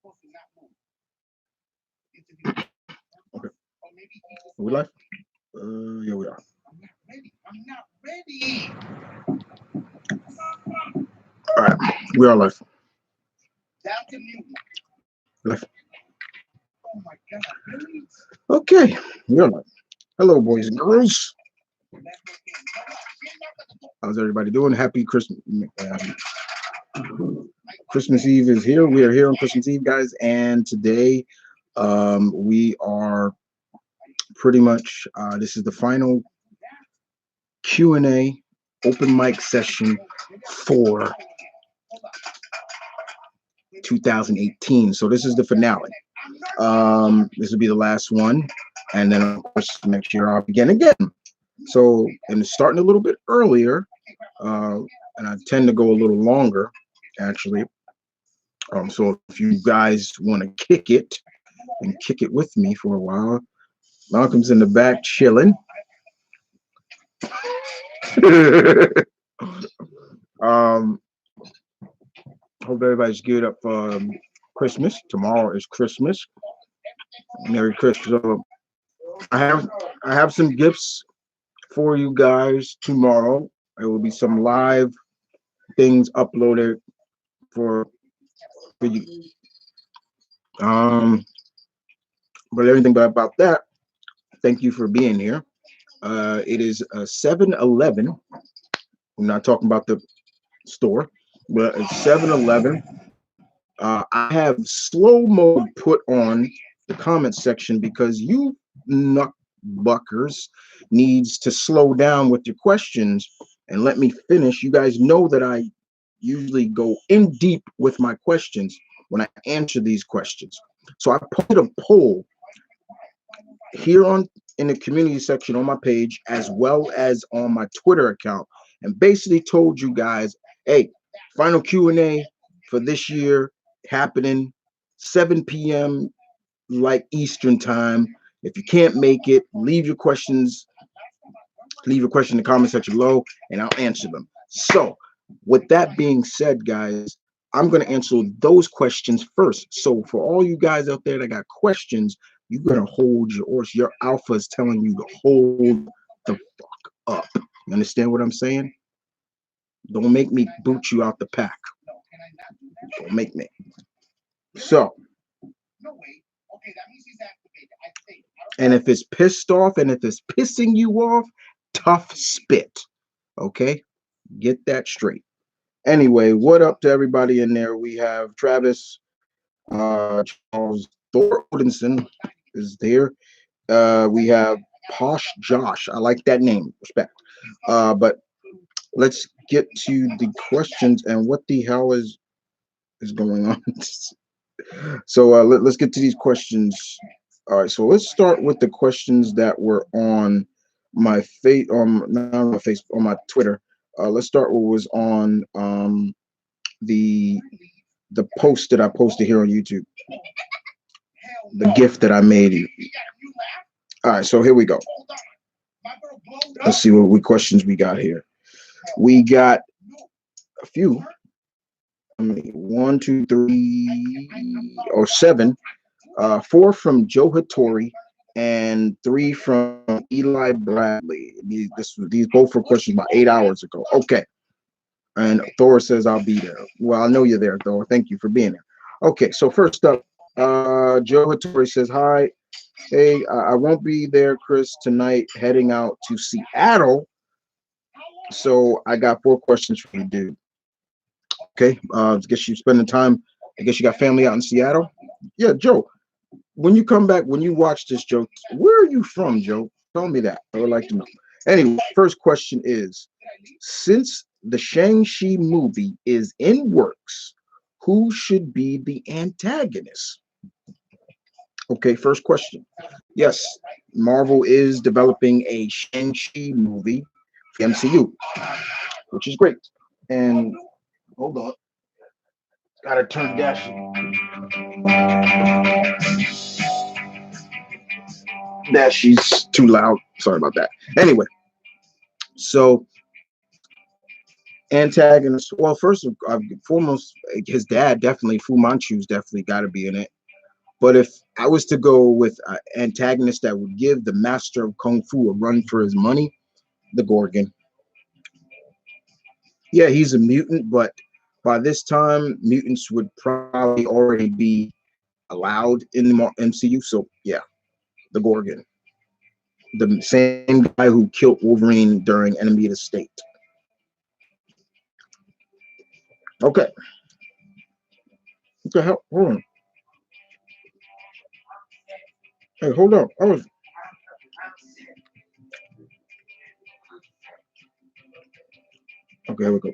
Okay. Are we live? Yeah, we are. All right, we are live. Live. Okay, we are live. Hello, boys and girls. How's everybody doing? Happy Christmas. Christmas Eve is here. We are here on Christmas Eve, guys, and today we are pretty much this is the final Q&A open mic session for 2018. So this is the finale. This will be the last one, and then of course next year I'll begin again. So, and it's starting a little bit earlier, and I tend to go a little longer, actually. So if you guys want to kick it and kick it with me for a while, Malcolm's in the back chilling. Hope everybody's geared up for Christmas. Tomorrow is Christmas. Merry Christmas. So I have some gifts for you guys tomorrow. There will be some live things uploaded for you. But everything about that, thank you for being here. It is 7-Eleven. I'm not talking about the store, but it's 7-Eleven. I have slow mode put on the comment section because you buckers needs to slow down with your questions and let me finish. You guys know that I usually go in deep with my questions when I answer these questions. So I put a poll here in the community section on my page, as well as on my Twitter account, and basically told you guys, hey, final Q&A for this year happening 7 p.m. like Eastern time. If you can't make it, leave your questions in the comment section below and I'll answer them. So with that being said, guys, I'm going to answer those questions first. So for all you guys out there that got questions, you're going to hold your alpha is telling you to hold the fuck up. You understand what I'm saying? Don't make me boot you out the pack. Don't make me. So, and if it's pissed off and if it's pissing you off, tough spit. Okay? Get that straight. Anyway, what up to everybody in there? We have Travis, Charles, Thor Odinson is there. We have Posh Josh. I like that name. Respect. But let's get to the questions and what the hell is going on. So let's get to these questions. All right, so let's start with the questions that were on my on my Twitter. Let's start with what was on the post that I posted here on YouTube. The gift that I made you. All right, so here we go. Let's see what questions we got here. We got a few. 1, 2, 3, or 7. 4 from Joe Hattori and 3 from Eli Bradley. These both were questions about 8 hours ago. Okay. And Thor says I'll be there. Well, I know you're there, Thor. Thank you for being there. Okay, so first up, Joe Hattori says, hi. Hey, I won't be there, Chris, tonight, heading out to Seattle. So I got 4 questions for you, dude. Okay, I guess you spending time. I guess you got family out in Seattle. Yeah, Joe. When you come back, when you watch this, Joe, where are you from, Joe? Tell me that. I would like to know. Anyway, first question is, since the Shang-Chi movie is in works, who should be the antagonist? Okay, first question. Yes, Marvel is developing a Shang-Chi movie for MCU, which is great. And hold on. Gotta turn dash. She's too loud. Sorry about that. Anyway, so Antagonist. Well, first of foremost, his dad definitely. Fu Manchu's definitely got to be in it. But if I was to go with an antagonist that would give the master of kung fu a run for his money, the Gorgon. Yeah, he's a mutant, but by this time, mutants would probably already be allowed in the MCU. So yeah, the Gorgon, the same guy who killed Wolverine during Enemy of the State. Okay, what the hell? Hold on. Hey, hold on. I was okay. Here we go.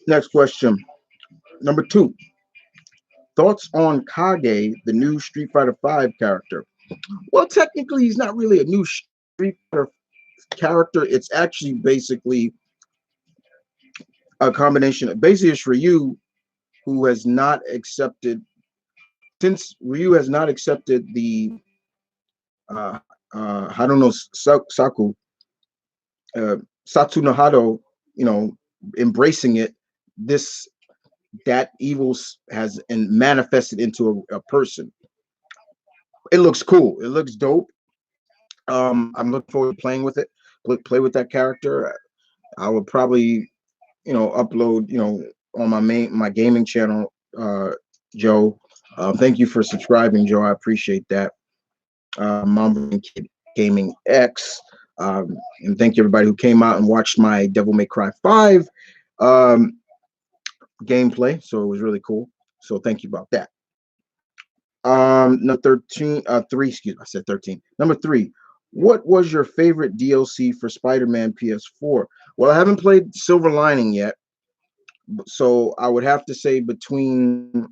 Next question. Number two. Thoughts on Kage, the new Street Fighter V character? Well, technically, he's not really a new Street Fighter character. It's actually basically a combination. Basically, it's Ryu who has not accepted since Ryu has not accepted the uh I don't know Saku uh Satsu no Hado, you know, embracing it. This that evil has and manifested into a person. It looks cool. It looks dope. I'm looking forward to playing with it. Play with that character. I will probably, upload, on my gaming channel. Joe, thank you for subscribing, Joe. I appreciate that. M.V.K Gaming X, and thank you everybody who came out and watched my Devil May Cry 5 um, gameplay. So it was really cool. So thank you about that. Number 13, three, excuse me, I said 13. Number three, what was your favorite DLC for Spider-Man PS4? Well, I haven't played Silver Lining yet, so I would have to say between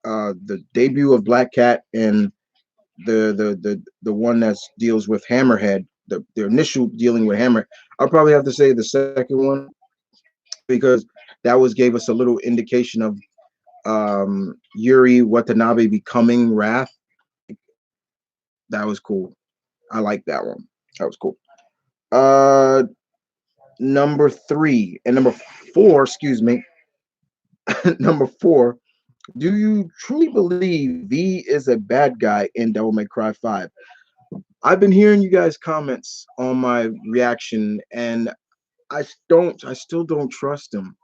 the debut of Black Cat and the one that deals with Hammerhead, the initial dealing with Hammer, I'll probably have to say the second one because that was gave us a little indication of Yuri Watanabe becoming Wrath. That was cool. I like that one. That was cool. Uh, number three and number four, excuse me. Number four. Do you truly believe V is a bad guy in Devil May Cry 5? I've been hearing you guys' comments on my reaction, and I still don't trust him.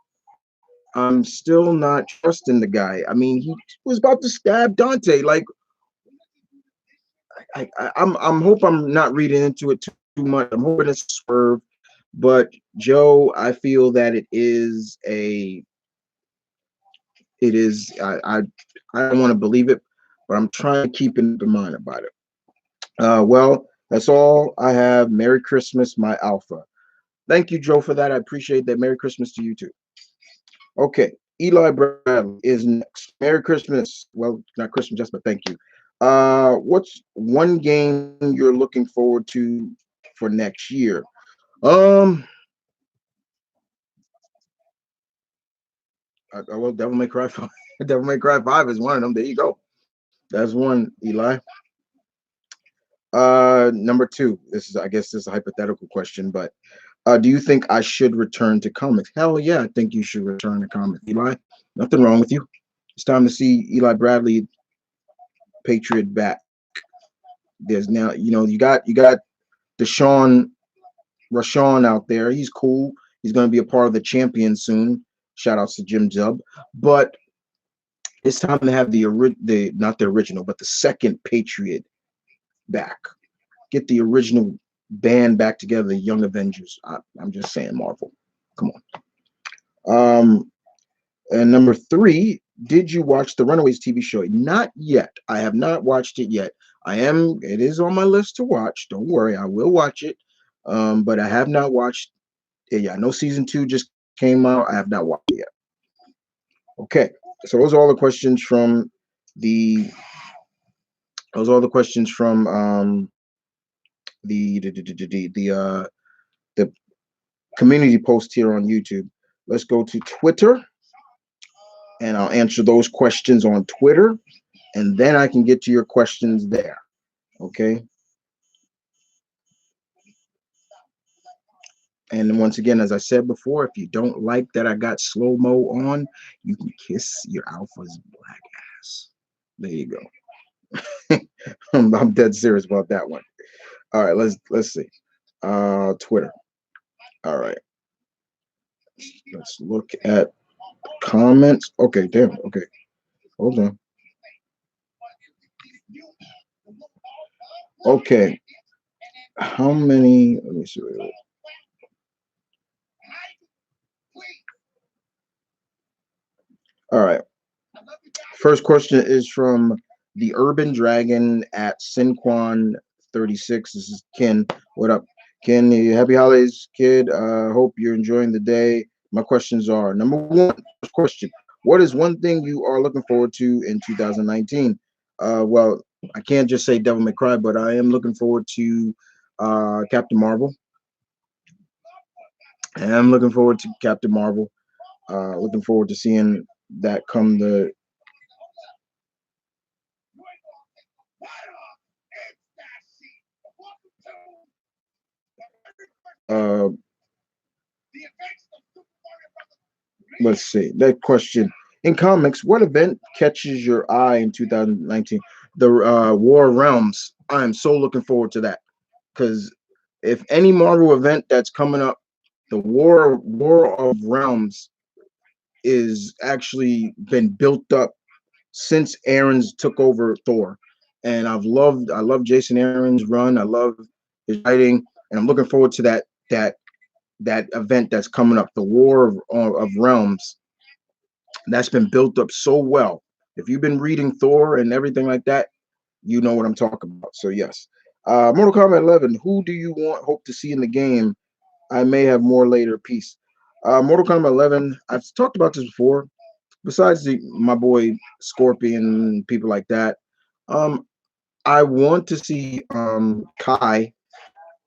I'm still not trusting the guy. I mean, he was about to stab Dante. Like, I'm hope I'm not reading into it too much. I'm hoping it's a swerve. But Joe, I feel that it is I don't want to believe it, but I'm trying to keep in mind about it. Well, that's all I have. Merry Christmas, my alpha. Thank you, Joe, for that. I appreciate that. Merry Christmas to you too. Okay, Eli Bradley is next. Merry Christmas. Well, not Christmas just, but thank you. What's one game you're looking forward to for next year? Um, well, Devil May Cry 5. Devil May Cry 5 is one of them. There you go. That's one, Eli. Number two. I guess this is a hypothetical question, but do you think I should return to comics? Hell yeah, I think you should return to comics, Eli. Nothing wrong with you. It's time to see Eli Bradley Patriot back. There's now, you got Deshaun Rashawn out there. He's cool. He's going to be a part of the champion soon. Shout outs to Jim Zub. But it's time to have the not the original, but the second Patriot back. Get the original band back together, the Young Avengers. I'm just saying, Marvel. Come on. And number three, did you watch the Runaways TV show? Not yet. I have not watched it yet. It is on my list to watch. Don't worry, I will watch it. But I have not watched it yet. I know season 2 just came out. I have not watched it yet. Okay. So those are all the questions from the the community post here on YouTube. Let's go to Twitter and I'll answer those questions on Twitter, and then I can get to your questions there. Okay. And once again, as I said before, if you don't like that I got slow-mo on, you can kiss your alpha's black ass. There you go. I'm dead serious about that one. All right, let's see. Twitter. All right, let's look at comments. Okay, damn. Okay, hold on. Okay, how many? Let me see. All right. First question is from the Urban Dragon at Sinquan 36. This is Ken. What up, Ken? Happy holidays, kid. Hope you're enjoying the day. My questions are: number one, first question: what is one thing you are looking forward to in 2019? Well, I can't just say Devil May Cry, but I am looking forward to Captain Marvel. I am looking forward to Captain Marvel. Looking forward to seeing that come the uh, let's see that question. In comics, what event catches your eye in 2019? The War of Realms. I am so looking forward to that because if any Marvel event that's coming up, the War of Realms is actually been built up since Aaron's took over Thor, and I love Jason Aaron's run. I love his writing, and I'm looking forward to that event that's coming up, the War of Realms. That's been built up so well. If you've been reading Thor and everything like that, you know what I'm talking about. So yes, Mortal Kombat 11. Who do you hope to see in the game? I may have more later. Peace. Mortal Kombat 11. I've talked about this before. Besides my boy Scorpion, people like that, um, I want to see Kai,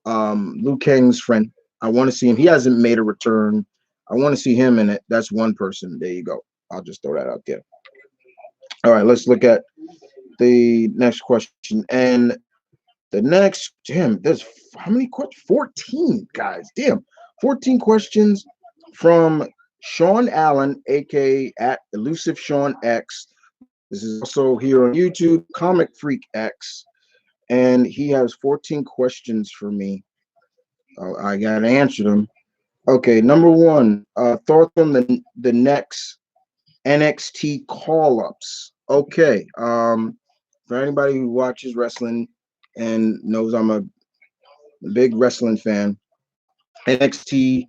Liu Kang's friend. I want to see him. He hasn't made a return. I want to see him in it. That's one person. There you go. I'll just throw that out there. All right, let's look at the next question. And the next, damn, there's how many questions? 14, guys. Damn, 14 questions from Sean Allen, aka at Elusive Sean X. This is also here on YouTube, Comic Freak X, and he has 14 questions for me. I gotta answer them. Okay, number one, thoughts on the next NXT call ups. Okay, for anybody who watches wrestling and knows I'm a big wrestling fan, NXT,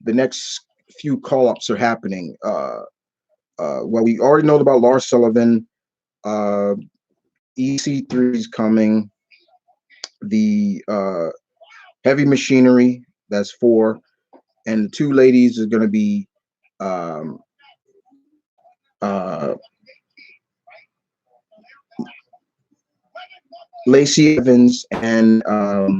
the next few call ups are happening. Well, we already know about Lars Sullivan. Uh, EC3 is coming. The Heavy Machinery, that's four, and the two ladies is going to be um, uh, Lacey Evans and how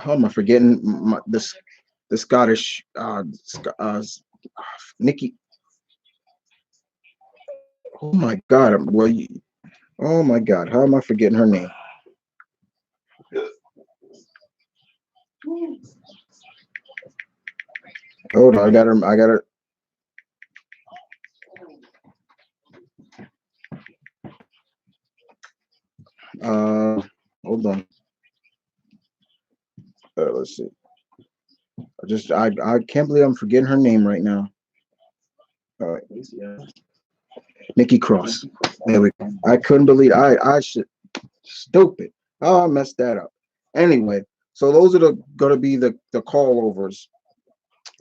am I forgetting the Scottish Nikki? Oh my God! Oh my God! How am I forgetting her name? Hold on, I got her. I got her. Uh, hold on. Let's see. I can't believe I'm forgetting her name right now. All right, Nikki Cross. There we go. I couldn't believe I should stupid. Oh, I messed that up. Anyway, so those are gonna be the call overs.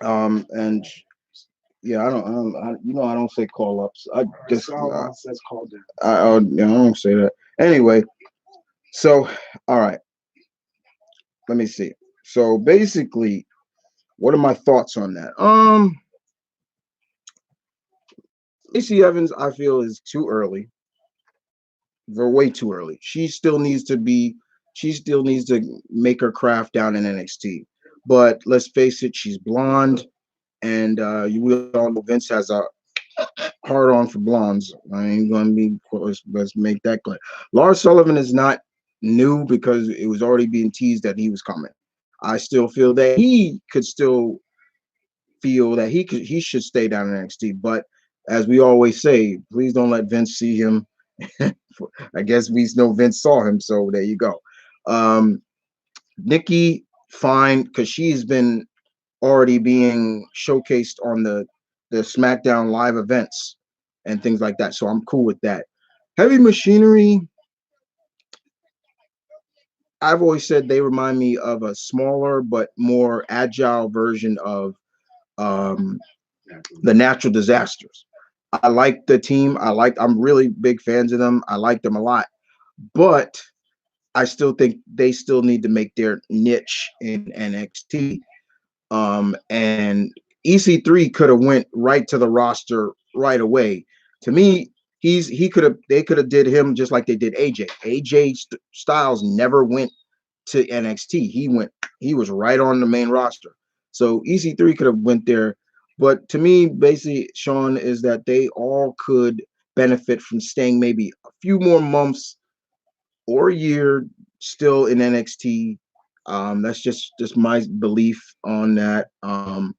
And yeah, I don't say call ups. I just yeah, I don't say that. Anyway, so all right, let me see. So basically, what are my thoughts on that? Lacey Evans, I feel is too early. They're way too early. She still needs to make her craft down in NXT. But let's face it, she's blonde, and you will all know Vince has a hard on for blondes. I ain't gonna be. Let's make that clear. Lars Sullivan is not new because it was already being teased that he was coming. I still feel that he could still feel that he should stay down in NXT. But as we always say, please don't let Vince see him. I guess we know Vince saw him, so there you go. Um, Nikki, fine, because she's been already being showcased on the SmackDown live events and things like that. So I'm cool with that. Heavy Machinery, I've always said they remind me of a smaller but more agile version of um, the Natural Disasters. I like the team. I'm really big fans of them. I like them a lot. But I still think they still need to make their niche in NXT. And EC3 could have went right to the roster right away. To me, he could have they could have did him just like they did AJ. Styles never went to NXT. He was right on the main roster. So EC3 could have went there. But to me, basically, Sean, is that they all could benefit from staying maybe a few more months or a year still in NXT. That's just my belief on that. Well,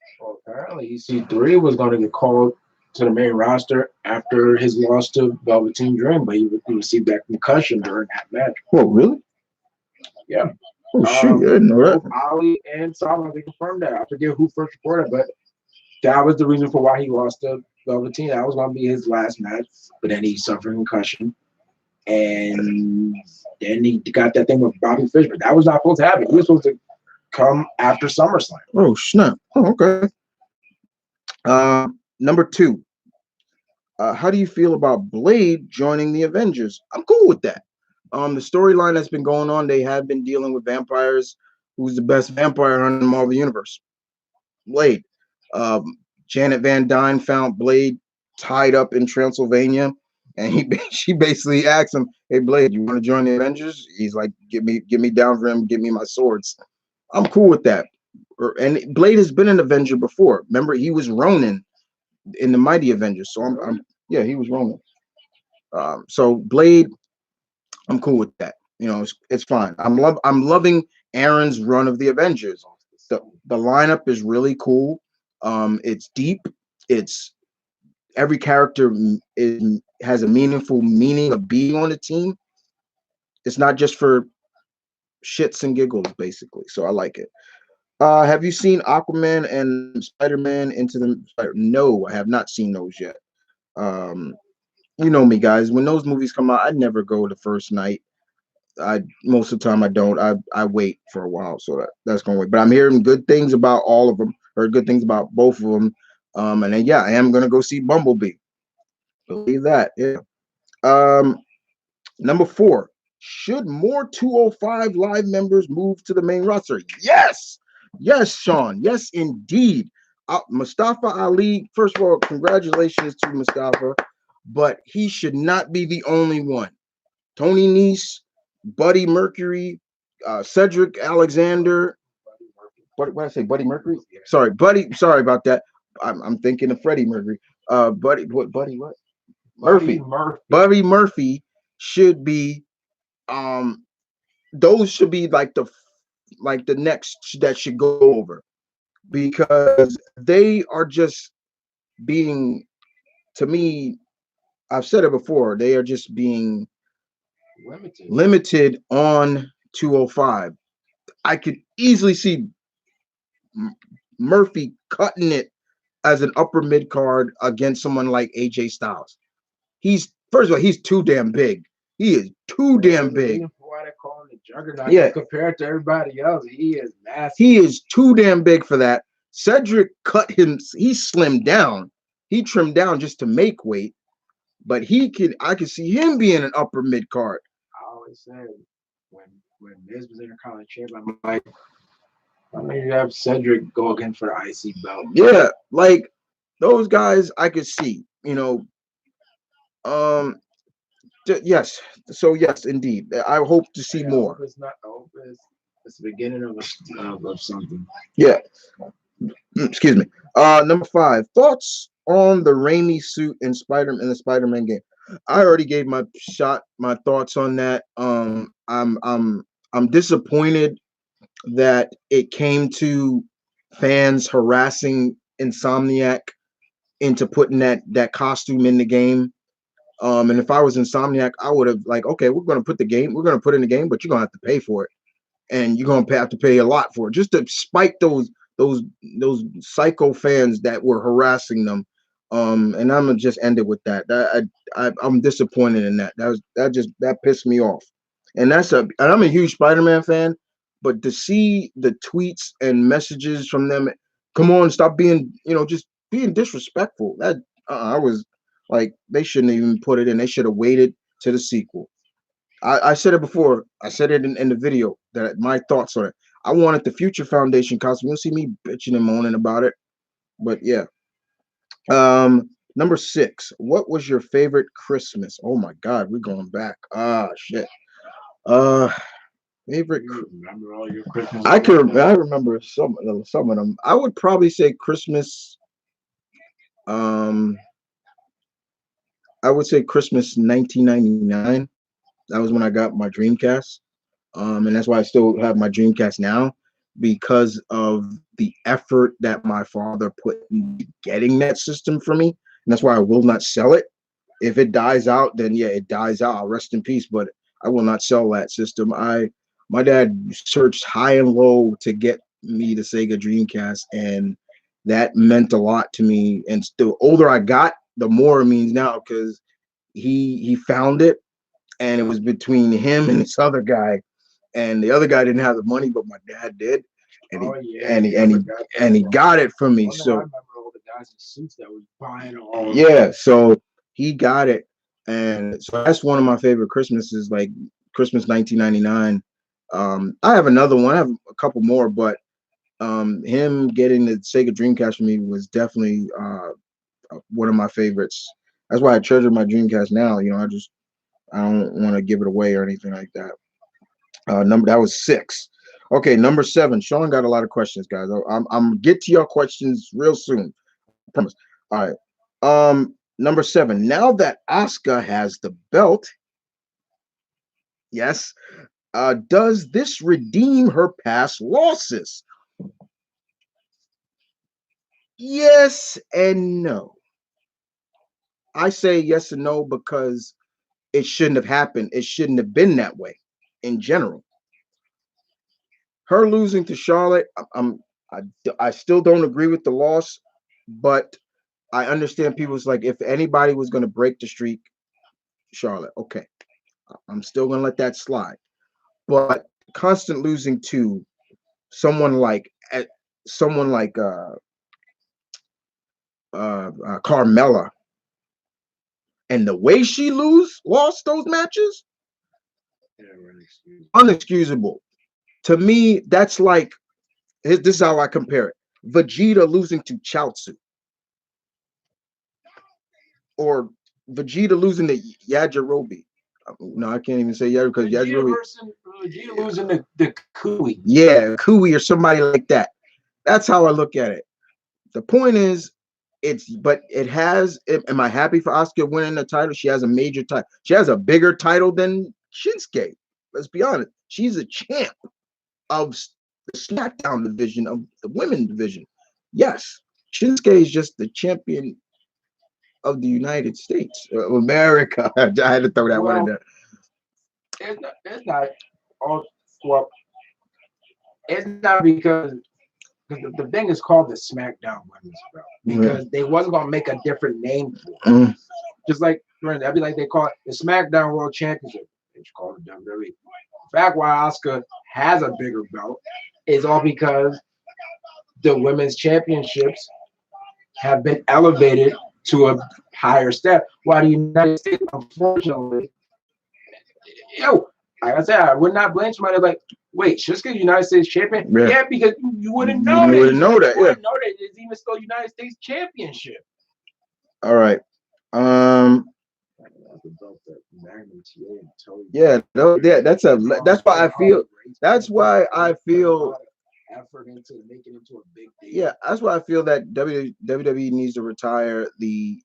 apparently, EC3 was going to get called to the main roster after his loss to Velveteen Dream, but he received that concussion during that match. Oh, really? Yeah. Oh, shoot. I didn't know that. Both Ali and Salah, they confirmed that. I forget who first reported, but that was the reason for why he lost to Velveteen. That was going to be his last match, but then he suffered a concussion. And then he got that thing with Bobby Fish, but that was not supposed to happen. He was supposed to come after SummerSlam. Oh, snap. Oh, okay. Number two. How do you feel about Blade joining the Avengers? I'm cool with that. The storyline that's been going on, they have been dealing with vampires. Who's the best vampire hunter in the Marvel Universe? Blade. Um, Janet Van Dyne found Blade tied up in Transylvania, and she basically asked him, "Hey, Blade, you want to join the Avengers?" He's like, "Get me down for him. Give me my swords." I'm cool with that. And Blade has been an Avenger before. Remember, he was Ronin in the Mighty Avengers. So I'm yeah, he was Ronin. So Blade, I'm cool with that. It's fine. I'm loving Aaron's run of the Avengers. The lineup is really cool. It's deep. It's every character has a meaningful meaning of being on the team. It's not just for shits and giggles, basically. So I like it. Have you seen Aquaman and Spider-Man into the No, I have not seen those yet. Um, you know me, guys. When those movies come out, I never go the first night. I Most of the time I don't. I wait for a while, so that's gonna wait. But I'm hearing good things about all of them. Heard good things about both of them. And then yeah, I am gonna go see Bumblebee. Believe that. Yeah. Um, Number four. Should more 205 live members move to the main roster? Yes. Yes, Sean. Yes, indeed. Mustafa Ali. First of all, congratulations to Mustafa, but he should not be the only one. Tony Nese, Buddy Mercury, Cedric Alexander. What did I say? Buddy Mercury? Sorry, Buddy. Sorry about that. I'm thinking of Freddie Mercury. Buddy. What? Buddy? What? Murphy. Buddy Murphy should be. Um, those should be like the next that should go over because they are just being. To me, I've said it before. They are just being limited on 205. I could easily see Murphy cutting it as an upper mid card against someone like AJ Styles. He's first of all, he's too damn big. He is too damn big. Why they call him the Juggernaut? Yeah, compared to everybody else, he is massive. He is too damn big for that. Cedric cut him. He slimmed down. He trimmed down just to make weight. But I could see him being an upper mid card. I always said when Miz was in the college champ, I'm like, I mean, you have Cedric go again for the IC belt. Yeah, like those guys, I could see. Yes. So yes, indeed. I hope to see more. It's not. It's the beginning of something. Yeah. Excuse me. Number five. Thoughts on the Raimi suit in the Spider-Man game. I already gave my thoughts on that. I'm disappointed that it came to fans harassing Insomniac into putting that costume in the game. And if I was Insomniac, I would have like, okay, we're gonna put in the game, but you're gonna have to pay for it, and you're gonna have to pay a lot for it, just to spite those those psycho fans that were harassing them. And I'm gonna just end it with that. I'm disappointed in that. That pissed me off. And I'm a huge Spider-Man fan, but to see the tweets and messages from them, come on, stop being, just being disrespectful. That I was like, they shouldn't even put it in. They should have waited to the sequel. I said it before. I said it in the video that my thoughts on it. I wanted the Future Foundation costume. You'll see me bitching and moaning about it. But yeah. Number 6. What was your favorite Christmas? Oh my God, we're going back. Ah, shit. Uh, favorite. You remember all your Christmas? I remember some of them. I would probably say Christmas. Um, I would say Christmas 1999. That was when I got my Dreamcast. And that's why I still have my Dreamcast now, because of the effort that my father put in getting that system for me. And that's why I will not sell it. If it dies out, then yeah, it dies out. I'll rest in peace. But I will not sell that system. My dad searched high and low to get me the Sega Dreamcast, and that meant a lot to me. And the older I got, the more it means now, because he found it, and it was between him and this other guy, and the other guy didn't have the money, but my dad did, and he got it for me. So I remember all the guys in suits that was buying all. Yeah, so he got it, and so that's one of my favorite Christmases, like Christmas 1999. I have another one. I have a couple more, but him getting the Sega Dreamcast for me was definitely one of my favorites. That's why I treasure my Dreamcast now. I don't want to give it away or anything like that. That was 6. Okay, number 7. Sean got a lot of questions, guys. I'm get to your questions real soon. I promise. All right. Number 7. Now that Asuka has the belt, yes, does this redeem her past losses? Yes and no. I say yes and no because it shouldn't have happened. It shouldn't have been that way in general. Her losing to Charlotte, I, I still don't agree with the loss, but I understand people's like, if anybody was going to break the streak, Charlotte. Okay, I'm still going to let that slide. But constant losing to someone like uh, someone like Carmella, and the way she lost those matches, unexcusable. To me, that's like, this is how I compare it: Vegeta losing to Chaozu, or Vegeta losing to Yajirobe. No, I can't even say Yajirobe because Vegeta losing the Kui. Yeah, Kui or somebody like that. That's how I look at it. The point is, but it has. Am I happy for Asuka winning the title? She has a major title. She has a bigger title than Shinsuke. Let's be honest. She's a champ of the SmackDown division, of the women division. Yes, Shinsuke is just the champion of the United States, America. I had to throw that one in there. It's not all well. It's not because the thing is called the SmackDown Women's Belt because they wasn't gonna make a different name for it. Just like that'd be like they call it the SmackDown World Championship. They just call it WWE. The fact why Asuka has a bigger belt is all because the women's championships have been elevated to a higher step. While the United States, unfortunately, like I said, I would not blame somebody like, wait, Shinsuke United States champion? Yeah, because you wouldn't know that. You wouldn't know that. It's even still United States championship. All right. Yeah, no, yeah, that's why I feel. That's why I feel. Effort into making it into a big deal. Yeah, that's why I feel that WWE needs to retire the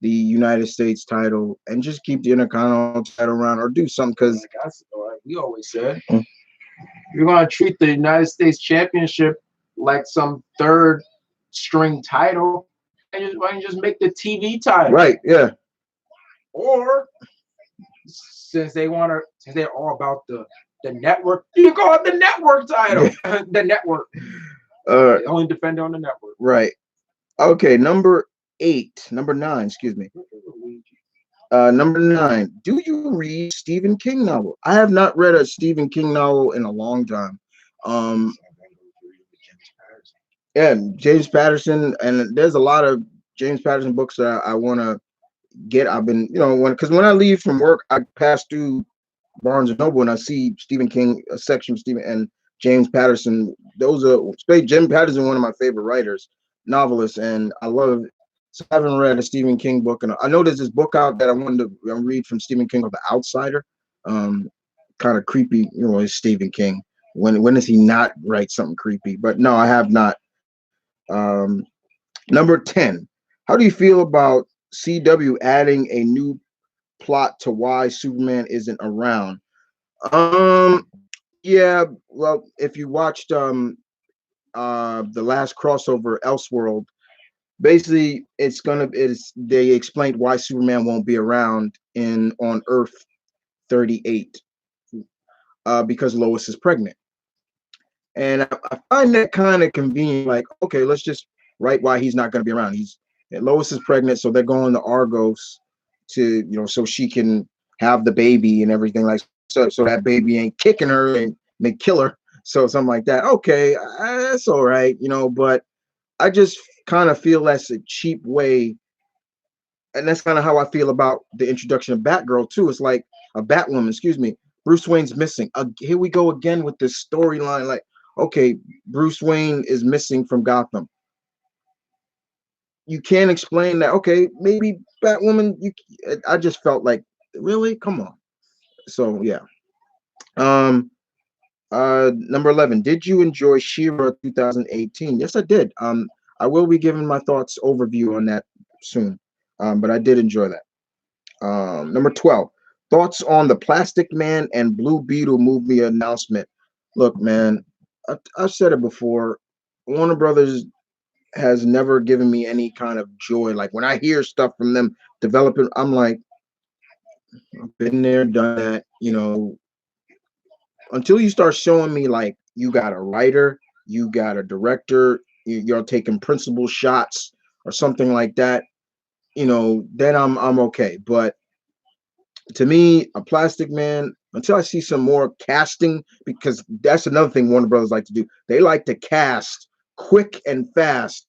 United States title and just keep the Intercontinental title around, or do something, because like we always said, You're gonna treat the United States Championship like some third string title. Why don't you just make the TV title? Right, yeah. Or since they're all about the network, you call it the network title. The network. The only defender on the network. Right. Okay, number 9, excuse me. Number 9. Do you read Stephen King novel? I have not read a Stephen King novel in a long time. Yeah, James Patterson, and there's a lot of James Patterson books that I want to get. I've been, when I leave from work, I pass through Barnes and Noble and I see Stephen King, a section of Stephen and James Patterson. Those are Jim Patterson, one of my favorite writers, novelists, and I love. So I haven't read a Stephen King book, and I know there's this book out that I wanted to read from Stephen King called The Outsider. Kind of creepy, is Stephen King. When does he not write something creepy? But no, I have not. Number 10. How do you feel about CW adding a new plot to why Superman isn't around? Yeah, well, if you watched the last crossover Elseworld, basically they explained why Superman won't be around on Earth 38 because Lois is pregnant. And I find that kind of convenient. Like, okay, let's just write why he's not going to be around. Lois is pregnant, so they're going to Argos to so she can have the baby and everything, like so that baby ain't kicking her and may kill her. So something like that. Okay, that's all right, but I just kind of feel that's a cheap way, and that's kind of how I feel about the introduction of Batgirl too. It's like a Batwoman, excuse me. Bruce Wayne's missing. Here we go again with this storyline. Like, okay, Bruce Wayne is missing from Gotham. You can't explain that. Okay, maybe Batwoman. I just felt like, really, come on. So yeah. Number 11. Did you enjoy She-Ra 2018? Yes, I did. I will be giving my thoughts overview on that soon. But I did enjoy that. Number 12. Thoughts on the Plastic Man and Blue Beetle movie announcement. Look, man, I've said it before. Warner Brothers has never given me any kind of joy. Like when I hear stuff from them developing, I'm like, I've been there, done that, until you start showing me like you got a writer, you got a director, you're taking principal shots or something like that, then I'm okay. But to me, a Plastic Man, until I see some more casting, because that's another thing Warner Brothers like to do. They like to cast quick and fast,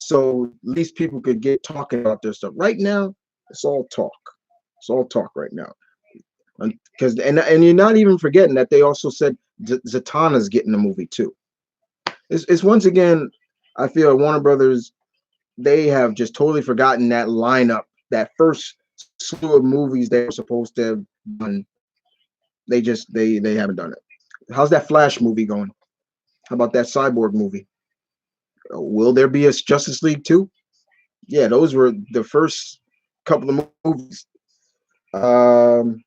so at least people could get talking about their stuff. Right now, it's all talk. It's all talk right now. Because and you're not even forgetting that they also said Zatanna's getting the movie too. It's once again, I feel Warner Brothers, they have just totally forgotten that lineup, that first slew of movies they were supposed to have done. They haven't done it. How's that Flash movie going? How about that Cyborg movie? Will there be a Justice League 2? Yeah, those were the first couple of movies. And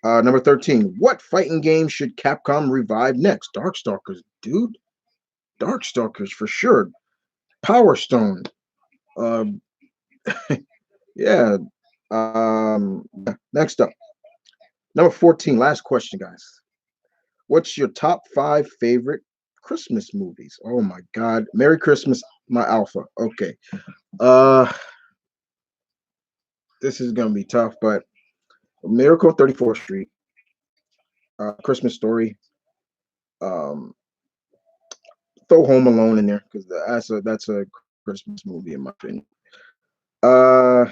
number 13. What fighting game should Capcom revive next? Darkstalkers, dude. Darkstalkers for sure. Power Stone. Um, yeah. Next up. Number 14. Last question, guys. What's your top 5 favorite Christmas movies? Oh my God. Merry Christmas, my alpha. Okay. This is gonna be tough, but Miracle on 34th Street, Christmas Story, um, throw Home Alone in there because that's a Christmas movie in my opinion. Uh,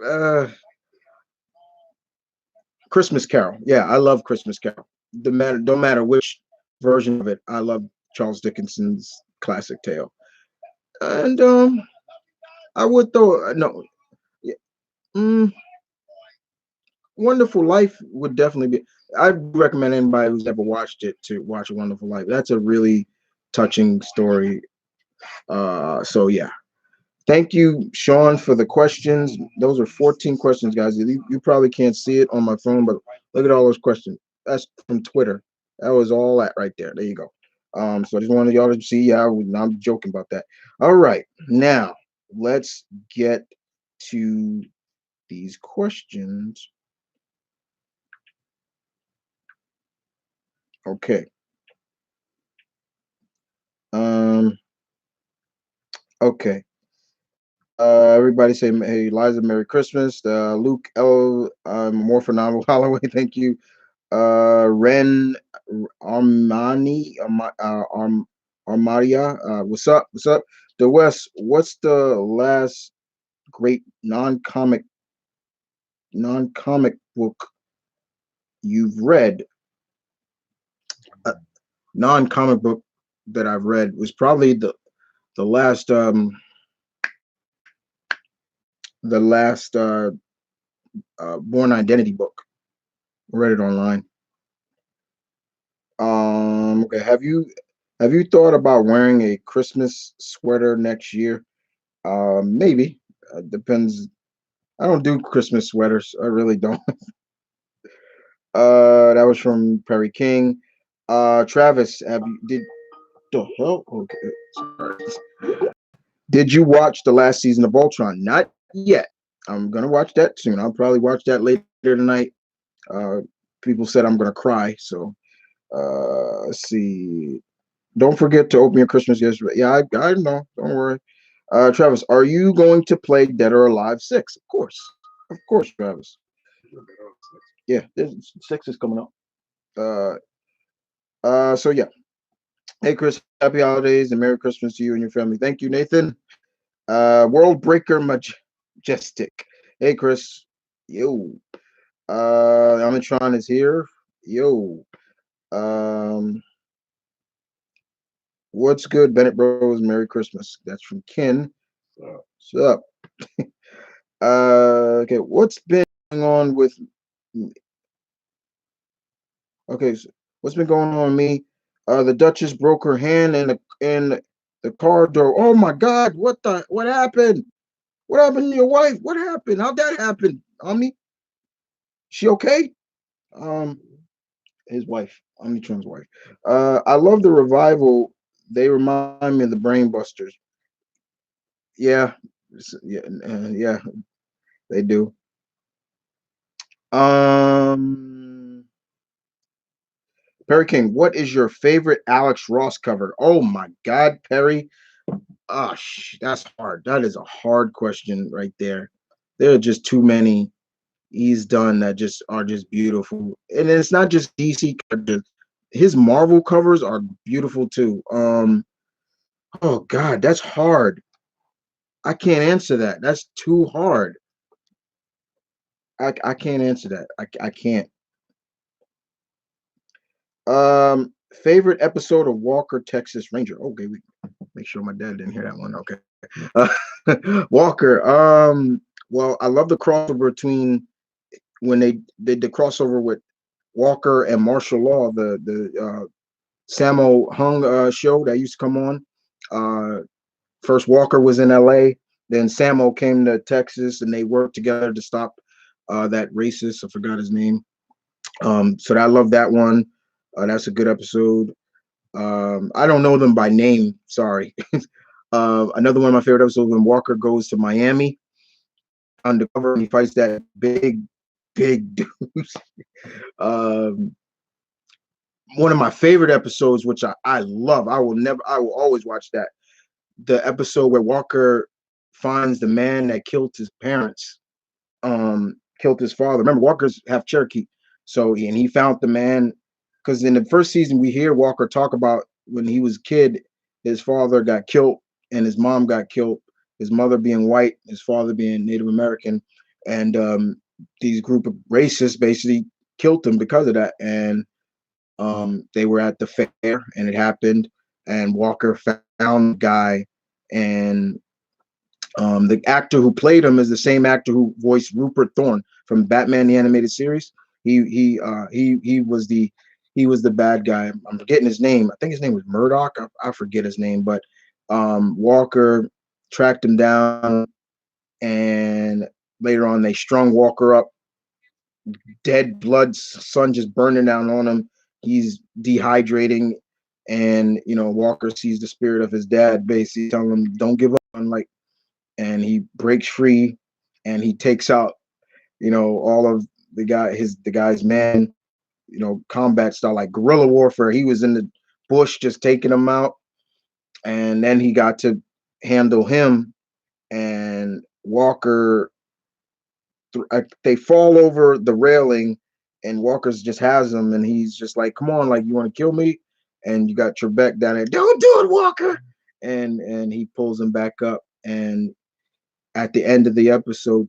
uh, Christmas Carol. Yeah, I love Christmas Carol. Don't matter which version of it. I love Charles Dickinson's classic tale. And I would throw no. Yeah, Wonderful Life would definitely be. I'd recommend anybody who's ever watched it to watch A Wonderful Life. That's a really touching story. So yeah. Thank you, Sean, for the questions. Those are 14 questions, guys. You probably can't see it on my phone, but look at all those questions. That's from Twitter. That was all that right there. There you go. So I just wanted y'all to see. Yeah, I'm joking about that. All right, now let's get to these questions. Okay. Um. Okay. Everybody say, "Hey, Liza, Merry Christmas." Luke L. More phenomenal Holloway. Thank you. Ren Armani Armadia. What's up? What's up? The West. What's the last great non-comic book you've read? Uh, non-comic book that I've read was probably the last the last Born Identity book. I read it online. Okay. Have you thought about wearing a Christmas sweater next year? Maybe. Depends. I don't do Christmas sweaters. I really don't. That was from Perry King. Travis, have you did the hell? Okay, sorry. Did you watch the last season of Ultron? Not yet. I'm gonna watch that soon. I'll probably watch that later tonight. Uh, People said I'm gonna cry, so let's see. Don't forget to open your Christmas gifts. Yeah, I know. Don't worry. Travis, are you going to play Dead or Alive 6? Of course, Travis. Yeah, six is coming up. Uh, so yeah. Hey, Chris, happy holidays and Merry Christmas to you and your family. Thank you, Nathan. World Breaker Majestic. Hey, Chris. Yo. Amatron is here. Yo. Um, what's good, Bennett Bros? Merry Christmas. That's from Ken. What's up? Okay, what's been going on with okay, so what's been going on with me? The Duchess broke her hand in the car door. Oh my God, what happened? What happened to your wife? What happened? How'd that happen? She okay? Um, his wife, Omnitron's wife. I love the revival. They remind me of the Brain Busters. Yeah, yeah, yeah, they do. Um, Perry King, what is your favorite Alex Ross cover? Oh my God, Perry. That's hard. That is a hard question right there. There are just too many he's done that just are just beautiful. And it's not just DC characters. His Marvel covers are beautiful too. Oh God, that's hard. I can't answer that. That's too hard. I can't answer that. I can't. Favorite episode of Walker, Texas Ranger. Okay, we make sure my dad didn't hear that one. Okay. Walker. Well, I love the crossover between when they did the crossover with Walker and Martial Law, the Sammo Hung show that used to come on. Uh, First Walker was in L.A., then Sammo came to Texas, and they worked together to stop that racist. I forgot his name. So I love that one. That's a good episode. I don't know them by name. Sorry. Another one of my favorite episodes when Walker goes to Miami undercover and he fights that big dude. um, One of my favorite episodes, which I love. I will always watch that. The episode where Walker finds the man that killed his parents, killed his father. Remember, Walker's half Cherokee, so and he found the man because in the first season we hear Walker talk about when he was a kid, his father got killed and his mom got killed. His mother being white, his father being Native American, and these group of racists basically killed him because of that. And they were at the fair and it happened, and Walker found the guy, and the actor who played him is the same actor who voiced Rupert Thorne from Batman the Animated Series. He was the bad guy. I'm forgetting his name. I think his name was Murdoch. I forget his name, but Walker tracked him down, and later on they strung Walker up, dead blood, sun just burning down on him. He's dehydrating, and Walker sees the spirit of his dad, basically telling him, "Don't give up." Like, and he breaks free, and he takes out, all of the guy's man, combat style, like guerrilla warfare. He was in the bush just taking them out, and then he got to handle him, and Walker. They fall over the railing, and Walker's just has him, and he's just like, "Come on, like, you want to kill me?" And you got Trebek down there, "Don't do it, Walker!" And he pulls him back up, and at the end of the episode,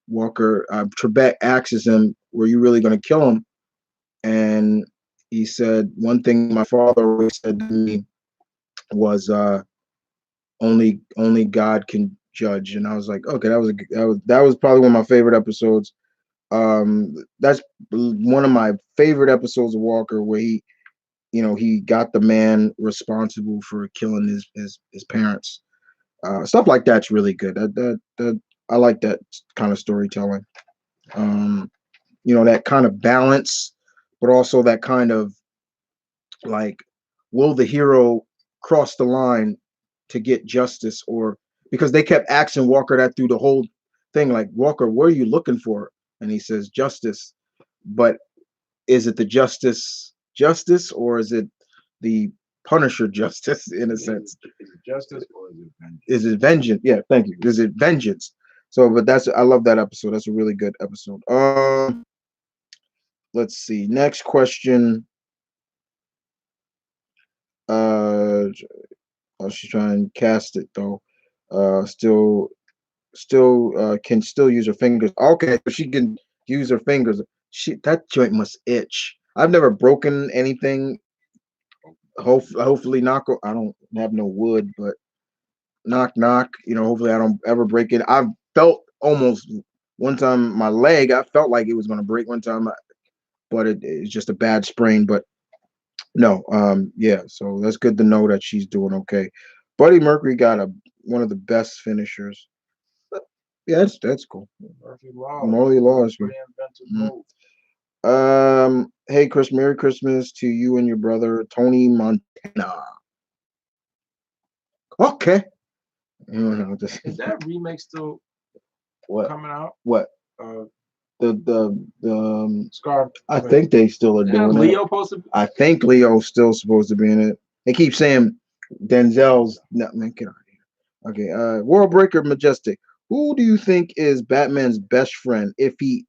Walker Trebek asks him, "Were you really going to kill him?" And he said, "One thing my father always said to me was, only God can judge." And I was like, okay, that was probably one of my favorite episodes. That's one of my favorite episodes of Walker, where he got the man responsible for killing his parents. Stuff like that's really good. That I like that kind of storytelling. Um, that kind of balance, but also that kind of, like, will the hero cross the line to get justice? Or because they kept asking Walker that through the whole thing, like, "Walker, what are you looking for?" And he says justice. But is it the justice, or is it the Punisher justice, in a sense? Is it justice or is it vengeance? Is it vengeance? Yeah, thank you. Is it vengeance? So, but I love that episode. That's a really good episode. Let's see. Next question. Uh, she's trying to cast it though. Still can still use her fingers. Okay, so she can use her fingers. That joint must itch. I've never broken anything. Hopefully knock. I don't have no wood, but knock knock. Hopefully I don't ever break it. I've felt almost one time my leg. I felt like it was gonna break one time, but it's just a bad sprain. But no, yeah. So that's good to know that she's doing okay. Buddy Mercury got one of the best finishers. Yeah, that's cool. Murphy Law. Morley Law is good. Pretty inventive move. Hey Chris, Merry Christmas to you and your brother Tony Montana. Okay. Is that remake still What? coming out? What? Uh, the Scar. I think they still are doing Leo it. supposed to. I think Leo's still supposed to be in it. They keep saying Denzel's. No, man, get out of here. Okay. World Breaker Majestic. Who do you think is Batman's best friend, if he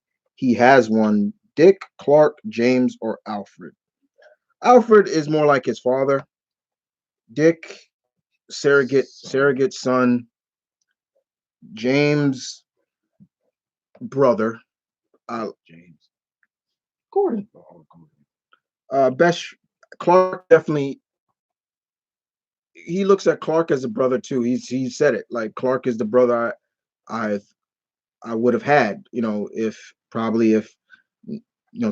has one? Dick, Clark, James, or Alfred? Alfred is more like his father. Dick, surrogate son. James, brother. James Gordon. Best Clark, definitely. He looks at Clark as a brother too. He said it, like, Clark is the brother I I would have had. If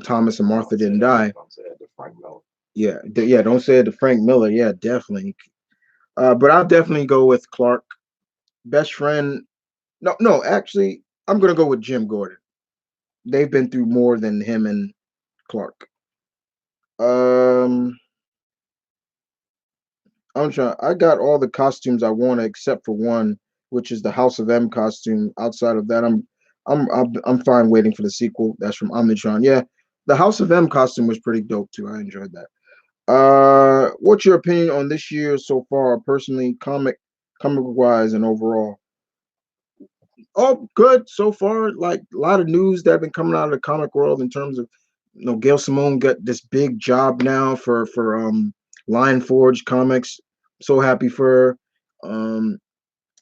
Thomas and Martha didn't die. Don't say that to Frank Miller. Yeah, yeah. Don't say it to Frank Miller. Yeah, definitely. But I'll definitely go with Clark. Best friend. No, no. Actually, I'm gonna go with Jim Gordon. They've been through more than him and Clark. Um, I'm trying. I got all the costumes I want except for one, which is the House of M costume. Outside of that, I'm fine waiting for the sequel. That's from Omnitron. Yeah, the House of M costume was pretty dope too. I enjoyed that. What's your opinion on this year so far, personally, comic wise and overall? Oh, good so far. Like, a lot of news that have been coming out of the comic world in terms of, Gail Simone got this big job now for Lion Forge Comics. So happy for her.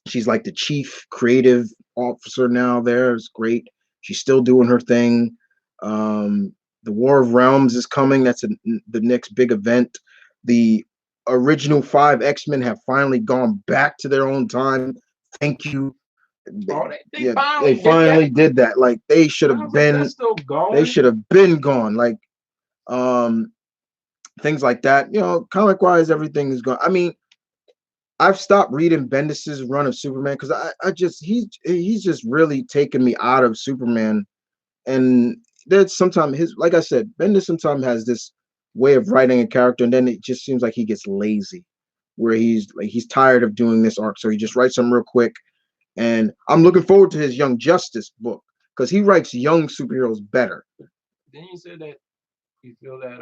She's like the chief creative officer now there. It's great. She's still doing her thing. The War of Realms is coming. That's the next big event. The original five X-Men have finally gone back to their own time. Thank you. They finally did that. Like, they should have been. They should have been gone. Like, um, things like that. Comic wise, everything is gone. I mean, I've stopped reading Bendis's run of Superman because I just he's just really taken me out of Superman. And there's sometimes his, like I said, Bendis sometimes has this way of writing a character, and then it just seems like he gets lazy, where he's tired of doing this arc, so he just writes them real quick. And I'm looking forward to his Young Justice book because he writes young superheroes better. Then you said that you feel that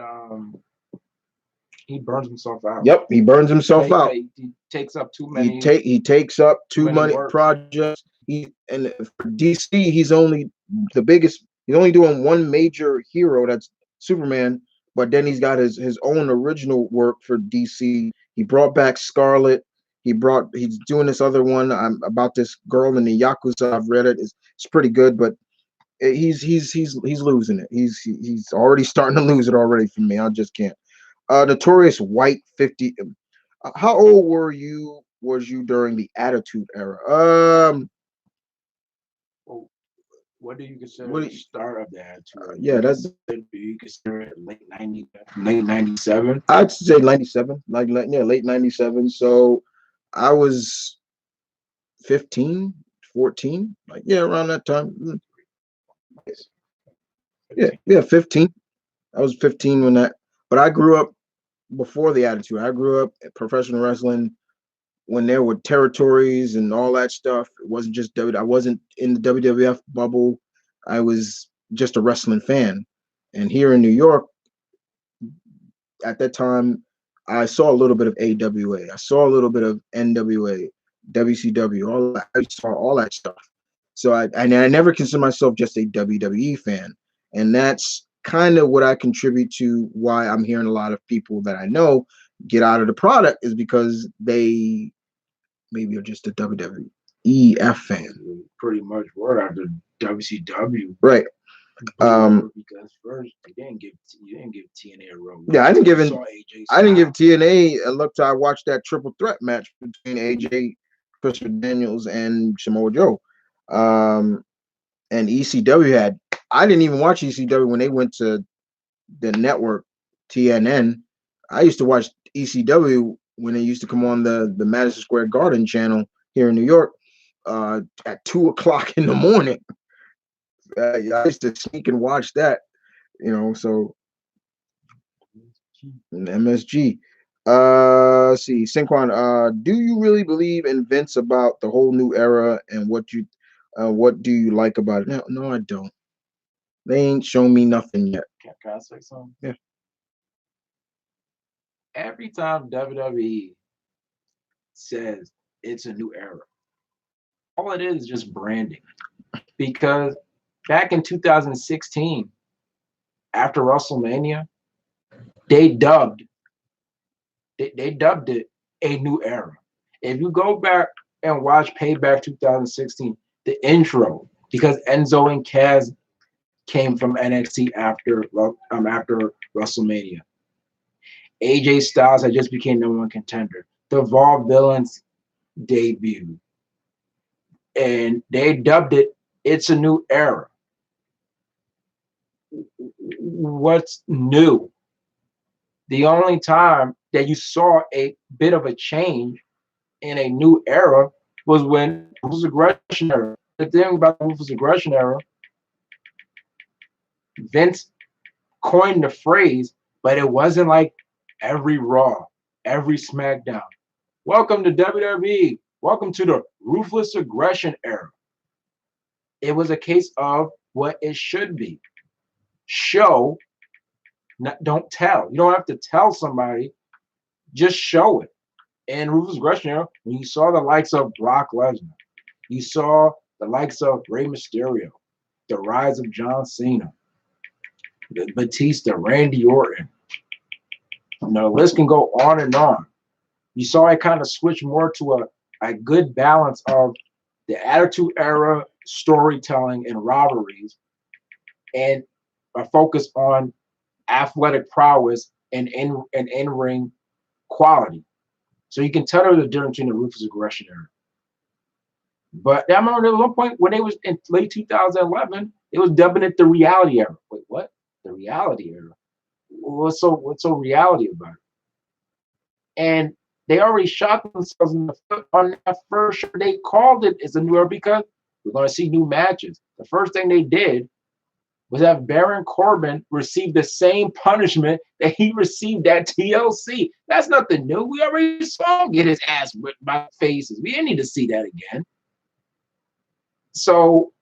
he burns himself out. Yep, he burns himself out. He takes up too many. He takes up too many many works. projects. And for DC, he's only the biggest. He's only doing one major hero, that's Superman. But then he's got his own original work for DC. He brought back Scarlet. He's doing this other one about this girl in the Yakuza. I've read it. It's pretty good, but he's losing it. He's already starting to lose it already for me. I just can't. Notorious White 50. How old was you during the Attitude Era? What do you consider the start of the Attitude? Yeah, do you consider it late 97? I'd say 97, late 97. So I was 15, 14, around that time. Yeah, 15. I was 15 when that, but I grew up before the Attitude. I grew up at professional wrestling when there were territories and all that stuff. It wasn't just I wasn't in the WWF bubble. I was just a wrestling fan. And here in New York, at that time, I saw a little bit of AWA. I saw a little bit of NWA, WCW, all that. I saw all that stuff. So I never consider myself just a WWE fan. And that's kind of what I contribute to why I'm hearing a lot of people that I know get out of the product, is because they maybe are just a WWEF fan. Pretty much were after WCW. Right. Because first you didn't give TNA a run. Yeah, I didn't give TNA a look till I watched that triple threat match between AJ, Christopher Daniels, and Samoa Joe. And ECW I didn't even watch ECW when they went to the network TNN. I used to watch ECW when it used to come on the Madison Square Garden channel here in New York at 2:00 in the morning. I used to sneak and watch that, so MSG. Let's see, Sinquan, do you really believe in Vince about the whole new era, and what do you like about it? No, I don't. They ain't shown me nothing yet. Can I say something? Yeah. Every time WWE says it's a new era, all it is just branding. Because back in 2016, after WrestleMania, they dubbed it a new era. If you go back and watch Payback 2016, the intro, because Enzo and Kaz came from NXT after WrestleMania. AJ Styles had just became #1 contender. The Vaudevillains debut, and they dubbed it "It's a New Era." What's new? The only time that you saw a bit of a change in a new era was when Ruthless Aggression era. The thing about the Ruthless Aggression era, Vince coined the phrase, but it wasn't like every Raw, every SmackDown. Welcome to WWE. Welcome to the Ruthless Aggression era. It was a case of what it should be. Show, don't tell. You don't have to tell somebody, just show it. And Ruthless Aggression era, when you saw the likes of Brock Lesnar, you saw the likes of Rey Mysterio, the rise of John Cena, Batista, Randy Orton. The list can go on and on. You saw it kind of switch more to a good balance of the Attitude Era storytelling and rivalries, and a focus on athletic prowess and in-ring quality. So you can tell the difference between the Ruthless Aggression era. But I remember at one point when they was in late 2011, it was dubbing it the reality era. Wait, what? The reality era? What's so reality about it? And They already shot themselves in the foot on that first show. They called it as a New York because we're going to see new matches. The first thing they did was that Baron Corbin received the same punishment that he received at TLC. That's nothing new. We already saw him get his ass whipped by faces. We didn't need to see that again. So,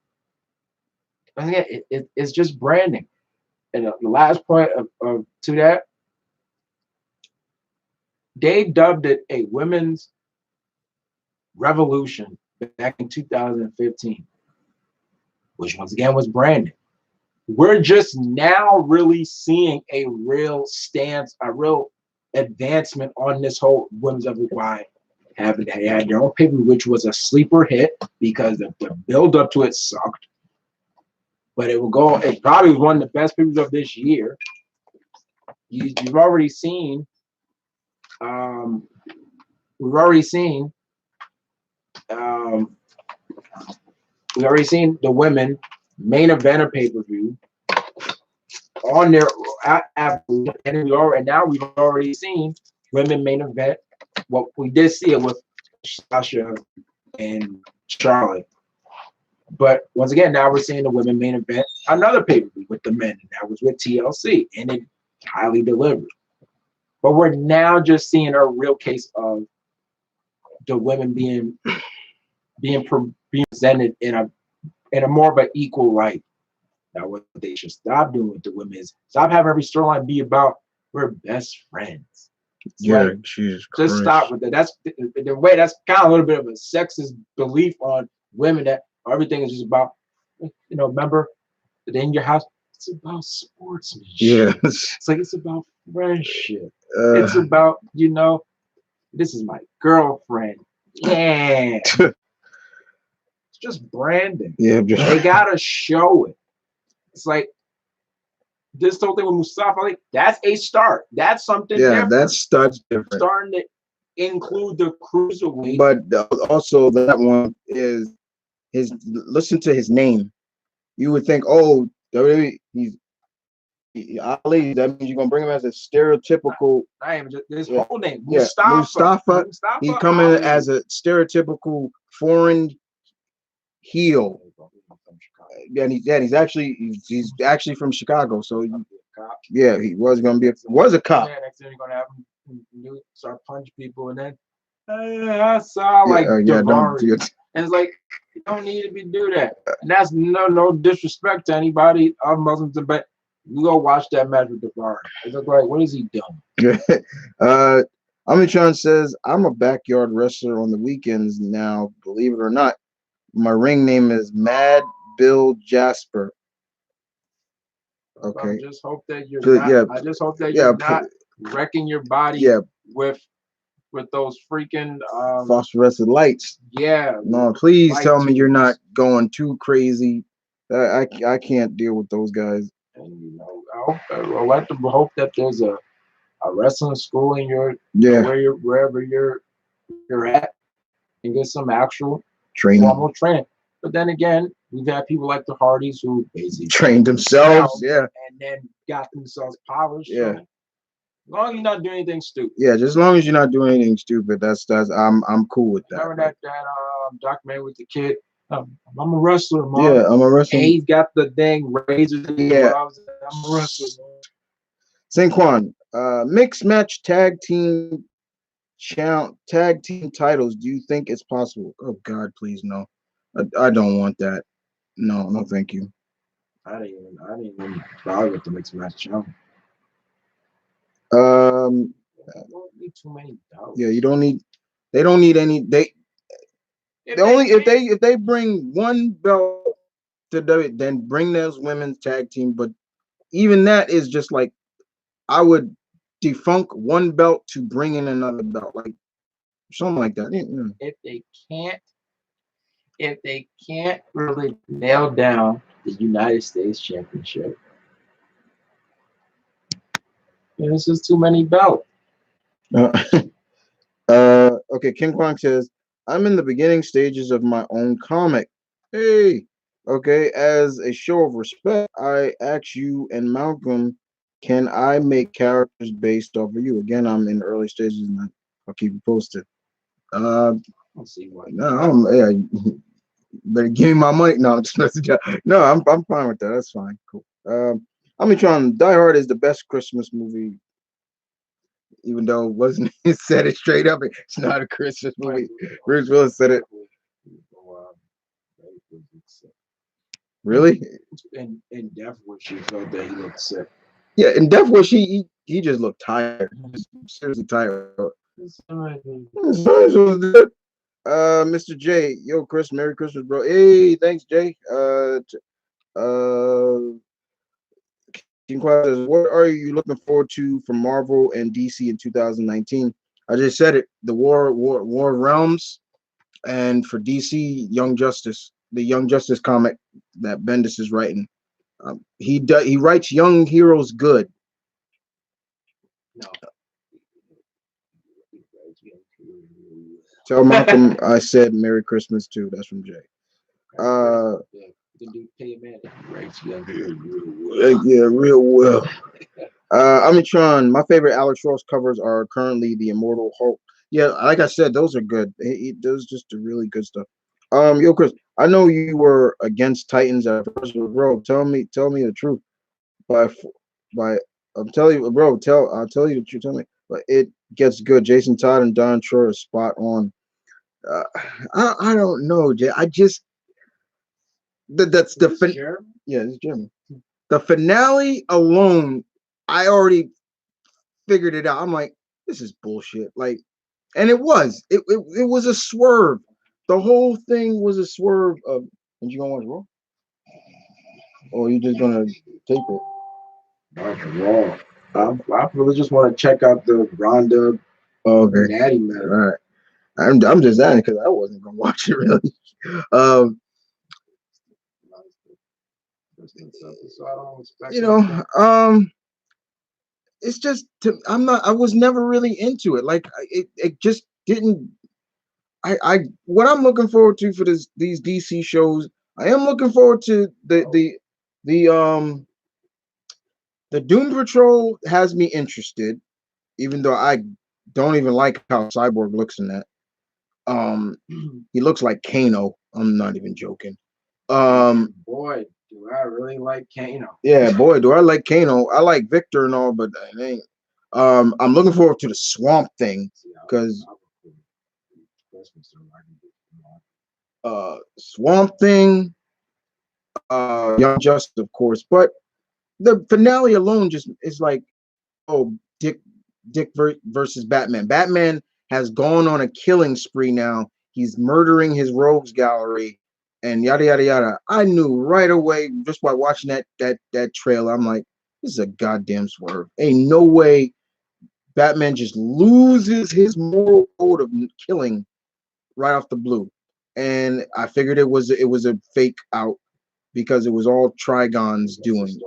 again, it's just branding. And the last point to that, they dubbed it a women's revolution back in 2015, which once again was branding. We're just now really seeing a real stance, a real advancement on this whole women's of why having they had their own paper, which was a sleeper hit because the build up to it sucked. But it will go. It probably was one of the best papers of this year. You've already seen. We've already seen. We've already seen the women main event of pay-per-view on their and now we've already seen women main event. Well, we did see it with Sasha and Charlotte, but once again, now we're seeing the women main event another pay-per-view with the men, and that was with TLC, and it highly delivered. But we're now just seeing a real case of the women being presented in a more of an equal light. Now, what they should stop doing with the women is stop having every storyline be about we're best friends. It's like, Jesus just Christ. stop with that. That's the way. That's kind of a little bit of a sexist belief on women that everything is just about. Remember, in your house, it's about sportsmanship. Yeah. It's like it's about friendship. It's about this is my girlfriend. Yeah. It's just branding. Yeah. They gotta show it. It's like this whole thing with Mustafa Ali, that's a start. That's something different. That starts different. Starting to include the cruiserweight. But also that one is listen to his name. You would think, oh, he's Ali, that means you're gonna bring him as a stereotypical. I am just his whole name. Mustafa. He's coming Ali as a stereotypical foreign heel. And he's actually from Chicago. So yeah, he was gonna be a cop. Yeah, next thing you're gonna have him start punch people, and then I saw like Davari. And it's like you don't need to do that. And that's no disrespect to anybody of Muslims, but you go watch that match with Davari. It's like, what is he doing? Amitron says, I'm a backyard wrestler on the weekends now, believe it or not. My ring name is Mad Bill Jasper. Okay. I just hope that you're not wrecking your body with those freaking phosphorescent lights. Yeah. No, please tell me you're not going too crazy. I can't deal with those guys. And I like to hope that there's a wrestling school in your wherever you're at, and get some actual formal training. But then again, we've had people like the Hardys who basically trained themselves, and then got themselves polished. Yeah. So, as long as you're not doing anything stupid. Yeah, just as long as you're not doing anything stupid, that's I'm cool with that. Remember that documentary with the kid? I'm a wrestler, Mom. Yeah, I'm a wrestler. And he's got the dang razors in his gloves. I'm a wrestler. Saquon, mixed match tag team titles. Do you think it's possible? Oh God, please no. I don't want that. No, thank you. I didn't even bother with the mixed match challenge. You don't need too many belts. Yeah, you don't need. They don't need any. If they bring one belt to then bring those women's tag team. But even that is just like I would defunk one belt to bring in another belt, like something like that. If they can't really nail down the United States Championship, this is too many belts. Okay, King Kong says, I'm in the beginning stages of my own comic. Hey, okay, as a show of respect, I ask you and Malcolm, can I make characters based off of you? Again, I'm in early stages of that. I'll keep you posted. Uh, Let's see what. no, yeah, better give me my money. No, I'm just messing. No, I'm fine with that. That's fine. Cool. I'm trying. Die Hard is the best Christmas movie, even though it wasn't. It said it straight up. It's not a Christmas movie. Bruce Willis said it. Really? In Death Wish, she felt that he looked sick. Yeah, in Death Wish, he just looked tired. Just seriously tired. Mr. J, yo, Chris, Merry Christmas, bro. Hey, thanks, Jay. King Cloud says, what are you looking forward to from Marvel and DC in 2019? I just said it. The War of Realms, and for DC, Young Justice, the Young Justice comic that Bendis is writing. He writes young heroes good. No. Tell Malcolm I said Merry Christmas too. That's from Jay. Yeah, real well. Amitron, my favorite Alex Ross covers are currently the Immortal Hulk. Yeah, like I said, those are good. Those just the really good stuff. Yo, Chris, I know you were against Titans at first, but bro, tell me the truth. By by, I'm telling you, bro. I'll tell you the truth. Tell me, but it gets good. Jason Todd and Don Shore are spot on. Uh, I don't know, Jay. I just that's the yeah, it's Jim. The finale alone, I already figured it out. I'm like, this is bullshit. Like, and it was. It was a swerve. The whole thing was a swerve of. And you gonna watch Raw? Or you just gonna tape it? Raw. I really just want to check out the Ronda Natty match. All right. I'm just asking because I wasn't gonna watch it really. Um, you know, it's just I was never really into it. Like it just didn't. I what I'm looking forward to for these DC shows. I am looking forward to the the Doom Patrol has me interested, even though I don't even like how Cyborg looks in that. He looks like Kano. I'm not even joking. Boy, do I really like Kano. Yeah, boy, do I like Kano. I like Victor and all, but it ain't. I'm looking forward to the Swamp Thing because Swamp Thing, Young Justice, of course, but the finale alone just is like, oh, Dick versus Batman. Batman has gone on a killing spree now. He's murdering his rogues gallery and yada yada yada. I knew right away just by watching that trailer. I'm like, this is a goddamn swerve. Ain't no way Batman just loses his moral code of killing right off the blue. And I figured it was a fake out because it was all Trigon's doing.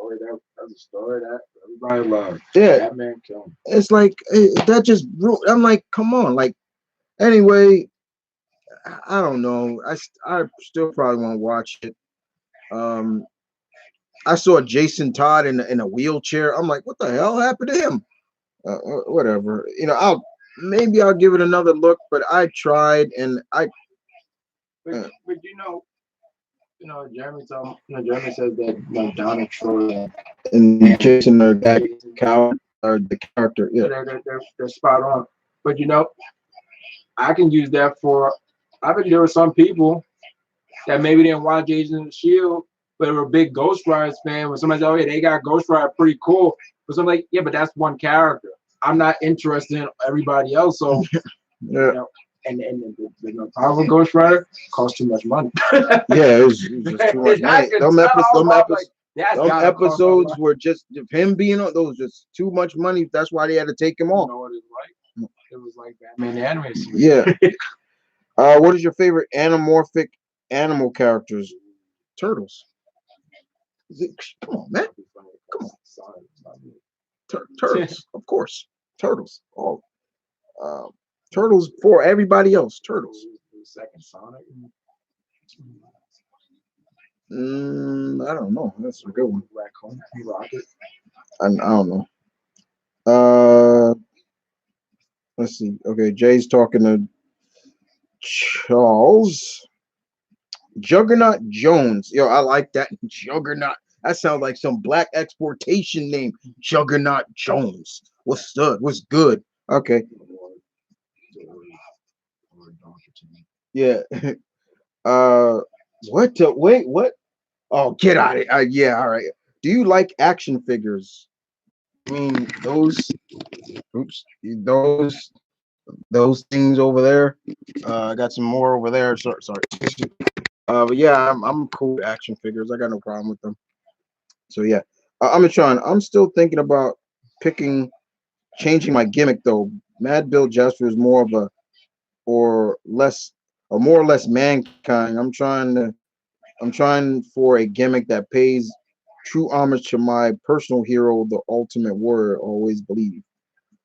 That's a story that everybody loves. Yeah, Batman killed him. It's like that just. I'm like, come on, like. Anyway, I don't know. I still probably won't watch it. Um, I saw Jason Todd in a wheelchair. I'm like, what the hell happened to him? Whatever. You know, I'll give it another look, but I tried and I. But Jeremy says that Donna Troy and Jason or that cow or the character, yeah, they're spot on. But I can use that for. I bet there were some people that maybe didn't watch Agents of Shield, but were a big Ghost Riders fan. When somebody said, "Oh yeah, they got Ghost Rider, pretty cool," but I'm like, "Yeah, but that's one character. I'm not interested in everybody else." So, yeah. And the powerful Ghost Rider costs too much money. Yeah, it was just too much money. Some episodes were just him being on those just too much money. That's why they had to take him off. You know what it's like? It was like Batman the Anime Series. Yeah. What is your favorite anamorphic animal characters? Turtles. Come on, man. Come on. Turtles, of course. Turtles. Oh, turtles for everybody else. Turtles. Second Sonic. I don't know. That's a good one. Raccoon, Rocket. I don't know. Let's see. Okay, Jay's talking to Charles. Juggernaut Jones. Yo, I like that. Juggernaut. That sounds like some black exportation name. Juggernaut Jones. What's up? What's good? Okay. Yeah. What? Wait. What? Oh, get out of it. Yeah. All right. Do you like action figures? I mean, those. Oops. Those things over there. I got some more over there. Sorry. But yeah, I'm cool with action figures. I got no problem with them. So yeah, I'm trying. I'm still thinking about picking, changing my gimmick though. Mad Bill Jasper is more of a or less, or more or less mankind. I'm trying for a gimmick that pays true homage to my personal hero, the Ultimate Warrior. Always believe.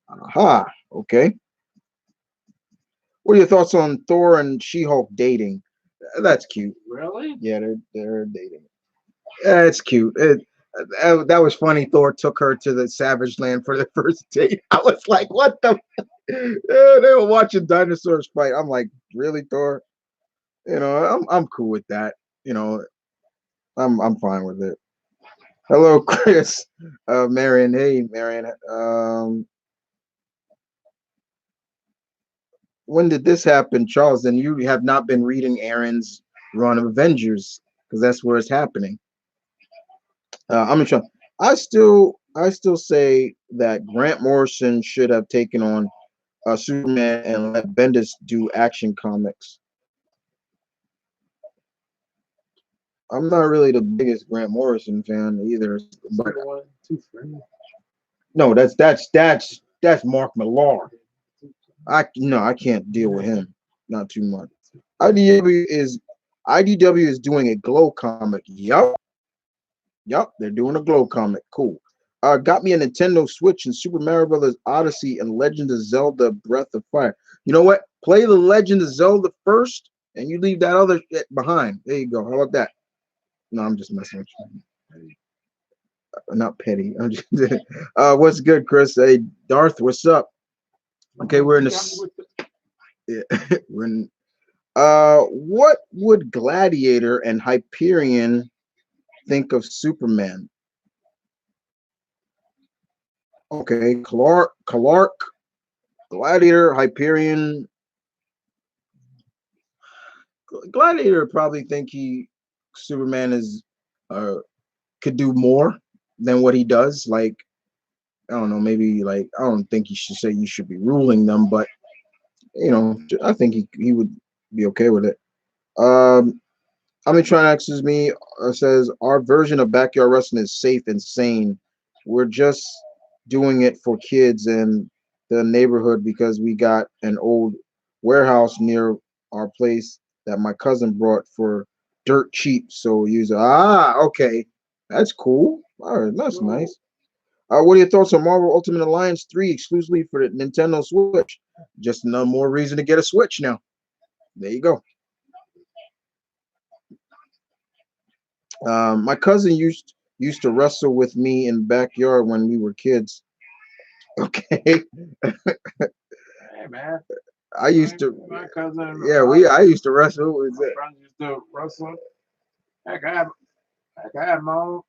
Aha. Okay. What are your thoughts on Thor and She-Hulk dating? That's cute. Really? Yeah, they're dating. It's cute. That was funny. Thor took her to the Savage Land for the first date. I was like, "What the?" They were watching dinosaurs fight. I'm like, "Really, Thor?" I'm cool with that. You know, I'm fine with it. Hello, Chris. Marion. Hey, Marion. When did this happen, Charles? And you have not been reading Aaron's run of Avengers because that's where it's happening. I'm trying. I still say that Grant Morrison should have taken on Superman and let Bendis do Action Comics. I'm not really the biggest Grant Morrison fan either, but no, that's Mark Millar. I can't deal with him, not too much. IDW is IDW is doing a Glow comic. Yup, they're doing a Glow comic. Cool. Got me a Nintendo Switch and Super Mario Brothers Odyssey and Legend of Zelda Breath of Fire. You know what? Play the Legend of Zelda first, and you leave that other shit behind. There you go. How about that? No, I'm just messing with you. Not petty. I'm just. What's good, Chris? Hey, Darth, what's up? Okay, we're in the. Yeah, we're in. What would Gladiator and Hyperion think of Superman? Okay, Clark, Gladiator, Hyperion. Gladiator probably think Superman is uh could do more than what he does. Like I don't know, maybe like I don't think you should say you should be ruling them, but I think he would be okay with it. Um, Omnitronics me says our version of backyard wrestling is safe and sane. We're just doing it for kids and the neighborhood because we got an old warehouse near our place that my cousin brought for dirt cheap. So use okay, that's cool. All right, that's nice. What are your thoughts on Marvel Ultimate Alliance 3 exclusively for the Nintendo Switch? Just another more reason to get a Switch now. There you go. My cousin used to wrestle with me in the backyard when we were kids. Okay. Hey man, I used to. my cousin. Yeah, I used to wrestle. What was My that? friends used to wrestle. Heck, I had my own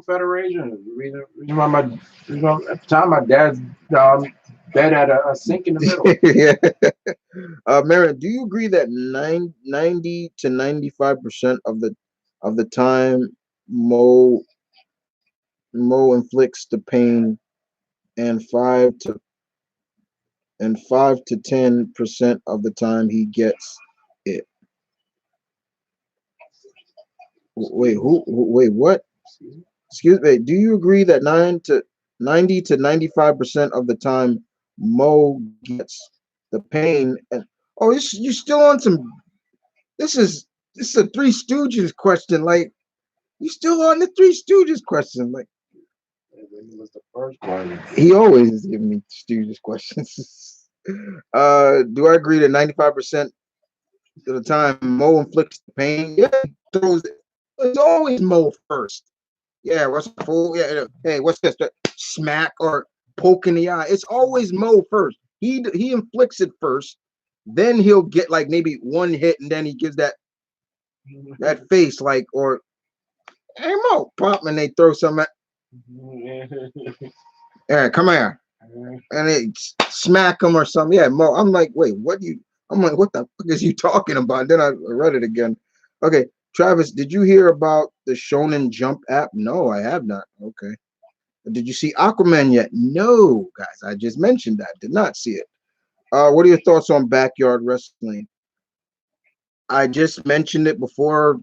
federation. Reason why at the time my dad's bed had a sink in the middle. Yeah. Marion, do you agree that 90 to 95% of the time Mo Mo inflicts the pain and 5 to 10% of the time he gets it? Wait, what? Excuse me. Do you agree that 90 to 95% of the time Mo gets the pain and you still on some this is a Three Stooges question. Like you still on the Three Stooges question. Like It was the first one. he always is giving me Stooges questions. Do I agree that 95% of the time Mo inflicts the pain? Yeah, he throws it. It's always Mo first. Yeah, what's the fool? Yeah, hey, what's this? Smack or poke in the eye. It's always Mo first. He inflicts it first, then he'll get like maybe one hit, and then he gives that face like, or hey Mo, pop, and they throw some at, yeah, come here, and they smack him or something. Yeah, Mo. I'm like, wait, what you? I'm like, what the fuck is you talking about? And then I read it again. Okay, Travis, did you hear about the Shonen Jump app? No, I have not. Okay. Did you see Aquaman yet? No, guys. I just mentioned that. Did not see it. What are your thoughts on backyard wrestling? I just mentioned it before,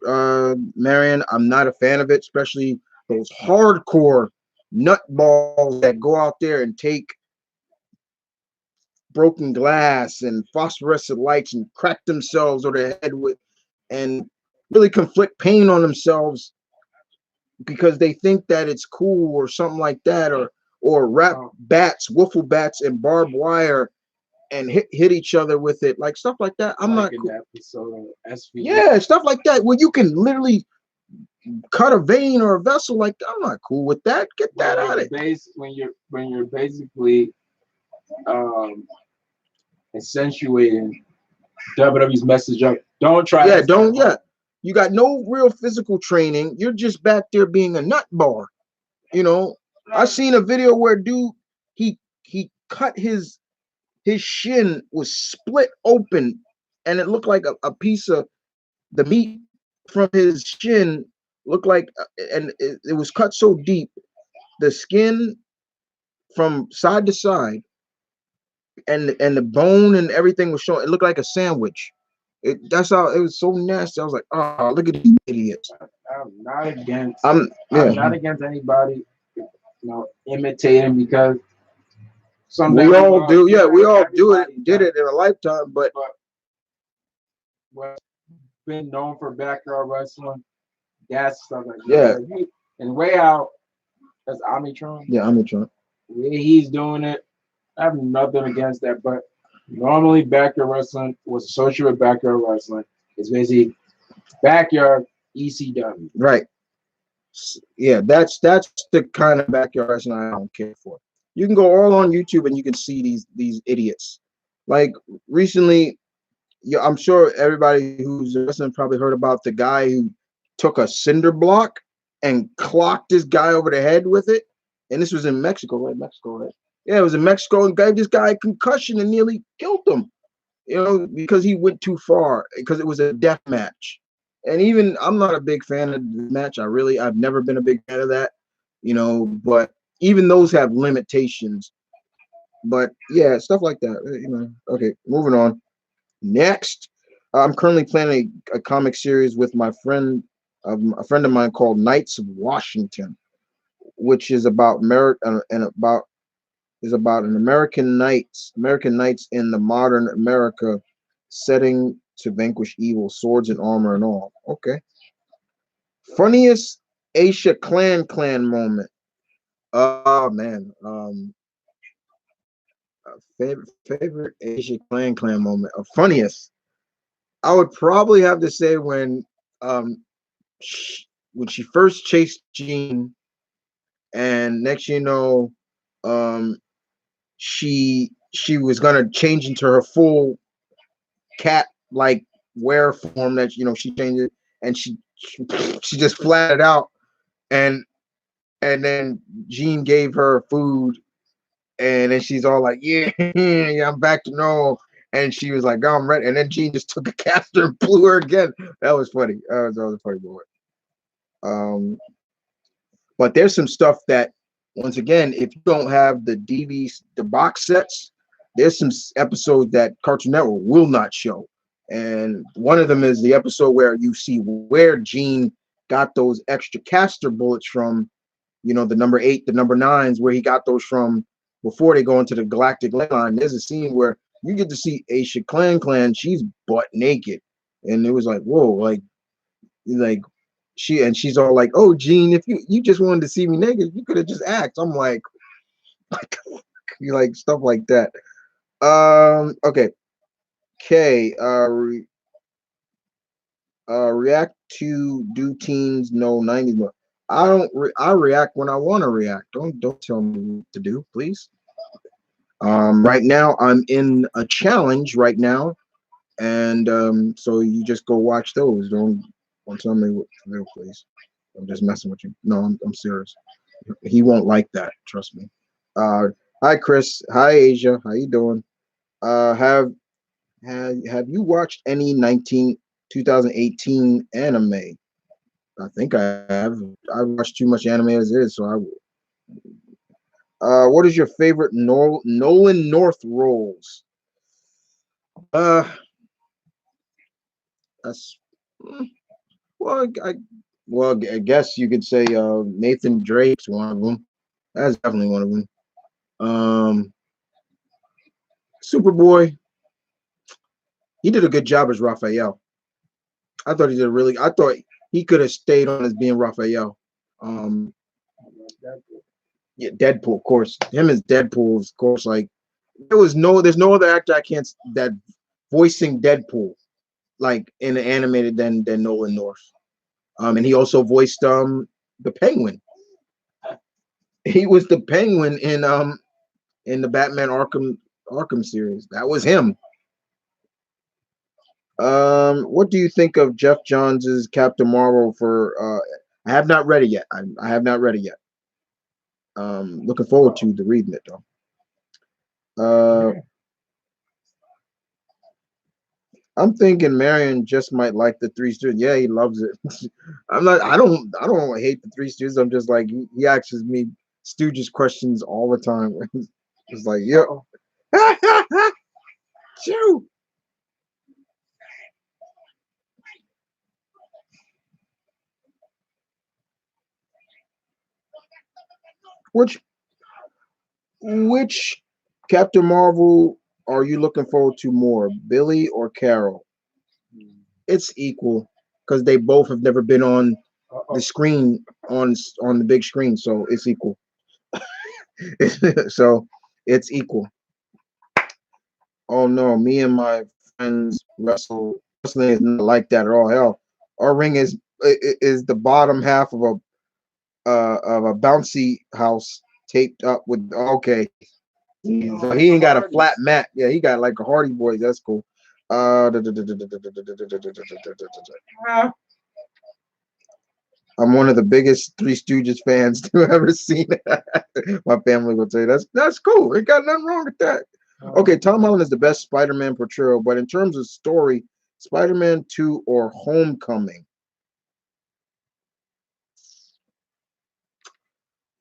Marion. I'm not a fan of it, especially those hardcore nutballs that go out there and take broken glass and phosphorescent lights and crack themselves over their head with, and really conflict pain on themselves because they think that it's cool or something like that, or wrap bats, wiffle bats, and barbed wire and hit each other with it, like stuff like that. I'm like not cool. Episode SV. Yeah, stuff like that where you can literally cut a vein or a vessel like that. I'm not cool with that. Get that out of it. When you're basically accentuating WWE's message up. Don't try. Yeah, don't. Yeah, you got no real physical training. You're just back there being a nut bar. You know, I seen a video where dude he cut his shin was split open, and it looked like a piece of the meat from his shin looked like, and it was cut so deep, the skin from side to side, and the bone and everything was showing. It looked like a sandwich. That's how it was, so nasty. I was like, oh, look at these idiots. I'm not against. I'm not against anybody, imitating, because we all do. Yeah, we all do it. Did it in a lifetime, but what's been known for backyard wrestling, that's stuff like that. yeah, And way out, that's Amitron. yeah, Amitron. The way he's doing it, I have nothing against that. But normally, backyard wrestling, what's associated with backyard wrestling, is basically backyard ECW. Right. Yeah, that's the kind of backyard wrestling I don't care for. You can go all on YouTube and you can see these idiots. Like recently, yeah, I'm sure everybody who's listening probably heard about the guy who took a cinder block and clocked this guy over the head with it. And this was in Mexico, right? Mexico, right? Yeah, it was in Mexico, and gave this guy a concussion and nearly killed him. Because he went too far, because it was a death match. And even I'm not a big fan of the match. I've never been a big fan of that, but even those have limitations. But yeah, stuff like that. Okay, moving on. Next, I'm currently planning a comic series with my friend, a friend of mine called Knights of Washington, which is about an American knights in the modern America setting to vanquish evil, swords and armor and all. Okay. Funniest Aisha clan moment. Oh man. Favorite Aisha clan moment. Funniest. I would probably have to say um when she first chased Jean, and next um she was gonna change into her full cat like wear form, that she changed it, and she just flatted out, and then Jean gave her food, and then she's all like, yeah, yeah, I'm back to normal. And she was like, oh, I'm ready. And then Jean just took a caster and blew her again. That was funny. That was a funny moment. But there's some stuff that, once again, if you don't have the box sets, there's some episodes that Cartoon Network will not show. And one of them is the episode where you see where Gene got those extra caster bullets from, the number 8, the number 9s, where he got those from before they go into the Galactic Line. There's a scene where you get to see Aisha Clan. She's butt naked. And it was like, whoa, like she's all like, oh, Gene, if you just wanted to see me naked, you could have just asked. I'm like, you like stuff like that. Okay. K, react to do teens know 90s. I don't. I react when I want to react. Don't tell me what to do, please. Right now, I'm in a challenge right now, and so you just go watch those. Don't tell me what to do, please. I'm just messing with you. No, I'm serious. He won't like that. Trust me. Uh, Hi Chris. Hi Asia. How you doing? Have you watched any 2018 anime? I think I have. I watched too much anime as is, so I will. What is your favorite Nolan North roles? Uh, that's mm, well, I guess you could say Nathan Drake's one of them. That's definitely one of them. Um, Superboy, he did a good job as Raphael. I thought he did really. I thought he could have stayed on as being Raphael. Um, yeah, Deadpool, of course. Him as Deadpool, of course. Like there's no other actor I can't that voicing Deadpool like in the animated than Nolan North. And he also voiced the Penguin. He was the Penguin in the Batman Arkham series. That was him. What do you think of Jeff Johns's Captain Marvel for I have not read it yet. I have not read it yet. Looking forward to the reading it though. I'm thinking Marion just might like the Three Stooges. Yeah, he loves it. I'm not. I don't hate the Three Stooges. I'm just like he asks me Stooges questions all the time. It's like, yo, shoot. Which which Captain Marvel are you looking forward to more, Billy or Carol? It's equal because they both have never been on the screen on the big screen, so it's equal. So it's equal. Oh no, me and my friends wrestling is not like that at all. Hell, our ring is the bottom half of a bouncy house taped up with okay. So he ain't got a flat mat. Yeah, he got like a Hardy Boys. That's cool. I'm one of the biggest Three Stooges fans to ever seen. My family would say that's cool. Ain't got nothing wrong with that. Okay, Tom Holland is the best Spider-Man portrayal, but in terms of story, Spider-Man 2 or Homecoming.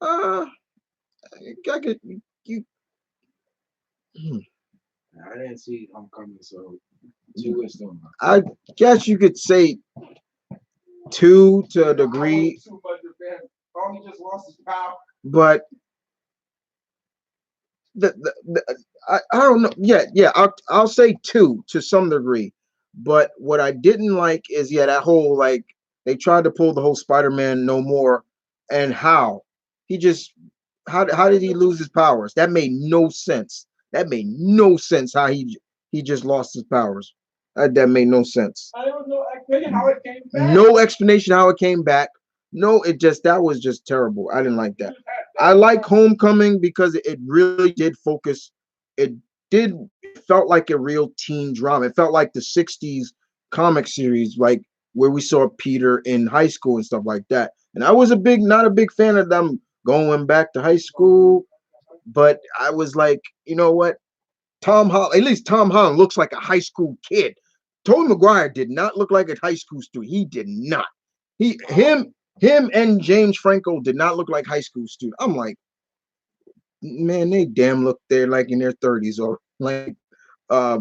Uh, I could you. Hmm, I didn't see Homecoming, so two is still not. I guess you could say 2 to a degree, Tommy just lost his power. but I don't know. Yeah, I'll say 2 to some degree. But what I didn't like is that whole like they tried to pull the whole Spider-Man no more, and how he just how did he lose his powers? That made no sense. That made no sense how he just lost his powers. That made no sense. I don't know explanation how it came back. No explanation how it came back. No, it just that was just terrible. I didn't like that. I like Homecoming because it really did focus. It it felt like a real teen drama. It felt like the '60s comic series, like where we saw Peter in high school and stuff like that. And I was not a big fan of them going back to high school, but I was like, you know what? Tom Holland, at least Tom Holland looks like a high school kid. Tobey Maguire did not look like a high school student. He did not. Him and James Franco did not look like high school students. I'm like, man, they damn look they're like in their 30s or like uh,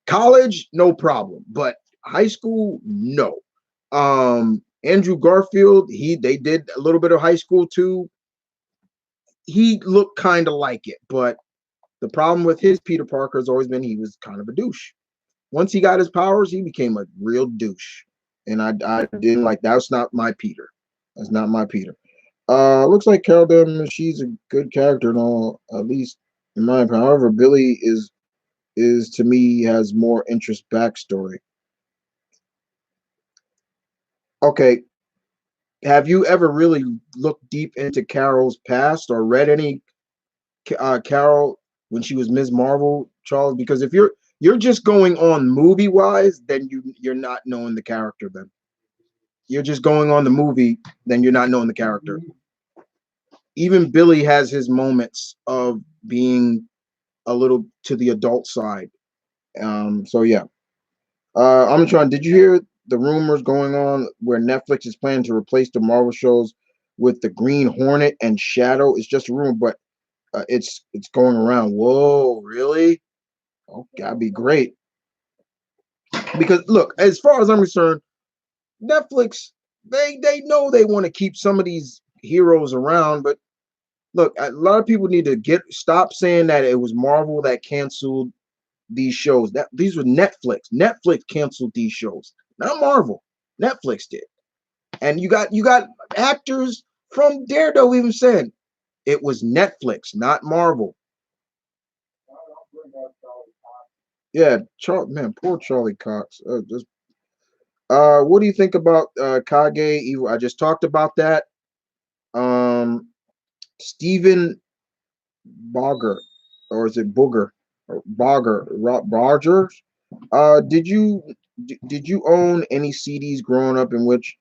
college, no problem, but high school, no. Andrew Garfield, they did a little bit of high school too. He looked kind of like it, but the problem with his Peter Parker has always been he was kind of a douche. Once he got his powers, he became a real douche, and I didn't like that. Was not my Peter. That's not my Peter. Looks like Carol Danvers. She's a good character and all, at least in my opinion. However, Billy is to me has more interest backstory. Okay, have you ever really looked deep into Carol's past or read any Carol when she was Ms. Marvel, Charles. Because if you're just going on movie wise, then you're not knowing the character. Then you're just going on the movie, then you're not knowing the character. Even Billy has his moments of being a little to the adult side. So yeah, I'm trying. Did you hear the rumors going on where Netflix is planning to replace the Marvel shows with the Green Hornet and Shadow? It's just a rumor, but it's going around. Whoa, really? Oh, that'd be great. Because look, as far as I'm concerned, Netflix they know they want to keep some of these heroes around, but look, a lot of people need to stop saying that it was Marvel that canceled these shows. That these were Netflix. Netflix canceled these shows, not Marvel. Netflix did. And you got actors from Daredevil even said it was Netflix, not Marvel. Yeah, man, poor Charlie Cox. What do you think about Kage Evil? I just talked about that. Um, Stephen Bogger, or is it Booger or Barger? Did you own any CDs growing up? In which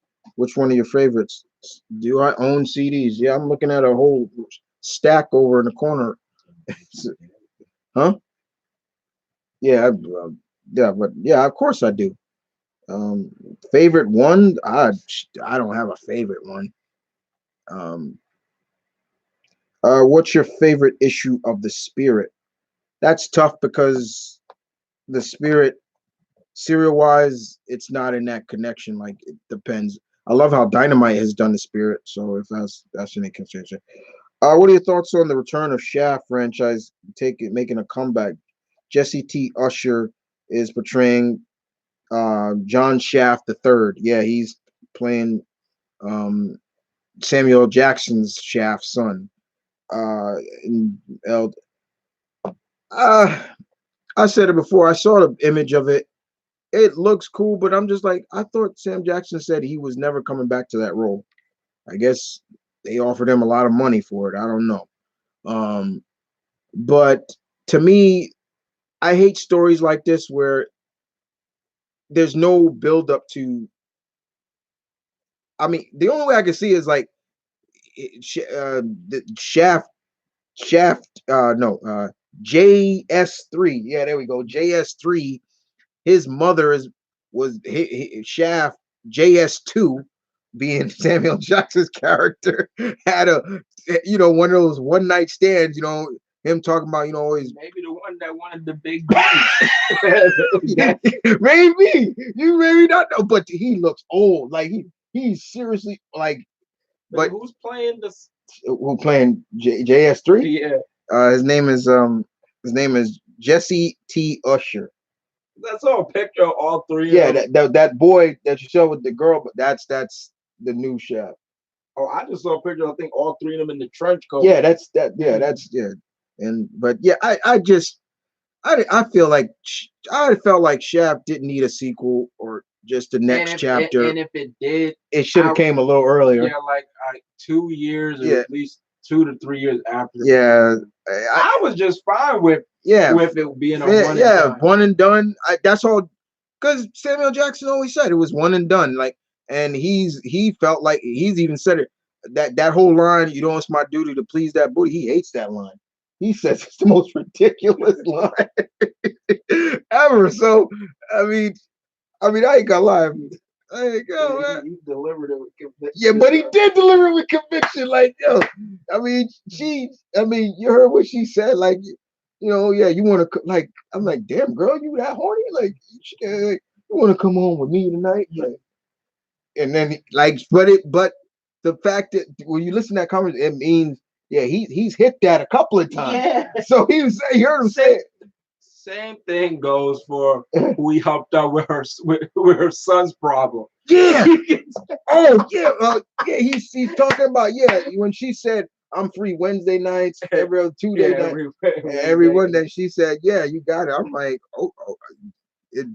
one of your favorites? Do I own CDs? Yeah, I'm looking at a whole stack over in the corner. Huh? Yeah, yeah, but yeah, of course I do. Um, Favorite one? I don't have a favorite one. Um, what's your favorite issue of the Spirit? That's tough because the Spirit, serial wise, it's not in that connection. Like it depends. I love how Dynamite has done the Spirit. So if that's any consideration. What are your thoughts on the return of Shaft franchise making a comeback? Jesse T. Usher is portraying John Shaft the third. Yeah, he's playing um, Samuel Jackson's Shaft's son. In El, uh, I said it before. I saw the image of it. It looks cool, but I'm just like, I thought Sam Jackson said he was never coming back to that role. I guess they offered him a lot of money for it. I don't know. Um, but to me, I hate stories like this where there's no build up to. I mean, the only way I can see is like the Shaft. No, JS3. Yeah, there we go. JS3. His mother was Shaft. JS2, being Samuel Jackson's character, had one of those one night stands. Him talking about always Maybe the one that wanted the big maybe you maybe not know, but he looks old. Like he's seriously like. But who's playing this? Who playing JS3? Yeah, his name is Jesse T. Usher. That's all a picture of all three. Yeah, that boy that you show with the girl, but that's the new Shaft. Oh, I just saw a picture. I think all three of them in the trench coat. Yeah, that's that. Yeah, that's yeah. And but yeah, I feel like I felt like Shaft didn't need a sequel or just the next chapter. And if it did, it should have came a little earlier. Yeah, like 2 years or at least 2 to 3 years after. Yeah, I was just fine with it being a one and done. That's all, because Samuel Jackson always said it was one and done. Like, and he felt like he's even said it that whole line. You know, it's my duty to please that booty. He hates that line. He says it's the most ridiculous line ever. So I ain't gonna lie. He delivered it with conviction. Yeah, but he did deliver it with conviction. Like, yo, you heard what she said. Like, yeah, you want to, like, I'm like, damn, girl, you that horny? Like, you want to come home with me tonight? Like, and then, but the fact that when you listen to that conversation, it means, yeah, he's hit that a couple of times. Yeah. So you heard him say it. Same thing goes for who he helped out with her son's problem. Yeah. Oh yeah. Yeah. He's talking about when she said I'm free Wednesday nights, every other Tuesday night, every one day. She said, "Yeah, you got it." I'm like,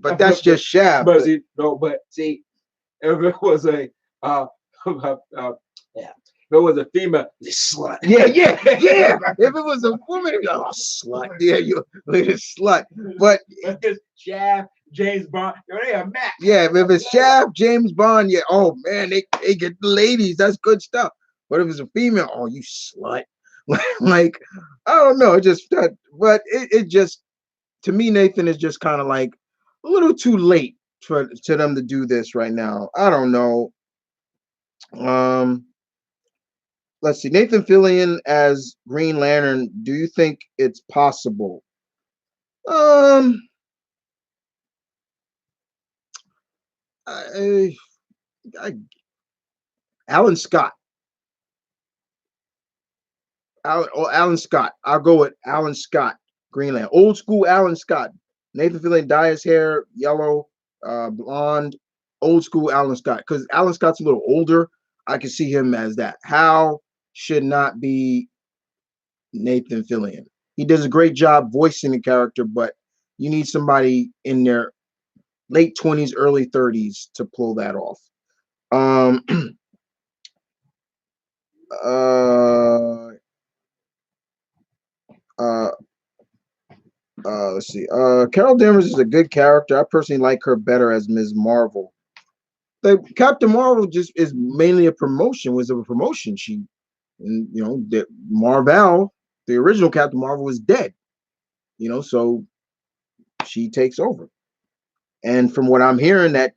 but that's just Shaft. But see, if it was yeah, If it was a female, this slut. Yeah. If it was a woman, it'd be like, oh, slut. Yeah, you little slut. But it's Shaft, James Bond, they a match. yeah, if it's Shaft, James Bond, yeah. Oh man, they get the ladies. That's good stuff. But if it's a female, oh, you slut. Like, I don't know. It just but it just, to me, Nathan, is just kind of like a little too late to them to do this right now. I don't know. Um, let's see. Nathan Fillion as Green Lantern. Do you think it's possible? Um, I, I, Alan Scott. Alan Scott. I'll go with Alan Scott. Green Lantern. Old school Alan Scott. Nathan Fillion dye his hair yellow, blonde. Old school Alan Scott. Because Alan Scott's a little older. I can see him as that. Hal should not be Nathan Fillion. He does a great job voicing the character, but you need somebody in their late 20s, early 30s to pull that off. Um, uh, uh, let's see. Carol Danvers is a good character. I personally like her better as Ms. Marvel. The Captain Marvel just is mainly a promotion. Was a promotion. She, and the Marvel, the original Captain Marvel, was dead. So she takes over. And from what I'm hearing, that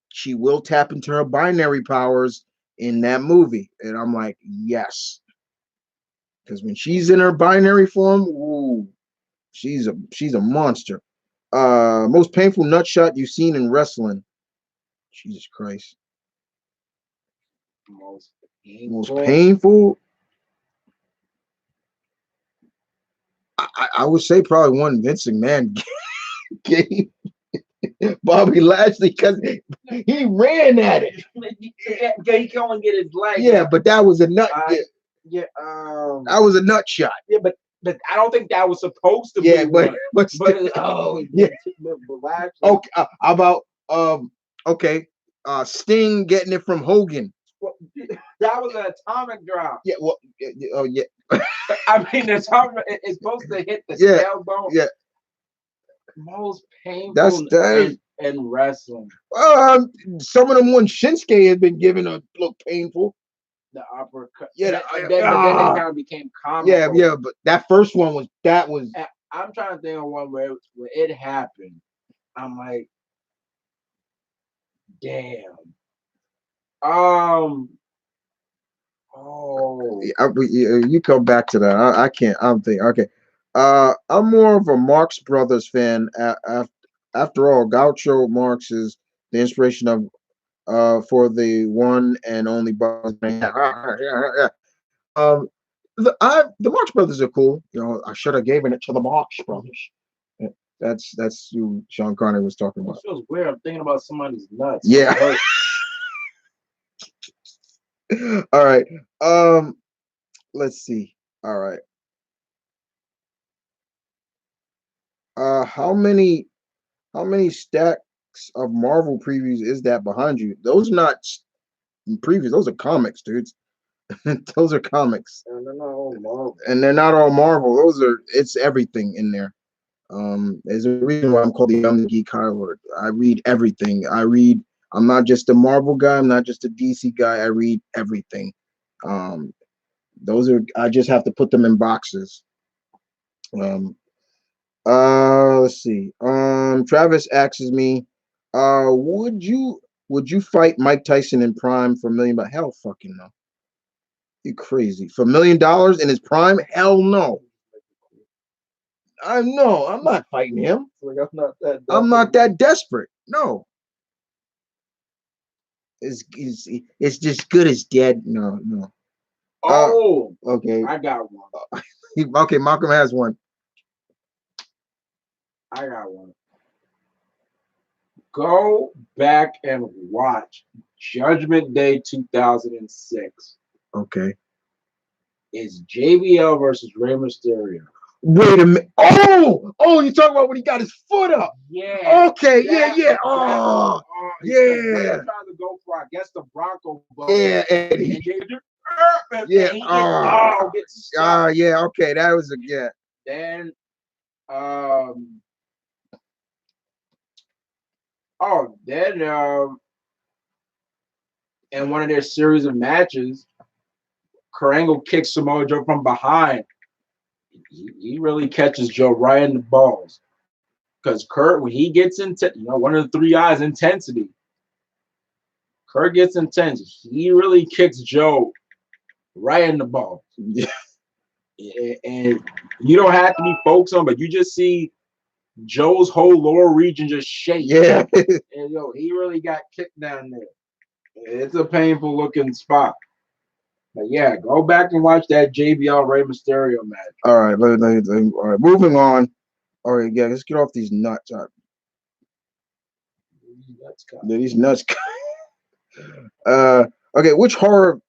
she will tap into her binary powers in that movie, and I'm like, yes, because when she's in her binary form, ooh, she's a monster. Most painful nut shot you've seen in wrestling. Jesus Christ. Most painful. I would say probably one Vince McMahon gave Bobby Lashley, because he ran at it. Yeah, he can only get his leg. Yeah, but that was a nut. Yeah, that was a nut shot. Yeah, but I don't think that was supposed to be. Yeah, but yeah. Okay, how about okay, Sting getting it from Hogan. Well, that was an atomic drop. Yeah, well, oh yeah. I mean, the atomic is supposed to hit the tailbone. Yeah. Most painful. That's in wrestling. Some of them ones Shinsuke has been given a look painful. The uppercut. Yeah, but then they kind of became comical. Yeah, but that first one was. I'm trying to think of one where it happened. I'm like, damn. Oh. You come back to that. I can't. I'm thinking. Okay. I'm more of a Marx Brothers fan. After all, Groucho Marx is the inspiration of for the one and only Bugs Bunny. The Marx Brothers are cool. I should have given it to the Marx Brothers. That's who Sean Connery was talking about. It feels weird. I'm thinking about somebody's nuts. Yeah. All right. Let's see. All right. How many stacks of Marvel previews is that behind you? Those are not previews. Those are comics, dudes. Those are comics. And they're not all Marvel. And they're not all Marvel. It's everything in there. There's a reason why I'm called the M.V.K. Howard. I read everything. I'm not just a Marvel guy. I'm not just a DC guy. I read everything. I just have to put them in boxes. Let's see. Travis asks me, would you fight Mike Tyson in prime for $1 million? But hell, fucking no. You crazy for $1 million in his prime? Hell no. I'm not fighting him. Like, I'm not that desperate. No. It's just good as dead. No. Oh, okay. I got one. Okay, Malcolm has one. I got one. Go back and watch Judgment Day 2006. Okay. It's JBL versus Rey Mysterio. Wait a minute. Oh, you talking about when he got his foot up? Yeah. Okay. Yeah. Oh, yeah. Trying to go for, I guess, the Bronco. Yeah, and Yeah. Gets stuck. Yeah. Okay, that was a yeah. Then then in one of their series of matches, Kurt Angle kicks Samoa Joe from behind. He really catches Joe right in the balls. Because Kurt, when he gets into, one of the three eyes, intensity. Kurt gets intense. He really kicks Joe right in the ball. Yeah. And you don't have to be focused on, but you just see Joe's whole lower region just shake. Yeah. And he really got kicked down there. It's a painful looking spot. But yeah, go back and watch that JBL Rey Mysterio match. All right, all right. Moving on. All right, yeah, let's get off these nuts. These nuts. Okay, which horror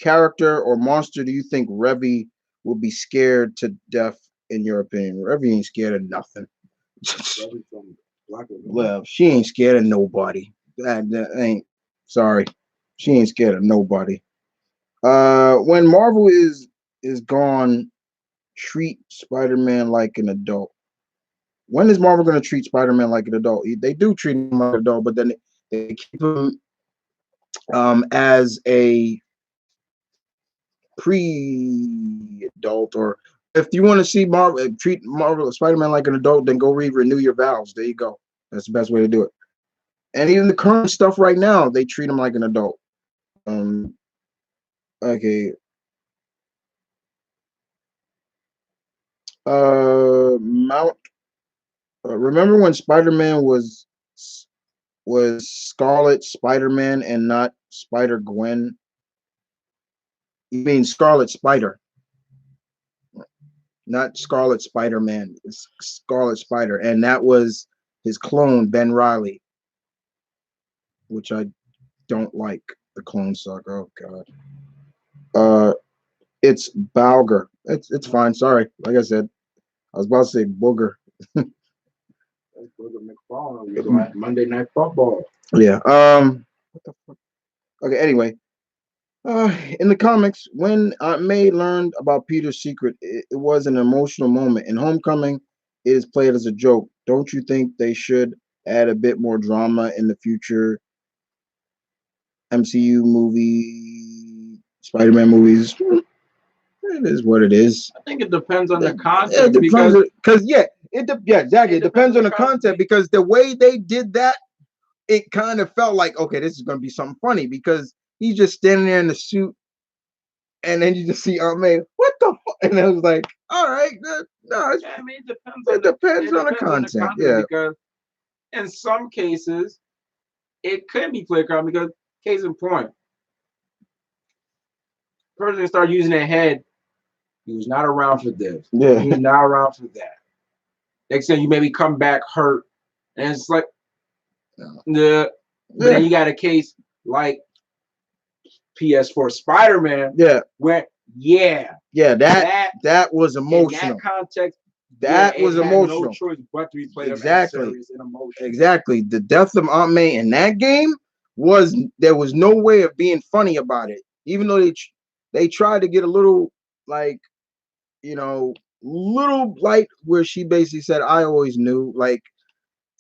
character or monster do you think Revy will be scared to death in your opinion? Revy ain't scared of nothing. Well, she ain't scared of nobody. That ain't sorry. She ain't scared of nobody. When Marvel is gone, treat Spider-Man like an adult. When is Marvel going to treat Spider-Man like an adult? They do treat him like an adult, but then they keep him as a pre-adult. Or if you want to see Marvel treat Marvel Spider-Man like an adult, then go renew your vows. There you go. That's the best way to do it. And even the current stuff right now, they treat him like an adult. Okay. Mount. Remember when Spider-Man was Scarlet Spider-Man and not Spider Gwen? You mean Scarlet Spider, not Scarlet Spider-Man. It's Scarlet Spider, and that was his clone Ben Riley, which I don't like. The clone suck. Oh God. It's Balger. It's fine. Sorry. Like I said, I was about to say Booger. That's Booger McFarlane. Monday Night Football. Yeah. What the fuck? Okay. Anyway, in the comics, when Aunt May learned about Peter's secret, it was an emotional moment. In Homecoming, it is played as a joke. Don't you think they should add a bit more drama in the future MCU movie, Spider-Man movies? It is what it is. I think it depends on the content. Because exactly. It depends on the content because the way they did that, it kind of felt like, okay, this is going to be something funny because he's just standing there in the suit, and then you just see Aunt May, what the fuck? And I was like, all right, no, it depends on the content. Yeah, because in some cases, it could be played around because, case in point, person start using their head. He was not around for this. Yeah. He was not around for that. Next thing you maybe come back hurt, and it's like, But then you got a case like PS4 Spider-Man. Yeah. Where that was emotional. In that context, that was emotional. No choice but to replay exactly. In emotion. Exactly. The death of Aunt May in that game there was no way of being funny about it. Even though they tried to get a little like, little light where she basically said, I always knew, like,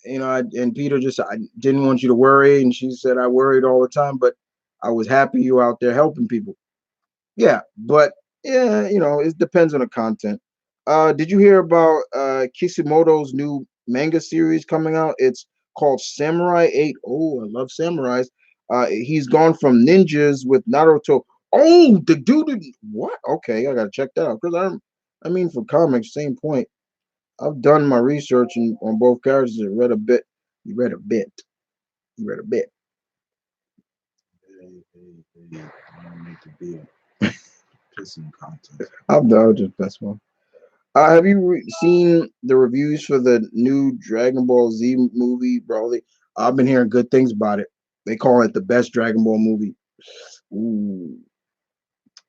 and Peter just, I didn't want you to worry. And she said, I worried all the time, but I was happy you out there helping people. Yeah. But yeah, it depends on the content. Did you hear about Kishimoto's new manga series coming out? It's called Samurai 8. Oh, I love samurais. He's gone from ninjas with Naruto. Oh, the dude, what? Okay, I gotta check that out. Because I mean, for comics, same point. I've done my research on both characters and read a bit. You read a bit. You read a bit. I don't need to be pissing content. I'll just best one. Have you seen the reviews for the new Dragon Ball Z movie, Broly? I've been hearing good things about it. They call it the best Dragon Ball movie. Ooh.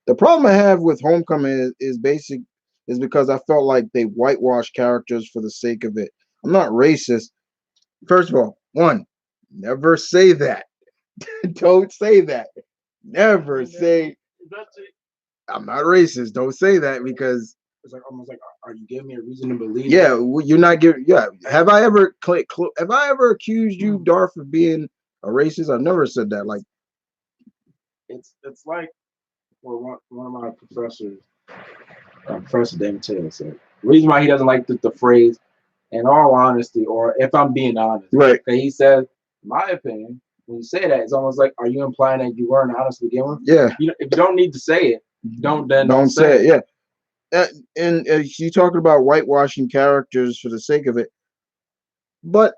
The problem I have with Homecoming is because I felt like they whitewashed characters for the sake of it. I'm not racist. First of all, never say that. Don't say that. Never say. I'm not racist. Don't say that because It's like almost like, are you giving me a reason to believe? yeah, that? you're not giving. Yeah, have I ever have I ever accused you, Darth, of being a racist? I've never said that. Like It's like one of my professors, Professor David Taylor said, the reason why he doesn't like the phrase, in all honesty, or if I'm being honest, right? Okay, he says, in my opinion, when you say that, it's almost like, are you implying that you weren't honest to begin with? Yeah. If you don't need to say it, don't say it. it. Yeah. And you talking about whitewashing characters for the sake of it, but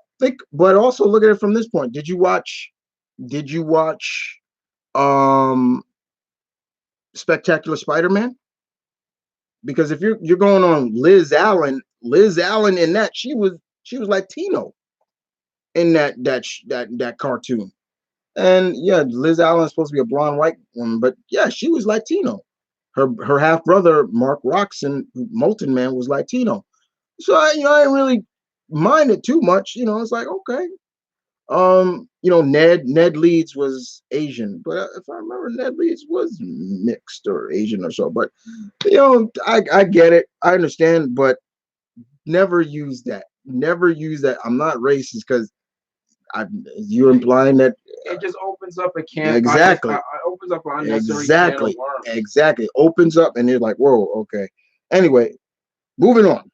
also look at it from this point. Did you watch um Spectacular Spider-Man? Because if you're going on Liz Allen in that she was Latino in that cartoon. And yeah, Liz Allen is supposed to be a blonde white woman, but yeah, she was Latino. Her half brother Mark Roxon, Molten Man, was Latino. So I didn't really mind it too much. It's like okay. Ned Leeds was Asian, but if I remember, Ned Leeds was mixed or Asian or so. But I get it, I understand, but never use that. Never use that. I'm not racist because you're implying that it just opens up a can. exactly. It opens up an unnecessary can of worms. Exactly. Opens up, and you're like, whoa, okay. Anyway, moving on.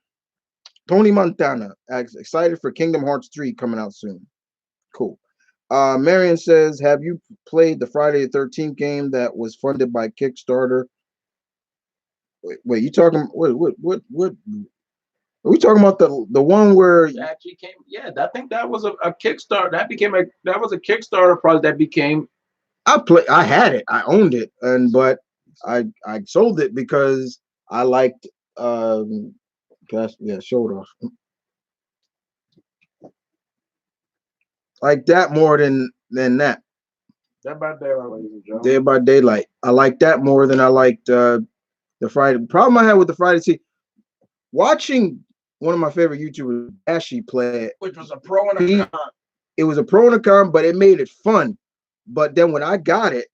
Tony Montana excited for Kingdom Hearts 3 coming out soon. Cool. Marion says, have you played the Friday the 13th game that was funded by Kickstarter? Wait, you talking what are we talking about, the one where actually came? Yeah, I think that was a Kickstarter. That was a Kickstarter project that became. I had it. I owned it, but I sold it because I liked showed off. Like that more than that. Dead by Daylight, ladies and gentlemen. Dead by Daylight. I like that more than I liked the Friday. The problem I had with the Friday, see, watching one of my favorite YouTubers, Ashy, play it, which was a pro and a con. It was a pro and a con, but it made it fun. But then when I got it,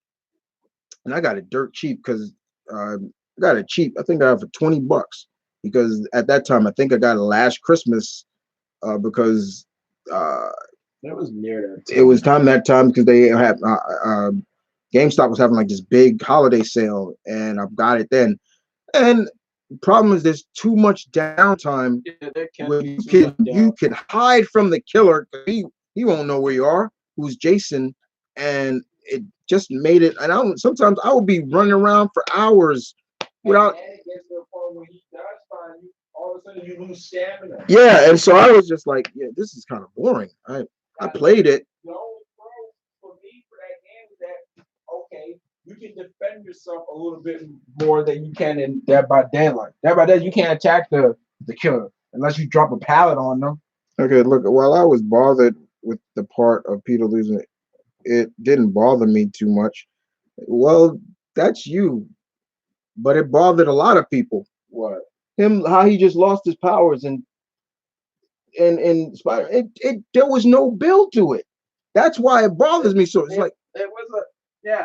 and I got it dirt cheap because I got it cheap. I think I got it for $20 because at that time I think I got it last Christmas because it was near that time. It was that time because they had GameStop was having like this big holiday sale, and I got it then. And the problem is there's too much downtime. Where you can hide from the killer. He won't know where you are. Who's Jason? And it just made it. And sometimes I would be running around for hours without. All of a sudden you lose stamina. Yeah, and so I was just like, yeah, this is kind of boring. I played it. The only pro for me for that game is that okay, you can defend yourself a little bit more than you can in Dead by Daylight. Dead by Daylight, you can't attack the killer unless you drop a pallet on them. Okay, look, while I was bothered with the part of Peter losing it, it didn't bother me too much. Well, that's you. But it bothered a lot of people. What? Him, how he just lost his powers and Spider. There was no build to it. That's why it bothers me so. It's like it was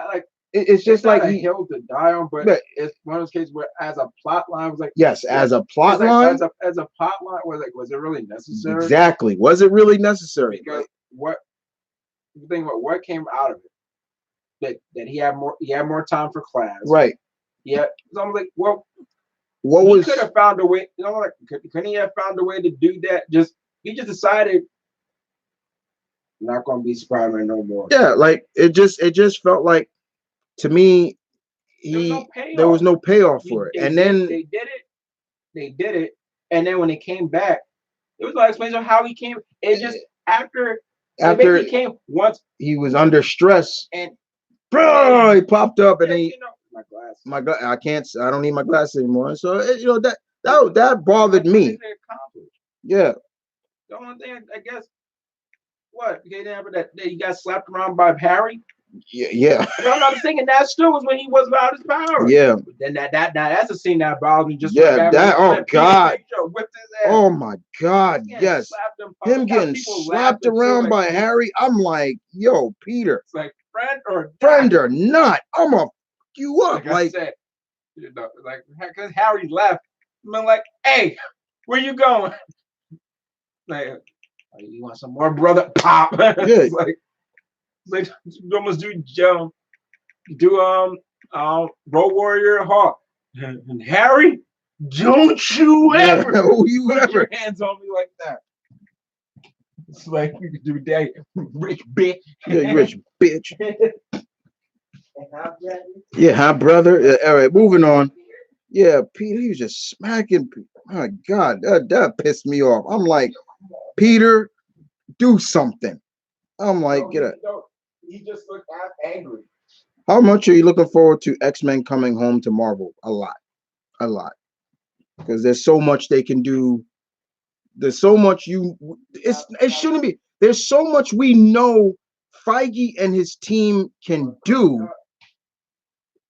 like it's just like a hill to die on, but it's one of those cases where as a plot line was like as a plot line, as a plot line was it really necessary? Exactly. Was it really necessary? Because the thing about what came out of it that he had more time for class. Right. Yeah. So I'm like, well, he could have found a way, couldn't he have found a way to do that? He just decided not gonna be Spider-Man no more. Yeah, like it just felt like to me there was no payoff for it. And then they did it, and then when it came back, it was no explanation of how he came. It just after he came once he was under stress and he popped up and my glass. I don't need my glasses anymore. So that bothered me. Yeah. The only thing I guess what that he got slapped around by Harry. Yeah. I'm not thinking that still was when he was without his power. Yeah. But then that's a scene that bothers me. Just oh God. Oh my God. Yes. Him getting slapped around by Harry. I'm like, yo, Peter. It's like friend or not. I'm gonna fuck you up. Like I said, You know, like because Harry left. I'm like, hey, where you going? Like, oh, you want some more, brother? Pop. Yeah. It's like you almost do Road Warrior Hawk. And Harry, don't you ever Who you put ever? your hands on me like that. It's like you could do that, rich bitch. Yeah, you rich bitch. Yeah, huh, brother? All right, moving on. Yeah, Peter, he was just smacking. My God, that pissed me off. I'm like, Peter, do something. I'm like, get up. He just looked angry. How much are you looking forward to X-Men coming home to Marvel? A lot. Because there's so much they can do. There's so much it shouldn't be. There's so much we know Feige and his team can do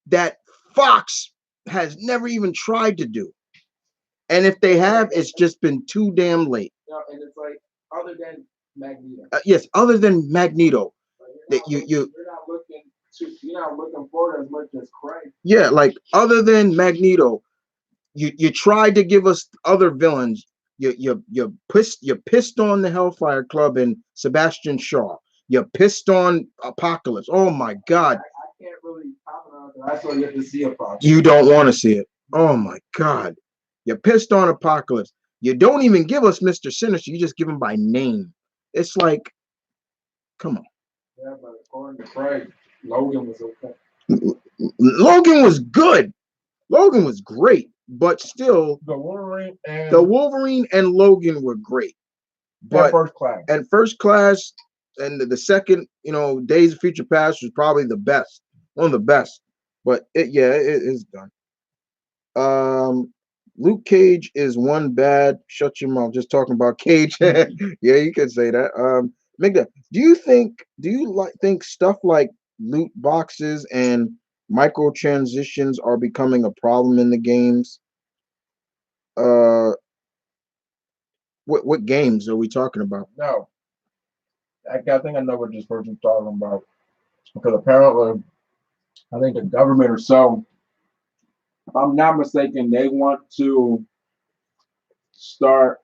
that Fox has never even tried to do. And if they have, it's just been too damn late. No, and it's like other than Magneto. Yes, other than Magneto, that you're not looking forward as much as Craig. Yeah, like other than Magneto, you tried to give us other villains. You pissed on the Hellfire Club and Sebastian Shaw. You pissed on Apocalypse. Oh my God! I can't really comment on it. I saw you have to see Apocalypse. You don't want to see it. Oh my God! You pissed on Apocalypse. You don't even give us Mr. Sinister. You just give him by name. It's like, come on. Yeah, but according to Craig, Logan was okay. Logan was good. Logan was great, but still, the Wolverine and Logan were great. But First Class, and the second, Days of Future Past was probably the best, one of the best. But it is done. Luke Cage is one bad. Shut your mouth. Just talking about Cage. Yeah, you could say that. Migda, do you think stuff like loot boxes and microtransitions are becoming a problem in the games? What games are we talking about? No, I think I know what this person's talking about, because apparently, I think the government or so, if I'm not mistaken, they want to start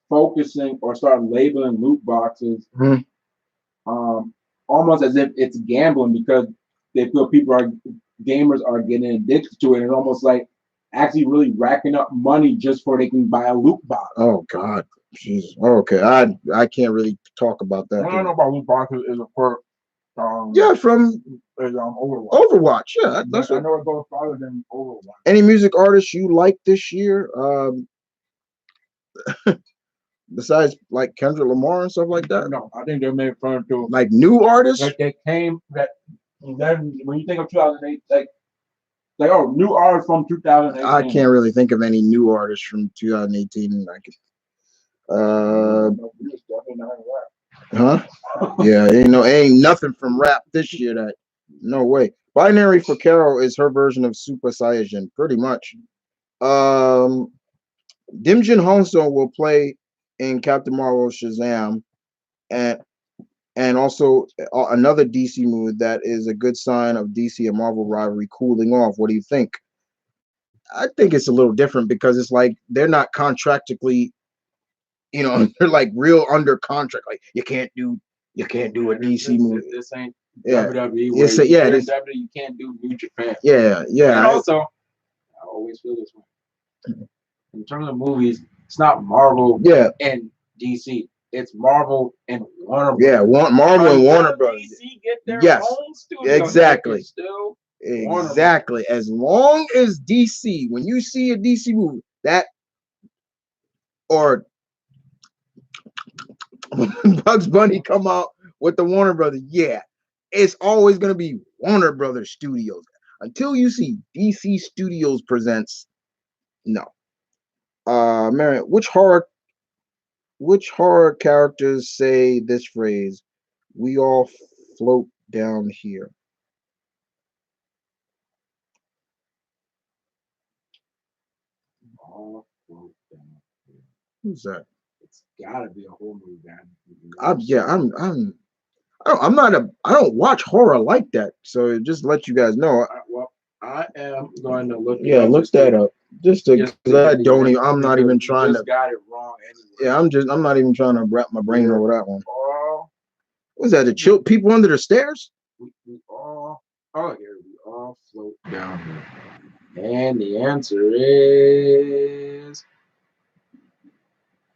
focusing or start labeling loot boxes, almost as if it's gambling, because they feel gamers are getting addicted to it, and almost like actually really racking up money just for they can buy a loot box. Oh God, jeez. Okay, I can't really talk about that. What I know about loot boxes is, of course, from Overwatch. Overwatch, yeah, that's I know it goes farther than Overwatch. Any music artists you like this year? Besides like Kendrick Lamar and stuff like that? No, I think they're made fun to like new artists. Like they came that then when you think of 2008, like new artists from 2018. I can't really think of any new artists from 2018. Huh? Yeah, ain't nothing from rap this year. That no way. Binary for Carol is her version of Super Saiyajin, pretty much. Dimjin Honso will play in Captain Marvel Shazam, and also another DC movie that is a good sign of DC and Marvel rivalry cooling off. What do you think? I think it's a little different because it's like they're not contractually, they're like real under contract. Like you can't do a DC movie. This ain't WWE. WWE, you can't do New Japan. Yeah. And also, I always feel this way. In terms of movies, it's not Marvel and DC. It's Marvel and Warner Brothers. Yeah, Marvel and Warner Brothers. DC get their own studio. Exactly. Still exactly. As long as DC, when you see a DC movie, that or Bugs Bunny come out with the Warner Brothers, it's always going to be Warner Brothers Studios. Until you see DC Studios presents, no. Marion, which horror characters say this phrase? We all float down here. Who's that? It's gotta be a horror movie. I don't watch horror like that. So just let you guys know. I am going to look it Yeah, up. look that up. Just Just because to I get the don't even. answer, I'm not because even you trying just to. got it wrong anyway. Yeah, I'm not even trying to wrap my brain over that one. All What's that? The chill people under the stairs? we all here we all float down here. And the answer is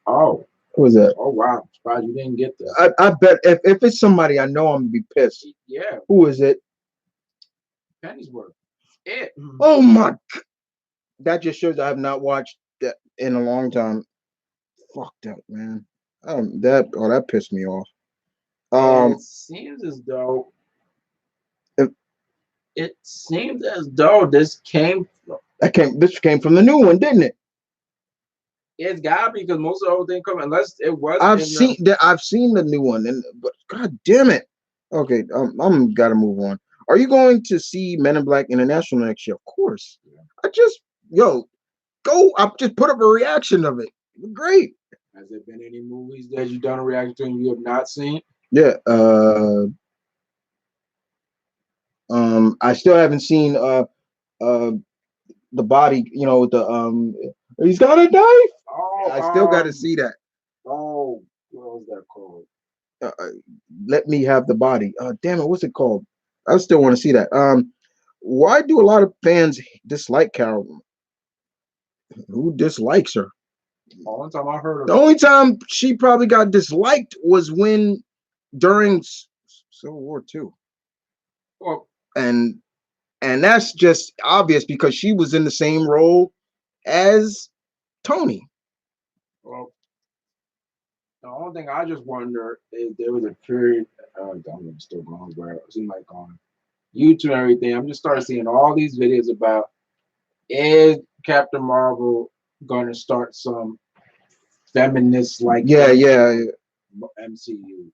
What was that? oh wow. I'm surprised you didn't get that. I bet if it's somebody I know, I'm gonna be pissed. Yeah, Who is it? Pennyworth. It. Oh my! That just shows I have not watched that in a long time. Fuck that, man. That pissed me off. It seems as though If, this came from this came from the new one, didn't it? it's gotta be because most of the old thing come unless it was I've seen the new one, but god damn it. Okay, I'm gotta move on. Are you going to see Men in Black International next year? Of course. Yeah. I just go. I just put up a reaction of it. Great. Has there been any movies that you've done a reaction to and you have not seen? Yeah. I still haven't seen the body. With the he's got a knife. Oh, I still got to see that. Oh, what was that called? Uh, uh, Let me have the body. Damn it, what's it called? I still want to see that. Why do a lot of fans dislike Carol? Who dislikes her? The only time I heard The of only time she probably got disliked was during Civil War II, well, and that's just obvious because she was in the same role as Tony. well, the only thing I just wonder is there was a period, I'm still going where it seemed like on YouTube and everything. I'm just starting seeing all these videos about is Captain Marvel going to start some feminist like Yeah. MCU?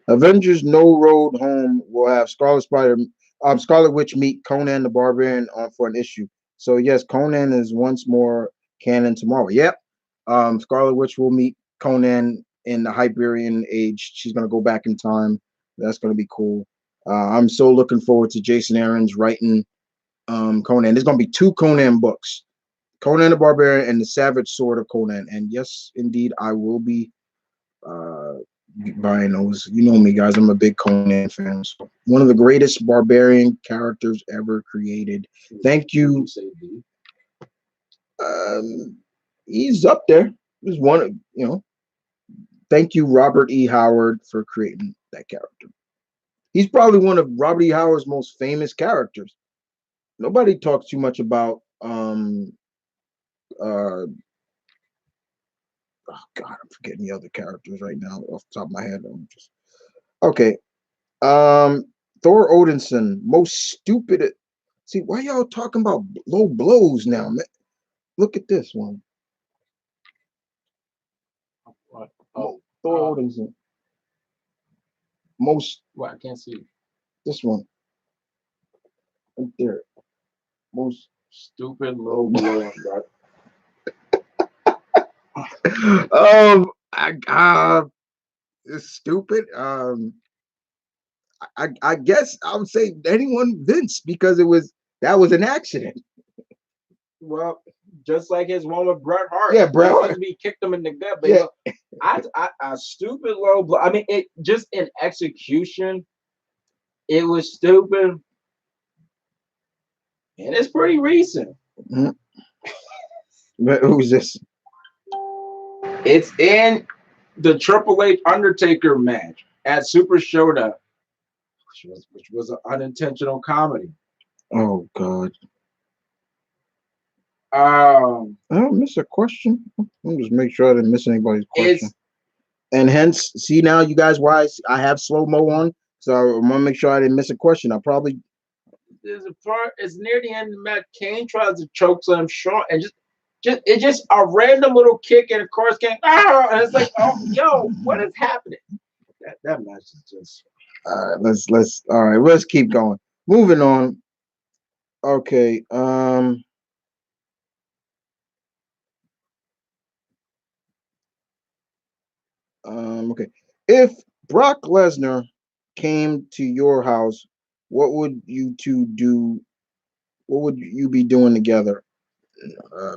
Avengers No Road Home will have Scarlet Witch meet Conan the Barbarian on for an issue. So yes, Conan is once more canon to Marvel. Yep. Scarlet Witch will meet Conan in the Hyperion age. She's gonna go back in time. That's gonna be cool. I'm so looking forward to Jason Aaron's writing Conan. There's gonna be two Conan books. Conan the Barbarian and the Savage Sword of Conan. And yes, indeed, I will be uh, buying those. You know me, guys. I'm a big Conan fan. So one of the greatest barbarian characters ever created. Thank you. He's up there. There's one. Thank you, Robert E. Howard, for creating that character. He's probably one of Robert E. Howard's most famous characters. Nobody talks too much about uh oh god, I'm forgetting the other characters right now off the top of my head. Okay. Um Thor Odinson, most stupid. See, why y'all talking about low blows now, man? Look at this one. What? Thor Odinson. Most Well, I can't see. this one. Right there. Most Stupid low blow. It's stupid. I guess I would say anyone Vince because that was an accident. Well, just like his one with Bret Hart. Yeah, Bret Hart. He kicked him in the gut. But Yeah. I stupid low blow. I mean, it just in execution, it was stupid, and it's pretty recent. Mm-hmm. But who's this? It's in the Triple H Undertaker match at Super Showdown, which was an unintentional comedy. Oh God. I don't miss a question. Let me just make sure I didn't miss anybody's question. And hence, see now, you guys, why I have slow mo on. So I want to make sure I didn't miss a question. There's a part. It's near the end of the match. Kane tries to choke him short, and just a random little kick, and of course Kane. And it's like, oh, yo, what is happening? That match is just. All right, let's keep going. Moving on. Okay. Okay. If Brock Lesnar came to your house, what would you two do what would you be doing together? Uh,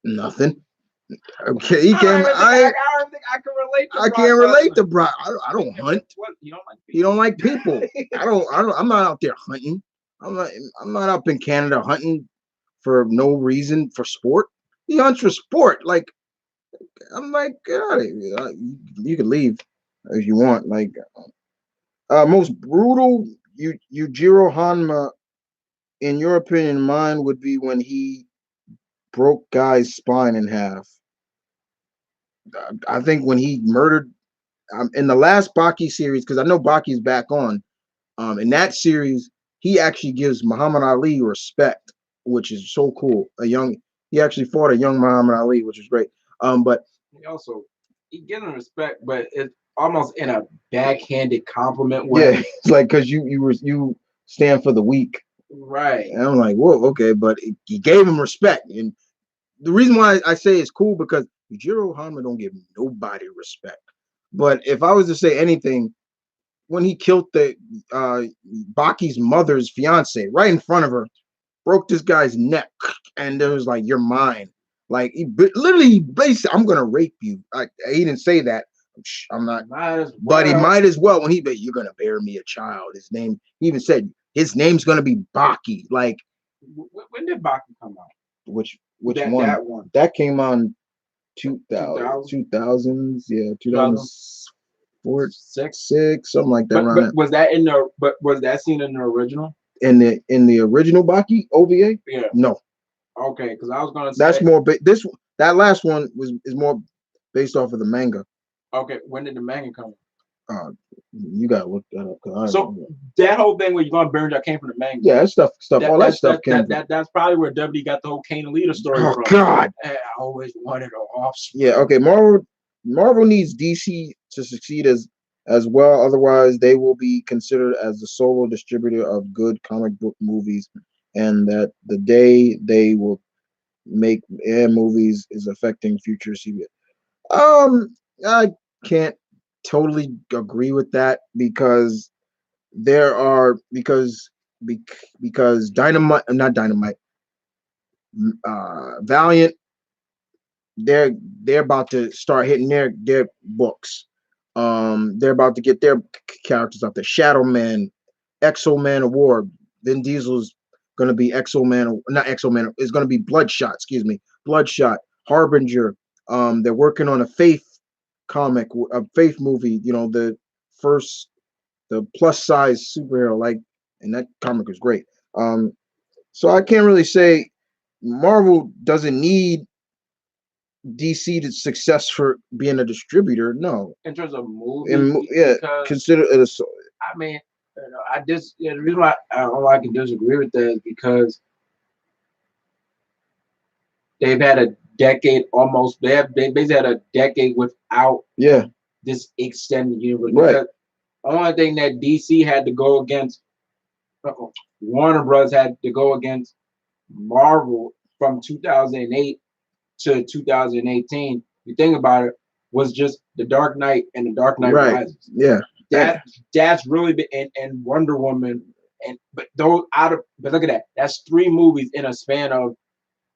Nothing. Okay, he can. I don't think I can relate to I Brock can't relate Lesnar. to Brock. I don't hunt. What, you don't like He don't like people? people. I don't. I'm not out there hunting. I'm not. I'm not up in Canada hunting for no reason for sport. He hunts for sport. Like I'm like, get out of here. You can leave if you want. Like most brutal Yujiro Hanma, in your opinion, mine would be when he broke guy's spine in half. I think when he murdered in the last Baki series, because I know Baki's back on. In that series, he actually gives Muhammad Ali respect, which is so cool. He actually fought a young Muhammad Ali, which is great. But he also he gives him respect, but it's almost in a backhanded compliment way. Yeah, it's like because you stand for the weak, right? And I'm like, whoa, okay, but he gave him respect, and the reason why I say it's cool because Jiro Hanma don't give nobody respect. But if I was to say anything, when he killed the Baki's mother's fiance right in front of her, broke this guy's neck, and it was like, "You're mine." Like literally, basically, I'm gonna rape you. He didn't say that. I'm not, but he might as well. When you're gonna bear me a child. His name. He even said his name's gonna be Baki. Like, when did Baki come out? Which one? That one. That came on 2000s, yeah, 2004, six, something like that. But was that in the? But was that scene in the original? In the original Baki OVA? Yeah. No. Okay, because I was gonna say that's more. That last one is more based off of the manga. Okay, when did the manga come? You gotta look that up. So that whole thing where you're gonna burn that came from the manga. Yeah, that stuff. All that stuff came. That's probably where WD got the whole Kane and Lita story from. God, I always wanted an offspring. Yeah. Okay. Marvel needs DC to succeed as well. Otherwise, they will be considered as the solo distributor of good comic book movies, and that the day they will make movies is affecting future CBS. I can't totally agree with that because there are because Dynamite, not Dynamite, Valiant, they're about to start hitting their books. They're about to get their characters out there. Shadow Man, Exo Man of War. Vin Diesel's going to be Exo Man, not Exo Man. It's going to be Bloodshot. Excuse me, Bloodshot. Harbinger. They're working on a Faith comic, a Faith movie. You know, the plus size superhero, like, and that comic was great. So I can't really say Marvel doesn't need DC to success for being a distributor. No, in terms of movies, consider it a. I mean, the reason why I can disagree with that is because they've had a decade almost. They basically had a decade without this extended universe. Right. The only thing that DC had to go against, Warner Bros. Had to go against Marvel from 2008 to 2018. You think about it, was just The Dark Knight and The Dark Knight Rises. Yeah. That's really been and Wonder Woman but look at that. That's 3 movies in a span of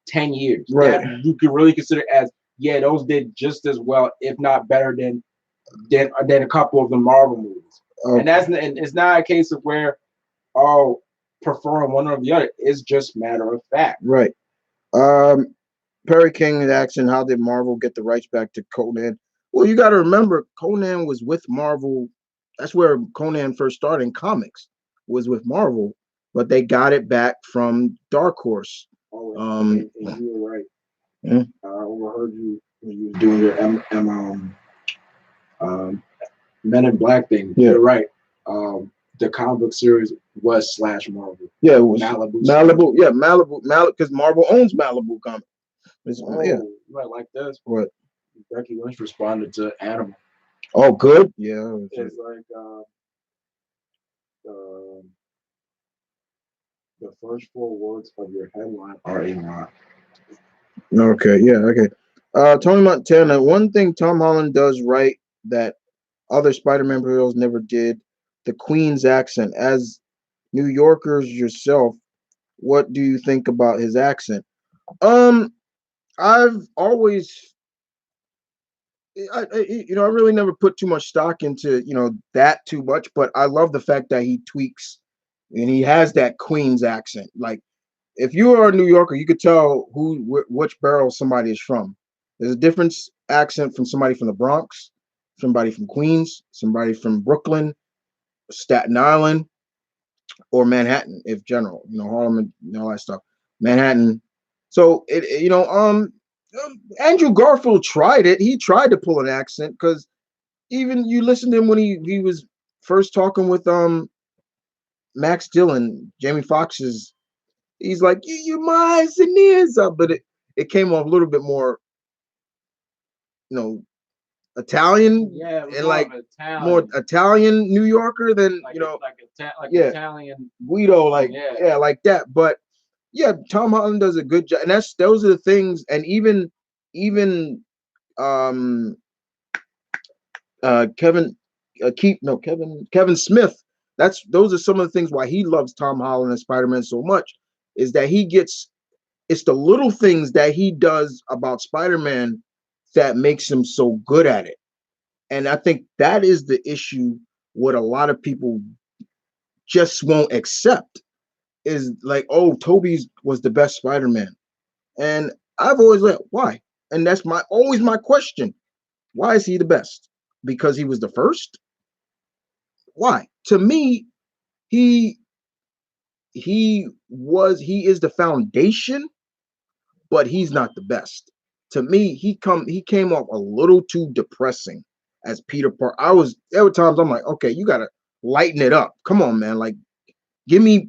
10 years. Right. That you can really consider as those did just as well, if not better than a couple of the Marvel movies. Okay. And it's not a case of where preferring one or the other. It's just matter of fact. Right. Perry King is asking, how did Marvel get the rights back to Conan? Well, you got to remember, Conan was with Marvel. That's where Conan first started in comics, was with Marvel, but they got it back from Dark Horse. And you were right. I overheard you when you were doing your Men in Black thing. Yeah. You're right. The comic book series was / Marvel. Yeah, it was Malibu. Yeah, Malibu, because Marvel owns Malibu Comics. You might like this. What? Becky Lynch responded to Animal. Oh, good. Yeah. It's like the first 4 words of your headline are a lie. Okay. Yeah. Okay. Tony Montana. One thing Tom Holland does right that other Spider-Man heroes never did: the Queen's accent. As New Yorkers yourself, What do you think about his accent? Um, I've always, I really never put too much stock into, that too much, but I love the fact that he tweaks and he has that Queens accent. Like, if you are a New Yorker, you could tell which borough somebody is from. There's a different accent from somebody from the Bronx, somebody from Queens, somebody from Brooklyn, Staten Island, or Manhattan, if general, Harlem and all that stuff. Manhattan. So Andrew Garfield tried it. He tried to pull an accent because even you listen to him when he was first talking with Max Dillon, Jamie Foxx's. He's like, you my eyes and ears up, but it came off a little bit more, you know, Italian, Yeah, it was and more like of Italian, more Italian New Yorker than like yeah, Italian. Guido, like Yeah, like that. But yeah, Tom Holland does a good job, and those are the things. And even um Kevin Kevin Smith. Those are some of the things why he loves Tom Holland and Spider-Man so much, is that it's the little things that he does about Spider-Man that makes him so good at it. And I think that is the issue. What a lot of people just won't accept is like, oh, Toby's was the best Spider-Man. And I've always like, why? And that's always my question. Why is he the best? Because he was the first? Why? To me, he he is the foundation, but he's not the best. To me, he came off a little too depressing as Peter Parker. There were times I'm like, okay, you gotta lighten it up. Come on, man. Like, give me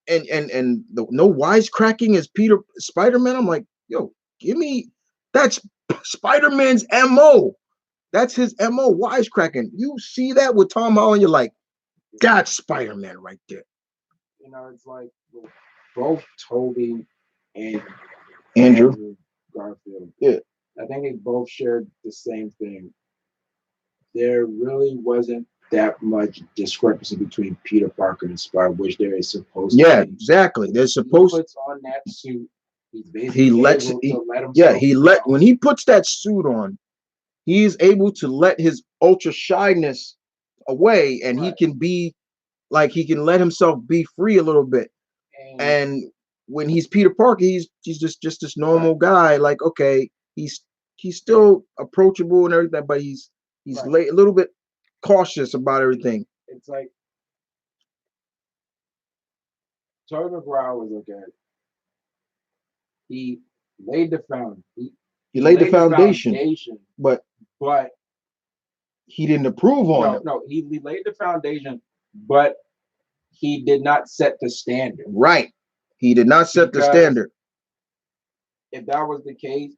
no wisecracking as Peter Spider-Man. I'm like, yo, give me that's Spider-Man's MO. That's his MO, wisecracking. You see that with Tom Holland, you're like, that's Spider-Man right there. It's like with both Toby and Andrew. Garfield. Yeah. I think they both shared the same thing. There really wasn't that much discrepancy between Peter Parker and Spider, which there is supposed to Yeah, be. exactly. They're He supposed puts on that suit. He's he basically lets able to let yeah, himself be when he puts that suit on, he is able to let his ultra shyness away, and he right. can be like, he can let himself be free a little bit. And And when he's Peter Parker, he's just this normal right, guy. Like, okay, he's still approachable and everything, but he's right. a little bit cautious about everything. It's like Tobey Maguire was okay. He laid the found He he laid the laid the foundation, foundation, but but he didn't approve on it. no, he laid the foundation, but he did not set the standard. Right. He did not set the Because standard. if that was the case,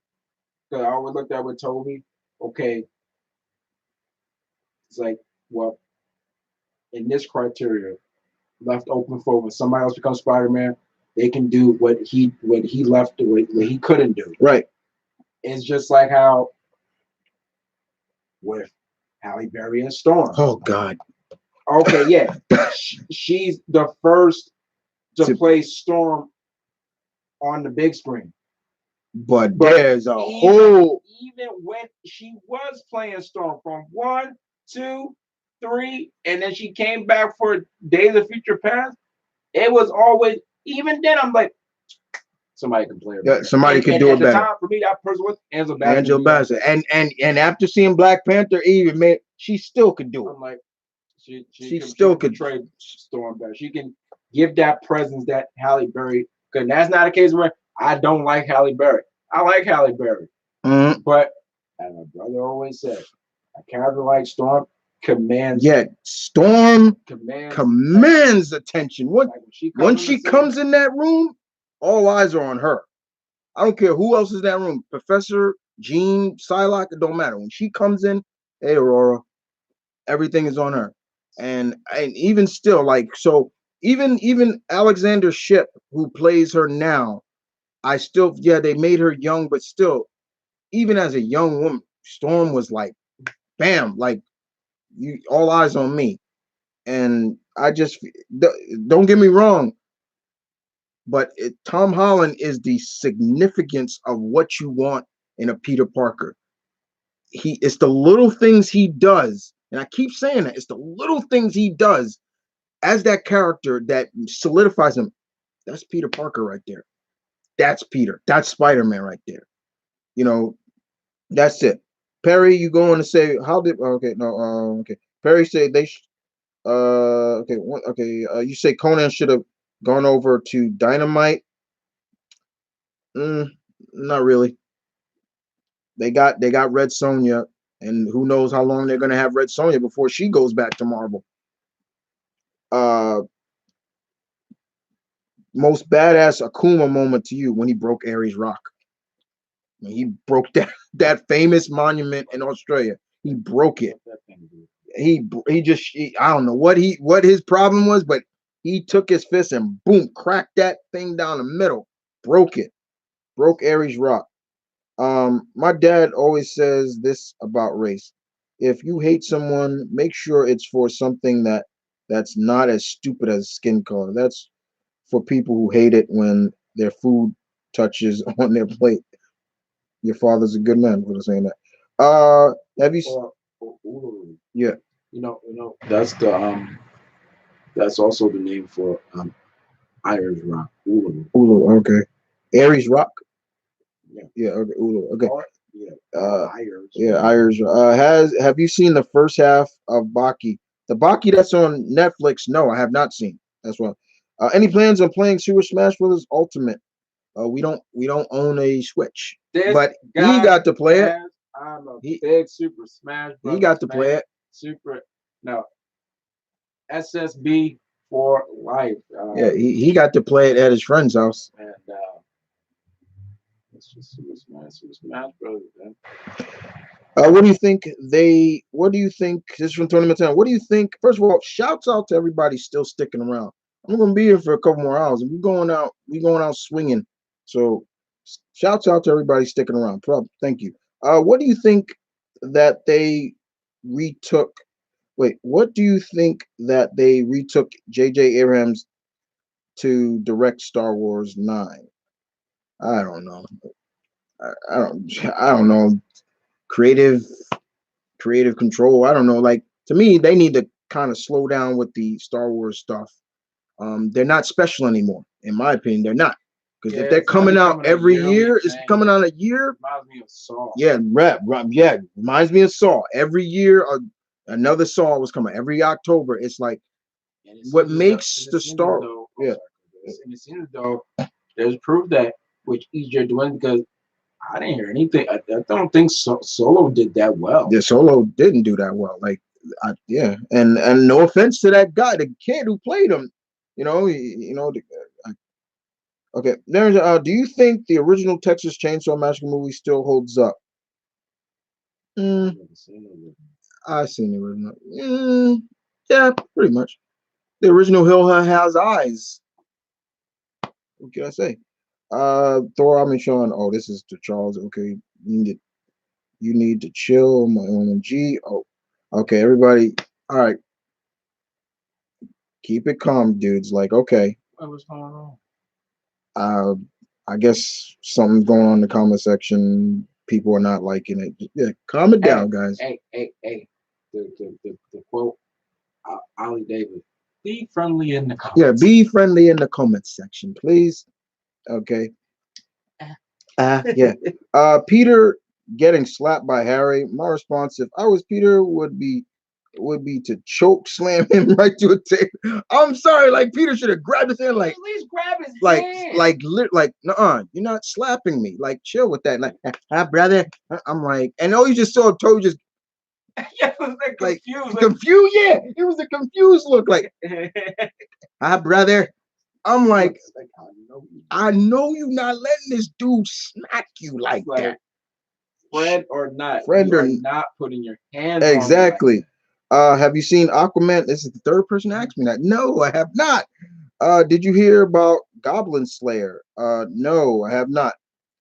because I always looked at with Toby, okay, it's like, well, in this criteria, left open for when somebody else becomes Spider-Man, they can do what he left what he couldn't do. Right. It's just like how with Halle Berry and Storm. Oh God. Okay, yeah, she's the first to play Storm on the big screen. But there's a whole even when she was playing Storm from 1, 2, 3, and then she came back for Days of Future Past, it was always, even then I'm like, somebody can play it better. Somebody could do it better. At the time, for me, that person was Angela Bassett. And after seeing Black Panther, even man, she still could do it. I'm like, she still could portray Storm better. She can give that presence that Halle Berry. Because that's not a case where I don't like Halle Berry. I like Halle Berry. Mm-hmm. But as my brother always said, a character like Storm commands. Yeah, Storm commands attention. When she comes in that room, all eyes are on her. I don't care who else is in that room. Professor, Jean, Psylocke, it don't matter. When she comes in, hey Aurora, everything is on her. And even still, like, so even Alexander Shipp, who plays her now, I still, yeah, they made her young, but still, even as a young woman, Storm was like, bam, like, you all eyes on me. And I just don't get me wrong, But Tom Holland is the significance of what you want in a Peter Parker. It's the little things he does, and I keep saying that it's the little things he does as that character that solidifies him. That's Peter Parker right there. That's Peter. That's Spider-Man right there. You know, that's it. Perry, you going to say how did? Okay, no, okay. Perry said they. Okay, okay. You say Conan should have gone over to Dynamite. Mm, not really. They got Red Sonja, and who knows how long they're gonna have Red Sonja before she goes back to Marvel. Uh, Most badass Akuma moment to you when he broke Ares Rock. When he broke that famous monument in Australia. He broke it. He just I don't know what his problem was, but he took his fist and boom, cracked that thing down the middle, broke it, broke Ares Rock. My dad always says this about race. If you hate someone, make sure it's for something that's not as stupid as skin color. That's for people who hate it when their food touches on their plate. Your father's a good man for saying that. Have you? Yeah. That's also the name for Irish rock. Ulu. Ulu. Okay. Aries Rock. Yeah. Yeah. Okay. Ulu. Okay. Yeah. Irish. Yeah. Irish. Have you seen the first half of Baki? The Baki that's on Netflix? No, I have not seen. That's one. Any plans on playing Super Smash Bros. Ultimate? We don't own a Switch, but he got to play it. I'm a big Super Smash Bros. He got to play it. Super no SSB for life. Yeah, he got to play it at his friend's house. And it's just Super Smash Bros. Man. What do you think What do you think? This is from Tony Montana. What do you think? First of all, shouts out to everybody still sticking around. I'm gonna be here for a couple more hours. We're going out. We going out swinging. So, shouts out to everybody sticking around. Thank you. What do you think that they retook? Wait, what do you think that they retook J.J. Abrams to direct Star Wars 9? I don't know. I don't know. Creative creative control. I don't know. Like to me, they need to kind of slow down with the Star Wars stuff. They're not special anymore, in my opinion. They're not because if they're coming out every year, it's coming out a year. Reminds me of Saw. Yeah, yeah, reminds me of Saw. Every year, another Saw was coming. Every October, it's like what makes the Star. Yeah, and it seems though there's proof that which each you're doing because I didn't hear anything. I don't think Solo did that well. Yeah, Solo didn't do that well. Like, yeah, and no offense to that guy, the kid who played him, okay. There's. Do you think the original Texas Chainsaw Massacre movie still holds up? I've seen the original. Yeah, pretty much. The original Hill has eyes. What can I say? Thor, I'm Sean. Oh, this is to Charles. Okay, you need to chill. My OMG. Oh, okay, everybody. All right, keep it calm, dudes. Like, okay. What was going on? I guess something's going on in the comment section. People are not liking it. Yeah, calm it down, guys. Hey. The quote, Ollie Davis. Be friendly in the comments. Yeah, be friendly in the comments section, please. Okay. Yeah. Peter getting slapped by Harry. My response, if I was Peter, would be to choke slam him right to a table. I'm sorry, like Peter should have grabbed his hand, like at least grab his hand. Like, nuh-uh, you're not slapping me. Like, chill with that. Like, brother. I'm like, and all you just saw Toad just yeah, it was like confused. Confused, yeah. It was a confused look, like, brother. I'm like, I know you not letting this dude smack you like that. Friend or not, not putting your hands exactly. On have you seen Aquaman? This is the third person to ask me that. No, I have not. Did you hear about Goblin Slayer? No, I have not.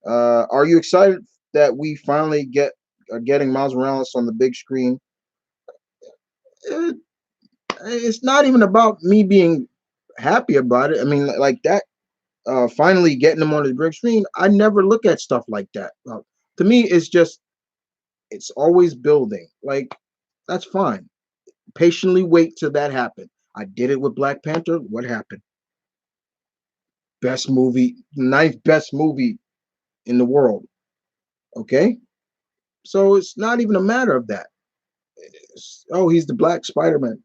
Are you excited that we finally are getting Miles Morales on the big screen? It's not even about me being happy about it. I mean, like that. finally getting him on the big screen. I never look at stuff like that. To me, it's always building. Like, that's fine. Patiently wait till that happens. I did it with Black Panther. What happened? Best movie, ninth best movie in the world. Okay, so it's not even a matter of that. Oh, he's the Black Spider-Man.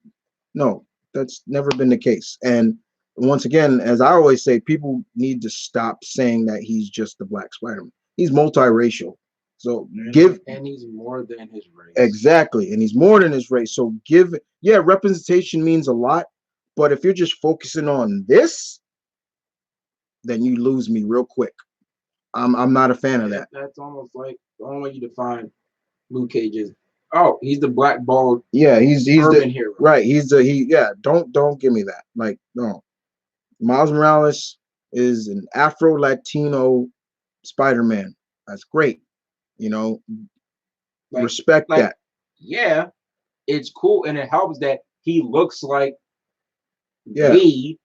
No, that's never been the case. And once again, as I always say, people need to stop saying that he's just the Black Spider-Man. He's multiracial. So and he's more than his race. Exactly, and he's more than his race. So representation means a lot, but if you're just focusing on this, then you lose me real quick. I'm not a fan of that. That's almost like the only way you define Luke Cage is, oh, he's the black bald. Yeah, he's urban the hero. Right. Don't give me that. Like, no. Miles Morales is an Afro Latino Spider-Man. That's great. Respect that. Yeah, it's cool, and it helps that he looks like me.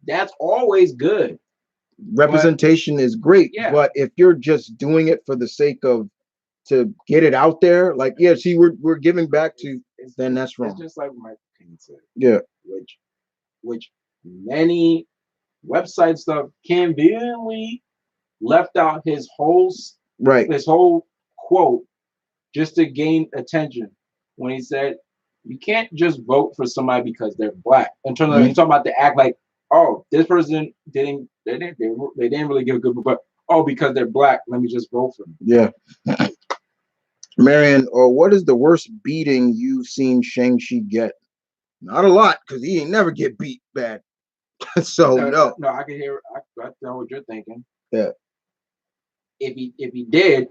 That's always good. Representation is great, but if you're just doing it for the sake of to get it out there, like, see, we're giving back to, then that's wrong. It's just like Mike Payne said. Yeah. Which many website stuff conveniently left out his whole quote just to gain attention when he said you can't just vote for somebody because they're black. In terms of, you're talking about the act like, oh, this person didn't really give a good, but because they're black, let me just vote for them. Yeah. Marion, what is the worst beating you've seen Shang-Chi get? Not a lot, because he ain't never get beat bad. So no, I can hear. I know what you're thinking. Yeah. If he did,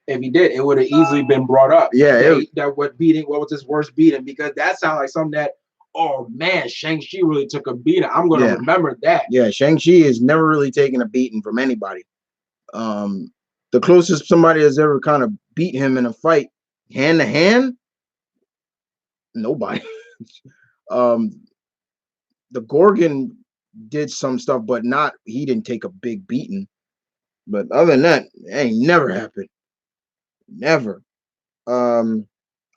it would have easily been brought up. Yeah. What was his worst beating? Because that sounds like something that, oh man, Shang-Chi really took a beating. I'm gonna remember that. Yeah, Shang-Chi has never really taken a beating from anybody. The closest somebody has ever kind of beat him in a fight, hand to hand, nobody. The Gorgon did some stuff, but he didn't take a big beating. But other than that, it ain't never happened. Never. I'm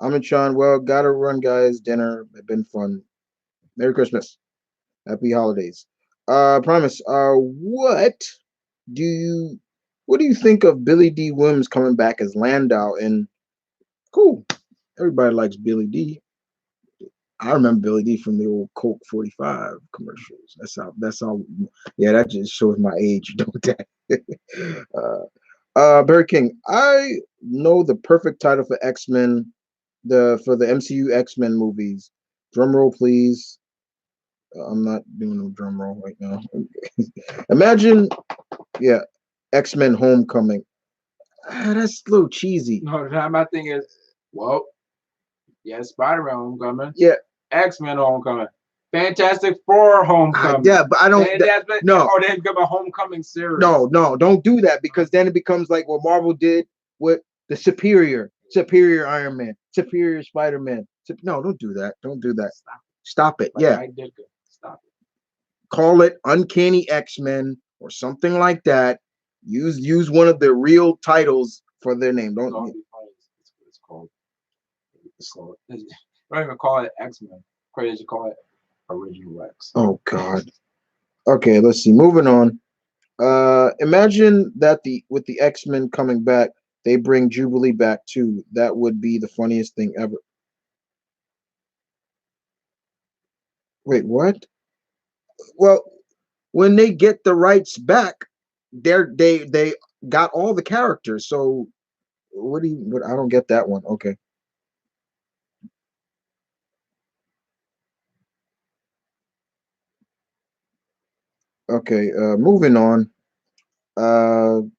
in Sean. Well, gotta run, guys. Dinner. It's been fun. Merry Christmas. Happy holidays. Promise. What do you think of Billy D. Williams coming back as Landau? And cool. Everybody likes Billy D. I remember Billy D from the old Coke 45 commercials. That's how. Yeah, that just shows my age. Don't that? Barry King. I know the perfect title for X-Men, for the MCU X-Men movies. Drum roll, please. I'm not doing no drum roll right now. Imagine, X-Men Homecoming. That's a little cheesy. No, my thing is, Spider-Man Homecoming. Yeah. X-Men Homecoming. Fantastic Four Homecoming. But I don't. No. Or they give a Homecoming series. No, don't do that, because then it becomes like what Marvel did with the superior Iron Man, superior Spider-Man. No, don't do that. Don't do that. Stop it. Yeah. Stop it. Call it Uncanny X-Men or something like that. Use one of the real titles for their name. Don't. It's called. Don't even call it X-Men. Crazy, call it Original X. Oh God. Okay, let's see. Moving on. Imagine that with the X-Men coming back, they bring Jubilee back too. That would be the funniest thing ever. Wait, what? Well, when they get the rights back, they got all the characters. So what I don't get that one. Okay. Okay, moving on. I'm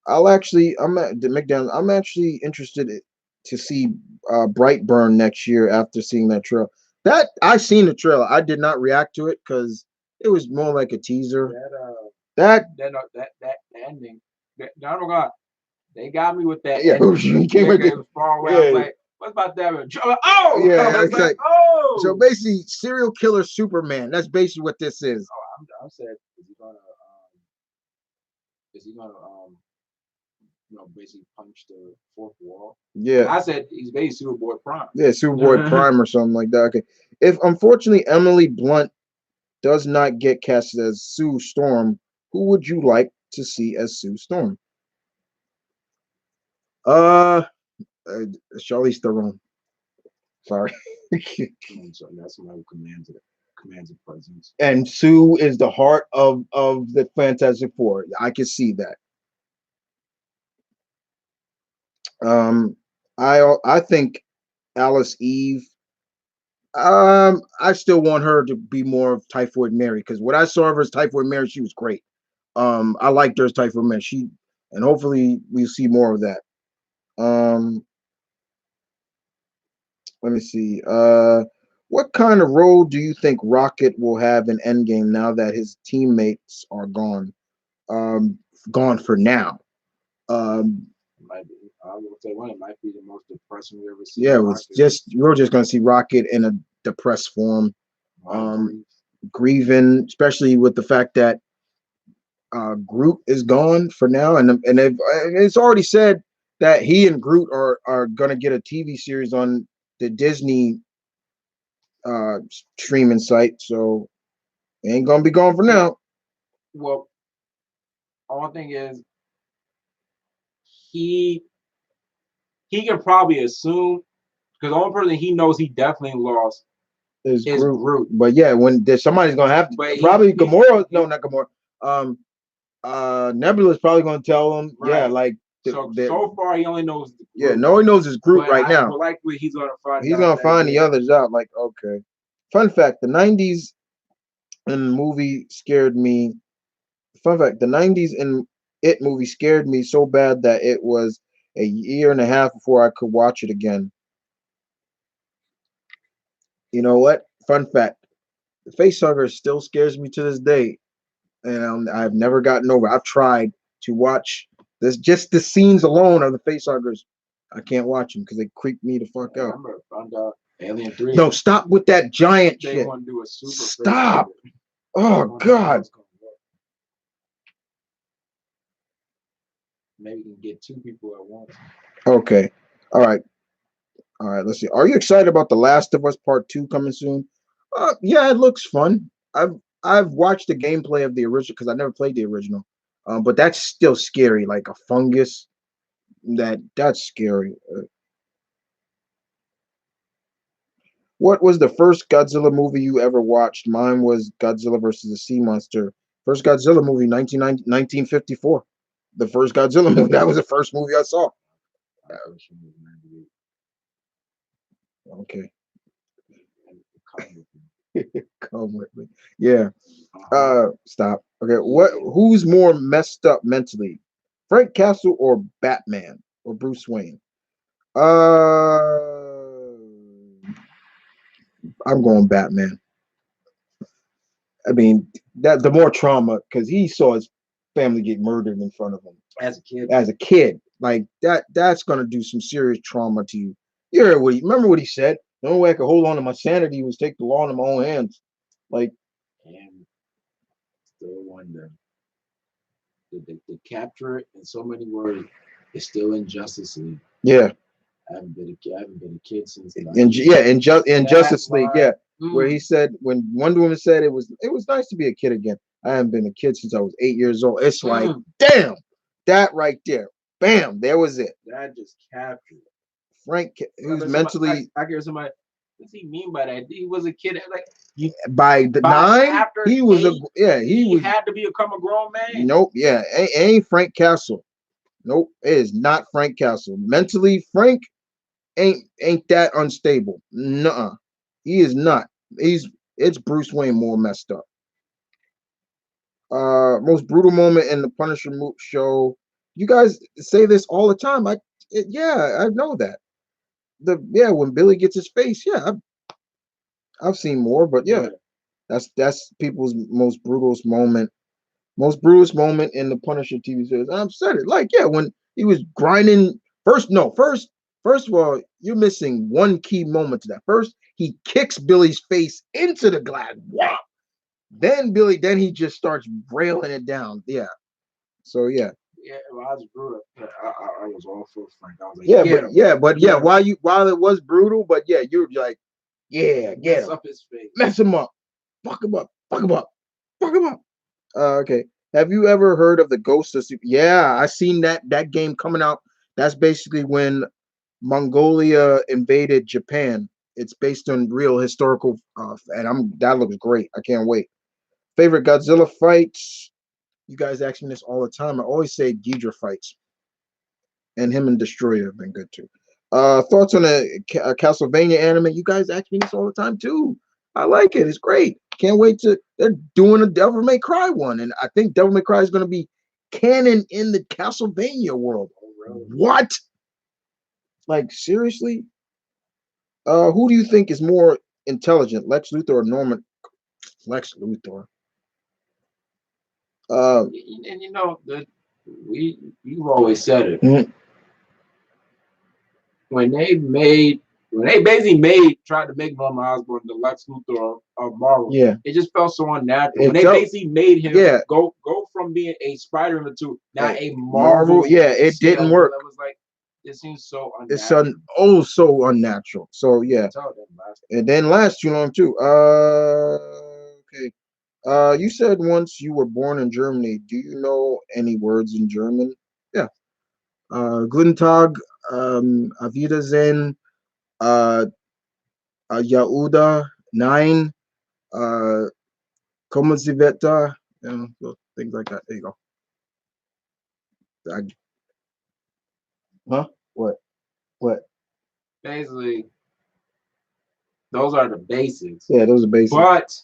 at the McDonald's. I'm actually interested to see Brightburn next year after seeing that trailer. That I seen the trailer. I did not react to it because it was more like a teaser. That ending. Oh God, they got me with that. Yeah, he came with it was far away. Yeah. I was like, what's about that? Oh, yeah, it's like, oh. So basically, serial killer Superman. That's basically what this is. Oh, I'm sad. is he gonna basically punch the fourth wall? Yeah, I said he's basically Superboy Prime. yeah, Superboy Prime or something like that. Okay, if unfortunately Emily Blunt does not get casted as Sue Storm, who would you like to see as Sue Storm? Uh, Charlize Theron. Sorry. So that's somebody who commands a presence. And Sue is the heart of the Fantastic Four. I can see that. Um, I think Alice Eve. I still want her to be more of Typhoid Mary because what I saw of her as Typhoid Mary, she was great. I liked her as Typhoid Mary. And hopefully we'll see more of that. Um, let me see. What kind of role do you think Rocket will have in Endgame now that his teammates are gone? Um, Gone for now. Um, Might be. I will say one. It might be the most depressing we ever seen. yeah, we're just gonna see Rocket in a depressed form, um, grieving, especially with the fact that Groot is gone for now, and it's already said that he and Groot are gonna get a TV series on the Disney uh streaming site, so he ain't gonna be gone for now. Well, all thing is he can probably assume because the only person he knows he definitely lost Is is Groot. Groot. But yeah, when there's somebody's gonna have to, But probably Gamora. No, not Gamora. Nebula's probably gonna tell him. Right. Yeah, like so far he only knows Groot. Yeah, no, he knows his Groot right now. But likely he's gonna find. He's gonna find the others out. Like, okay. Fun fact: the '90s in movie scared me. Fun fact: the '90s in It movie scared me so bad that it was a year and a half before I could watch it again. You know what? Fun fact: the facehugger still scares me to this day, and I've never gotten over. I've tried to watch this, just the scenes alone of the facehuggers. I can't watch them because they creep me the fuck out. Remember, found out Alien 3. No, stop with that giant they shit. Want to do a super Stop. Oh God. Maybe you can get two people at once. Okay. All right. All right. Let's see. Are you excited about The Last of Us Part 2 coming soon? Yeah, it looks fun. I've watched the gameplay of the original because I never played the original. But that's still scary, like a fungus. That's scary. What was the first Godzilla movie you ever watched? Mine was Godzilla versus the Sea Monster. First Godzilla movie, 1954. The first Godzilla movie. That was the first movie I saw. Okay. Come with me. Yeah. Stop. Okay. Who's more messed up mentally? Frank Castle or Batman or Bruce Wayne? I'm going Batman. I mean, that the more trauma because he saw his family get murdered in front of him as a kid. As a kid, like that's gonna do some serious trauma to you. You heard remember what he said? The only way I could hold on to my sanity was take the law in my own hands. Like, and still wonder to capture it in so many words. It's still in Justice League. Yeah. I haven't been a kid since. In Justice League, yeah, where he said when Wonder Woman said it was nice to be a kid again. I haven't been a kid since I was 8 years old. It's like, damn, that right there, bam, there was it. That just captured Frank, who's mentally. I hear somebody. What does he mean by that? He was a kid. Like by 9, he was 8, he had to become a grown man. Nope, yeah, ain't Frank Castle. Nope, it is not Frank Castle. Mentally, Frank ain't that unstable. Nuh-uh. He is not. It's Bruce Wayne more messed up. Most brutal moment in the Punisher show. You guys say this all the time. I know that. When Billy gets his face. Yeah, I've seen more, but yeah, that's people's most brutalest moment. Most brutalest moment in the Punisher TV series. I've said it. Like, yeah, when he was grinding. First of all, you're missing one key moment to that. First, he kicks Billy's face into the glass. Wow. Then he just starts railing it down. Yeah. So yeah. Yeah, well, I was brutal. I was all for Frank. I was like, Yeah, get but him. yeah, but yeah, Get him. while it was brutal, but yeah, you're like, yeah, get Mess him, up his face. mess him up, fuck him up, fuck him up, fuck him up. Okay. Have you ever heard of the Ghost of Yeah, I seen that game coming out. That's basically when Mongolia invaded Japan. It's based on real historical, and that looks great. I can't wait. Favorite Godzilla fights? You guys ask me this all the time. I always say Ghidra fights, and him and Destroyer have been good too. Thoughts on a Castlevania anime? You guys ask me this all the time too. I like it. It's great. Can't wait to. They're doing a Devil May Cry one, and I think Devil May Cry is going to be canon in the Castlevania world. What? Like seriously? Who do you think is more intelligent, Lex Luthor or Norman? Lex Luthor. And you know that you've always said it. Mhm. When they tried to make Norman Osborn the Lex Luthor of Marvel, Yeah, it just felt so unnatural. it When they felt basically made him yeah. go from being a Spider-Man to now a Marvel. Marvel Yeah, it scale didn't work. villain, was like it seems so It's unnatural. so unnatural. So yeah, Tell them last it didn't last too long too. Okay. You said once you were born in Germany. Do you know any words in German? Yeah. Guten Tag, Auf Wiedersehen, uh, Yauda, Nein, uh, Kommen Sie weiter, so things like that. There you go. I, huh? What? What? basically those are the basics. Yeah, those are basic. But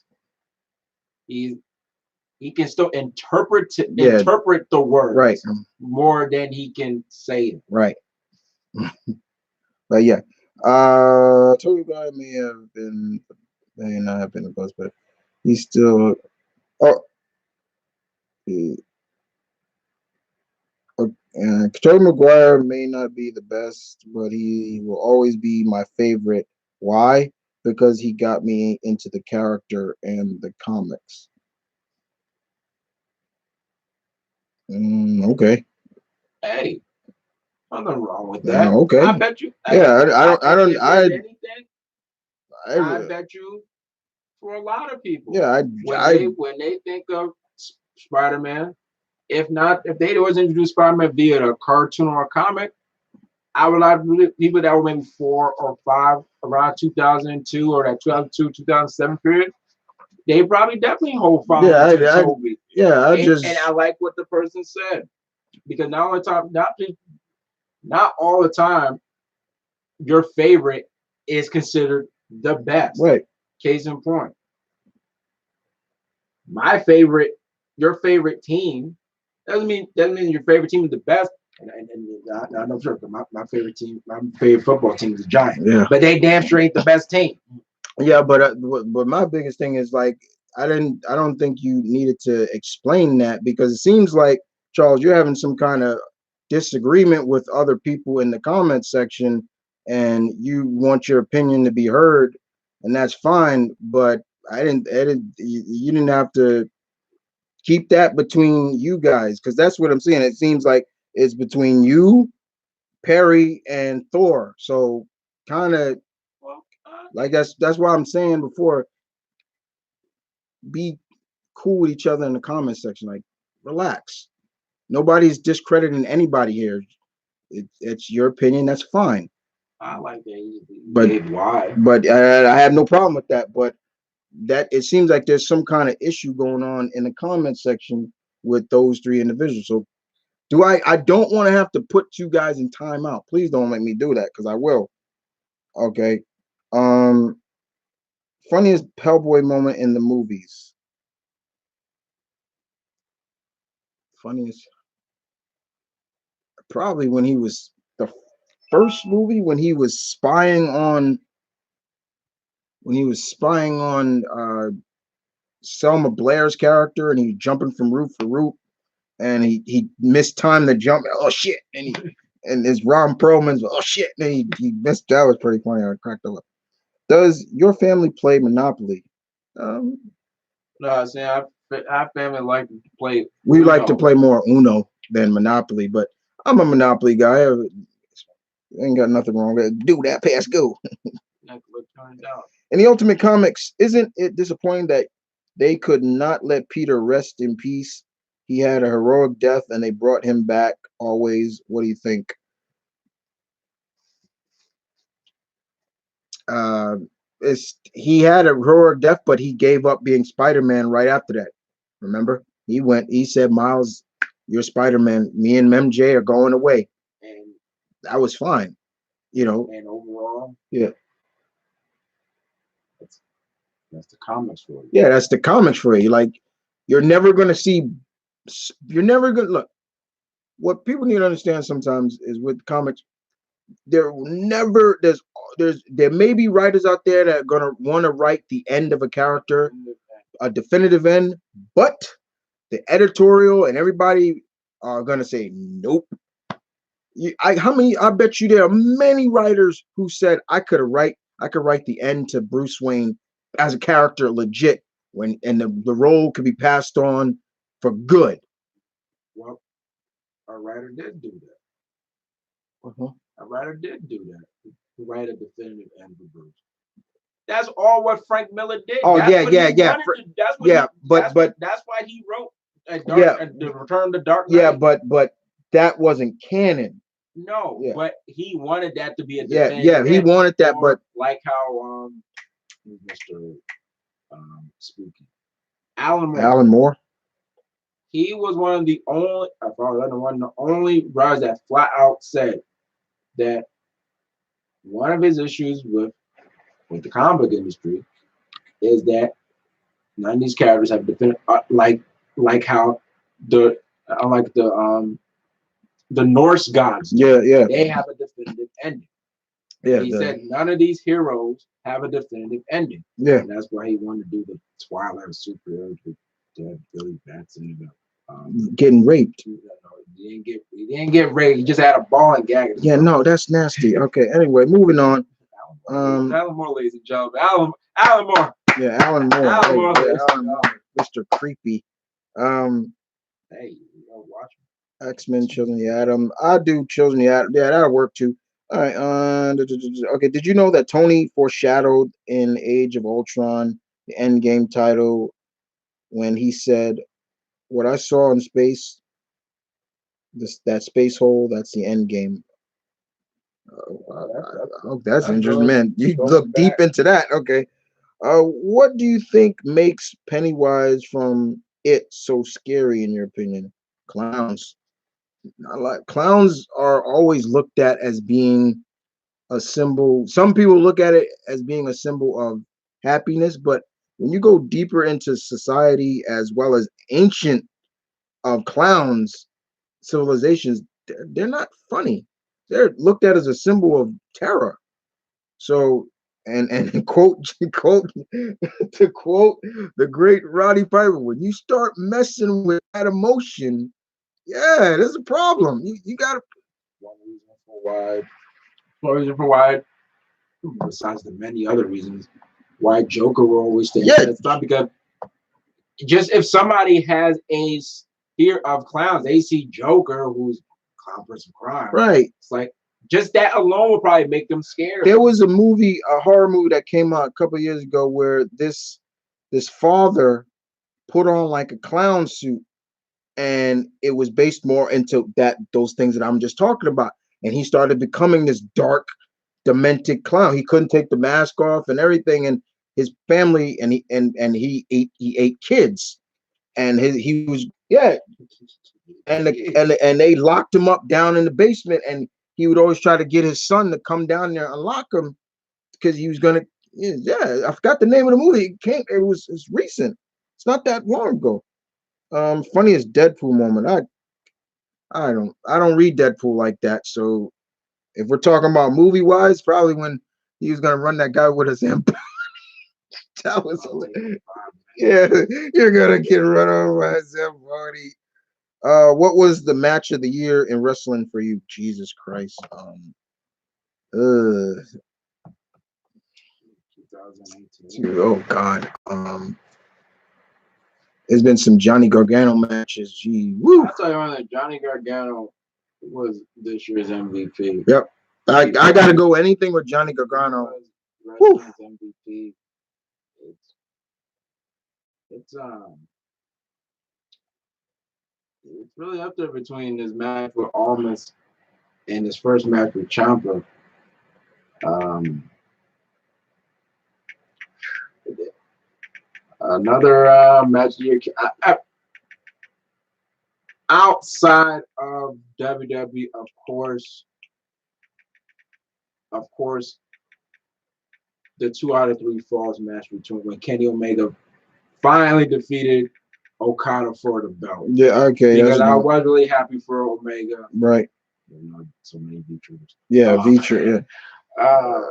he he can still Yeah, interpret the words right, more than he can say it. right. But yeah, Toby guy may not have been the best, but he's still. Oh, he, Tobey Maguire may not be the best, but he will always be my favorite. Why? Because he got me into the character and the comics. Okay. Hey, nothing wrong with that. Okay. I bet you. Yeah, I don't, If there's anything, I I, bet you for a lot of people yeah, when they think of Spider-Man, if they was introduced Spider-Man via a cartoon or a comic, I would like people that were maybe 4 or 5 around 2002 or that 2002 2007 period. They probably definitely hold yeah, following to Toby. yeah, And I like what the person said because not all the time your favorite is considered the best. right. Case in point, my favorite, your favorite team doesn't mean your favorite team is the best. And I know sure my favorite team, my favorite football team is the Giants. Yeah, but they damn sure ain't the best team. yeah, but my biggest thing is like I don't think you needed to explain that because it seems like Charles, you're having some kind of disagreement with other people in the comment section, and you want your opinion to be heard, and that's fine. But you didn't have to keep that between you guys because that's what I'm saying. It seems like it's between you, Perry, and Thor. So kind of Well, like that's why I'm saying before, be cool with each other in the comment section. Like, relax. Nobody's discrediting anybody here. It's your opinion. That's fine. I like that. But Why? but I have no problem with that. But that it seems like there's some kind of issue going on in the comment section with those three individuals. So I don't want to have to put you guys in timeout. Please don't make me do that because I will. Okay. Um Funniest Hellboy moment in the movies. Funniest probably when he was the first movie when he was spying on Selma Blair's character and he jumping from roof to roof and he mistimed the jump. Oh shit! And his Ron Perlman's oh shit! And he missed. That was pretty funny. I cracked up. Does your family play Monopoly? Um, No, I'm saying our family like to play. We like to play more Uno than Monopoly, but I'm a Monopoly guy. I ain't got nothing wrong with it. Do that, pass, go. In the Ultimate Comics, isn't it disappointing that they could not let Peter rest in peace? He had a heroic death, and they brought him back always. What do you think? Uh, he had a heroic death, but he gave up being Spider-Man right after that. Remember, he said, "Miles, you're Spider-Man. Me and MJ are going away," and that was fine. You know, and overall, yeah, that's the comics for you. Yeah, that's the comics for you. Like, you're never gonna see. You're never gonna look. What people need to understand sometimes is with comics, there may be writers out there that are gonna want to write the end of a character, a definitive end, but the editorial and everybody are gonna say nope. I bet you there are many writers who said I could write the end to Bruce Wayne as a character legit and the role could be passed on for good. Well, a writer did do that. A writer did do that. To write a definitive end for Bruce. That's all what Frank Miller did. Oh, that's yeah. That's why he wrote the Return of the Dark Knight. Yeah, but that wasn't canon. No, but he wanted that to be a definitive. Yeah, he wanted that, but like how Mr. Spooky Alan Moore. He was one of the only writers that flat out said that one of his issues with the comic book industry is that none of these characters have definitive like how the Norse gods. Yeah. They have a definitive ending. Yeah. He said none of these heroes have a definitive ending. Yeah. And that's why he wanted to do the Twilight superheroes with Billy Batson getting raped. He didn't get raped. He just had a ball and gag. Yeah, no, that's nasty. Okay, anyway, moving on. Alan Moore, ladies and gentlemen. Alan Moore. Yeah, Alan Moore. Alan Moore. Mr. Creepy. Hey, you know, watch X-Men, Children of the Atom. I do Children of the Atom. Yeah, that'll work too. All right. Okay. Did you know that Tony foreshadowed in Age of Ultron the Endgame title when he said, "What I saw in space, that space hole, that's the Endgame." That's interesting, man. You look deep into that. Okay. What do you think makes Pennywise from It so scary, in your opinion? Clowns. Clowns are always looked at as being a symbol. Some people look at it as being a symbol of happiness, but when you go deeper into society as well as ancient of clowns civilizations, they're not funny. They're looked at as a symbol of terror. So, and quote to quote the great Roddy Piper, when you start messing with that emotion, yeah, there's a problem. You got to. One reason for why, besides the many other reasons why Joker will always stay. Yeah, it's not because just if somebody has a fear of clowns, they see Joker, who's a clown person crime. Right. It's like just that alone will probably make them scared. There was a horror movie that came out a couple of years ago where this father put on like a clown suit, and it was based more into those things that I'm just talking about. And he started becoming this dark, demented clown. He couldn't take the mask off and everything, and his family and he ate kids, and he was and they locked him up down in the basement, and he would always try to get his son to come down there and lock him because he was gonna. Yeah, I forgot the name of the movie. It's recent. It's not that long ago. Funniest Deadpool moment. I don't read Deadpool like that. So if we're talking about movie wise, probably when he was gonna run that guy with his empire. That was yeah, you're gonna get run over by his body. What was the match of the year in wrestling for you? Jesus Christ. 2018. Oh God. It's been some Johnny Gargano matches. Gee, woo. I'll tell you one thing, Johnny Gargano was this year's MVP. Yep. I gotta go anything with Johnny Gargano. Wrestling's MVP. It's it's really up there between his match with Almas and his first match with Ciampa. Another match year outside of WWE, of course, the 2 out of 3 falls match between when Kenny Omega finally defeated Okada for the belt. Yeah, okay. Because I was really happy for Omega. Right. You know, so many VTubers. Yeah, VTuber. Yeah.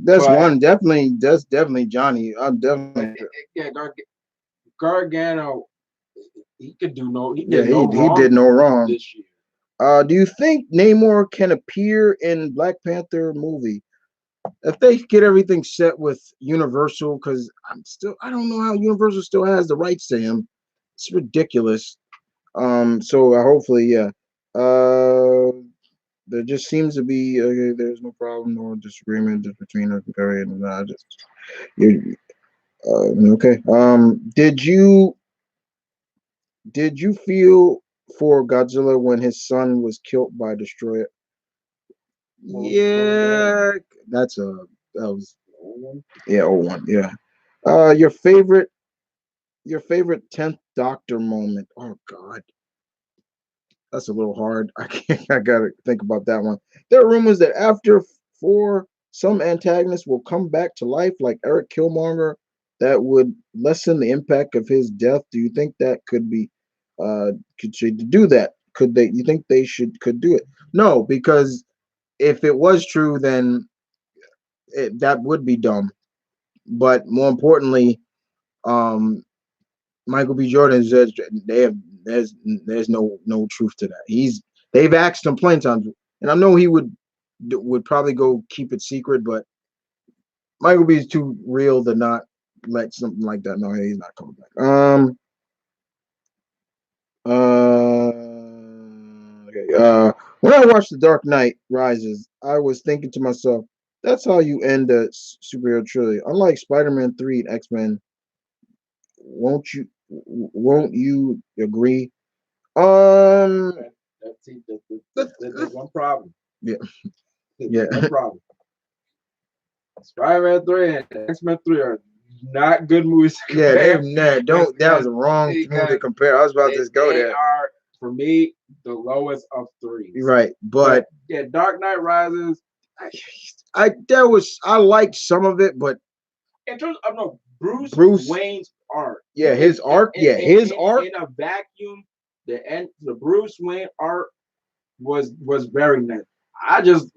That's definitely Johnny. I'm definitely. Yeah, Gargano. He did no wrong this year. Do you think Namor can appear in Black Panther movie? If they get everything set with Universal, because I don't know how Universal still has the rights to him. It's ridiculous. So hopefully, yeah. There just seems to be there's no problem or disagreement between us and Perry and I. Okay. Did you feel for Godzilla when his son was killed by Destroyer? Yeah, that was 01? Yeah, 01, yeah. Your favorite 10th Doctor moment. Oh God. That's a little hard. I gotta think about that one. There are rumors that after 4, some antagonists will come back to life, like Eric Killmonger, that would lessen the impact of his death. Do you think that could be could she do that? Could they you think they could do it? No, because if it was true, then that would be dumb. But more importantly, Michael B. Jordan says there's no truth to that. They've asked him plenty of times, and I know he would probably go keep it secret, but Michael B. is too real to not let something like that. No, he's not coming back. Okay. When I watched The Dark Knight Rises, I was thinking to myself, that's how you end a superhero trilogy. Unlike Spider-Man 3 and X-Men, won't you agree? That's one problem. Yeah. One problem. Spider-Man 3 and X-Men 3 are not good movies. Yeah, that was a wrong movie to compare. I was about to go there. They are, for me, the lowest of 3. Right, but yeah, Dark Knight Rises. I liked some of it, but in terms of Bruce Wayne's art. Yeah, his art. His art in a vacuum. The Bruce Wayne art was very nice. I just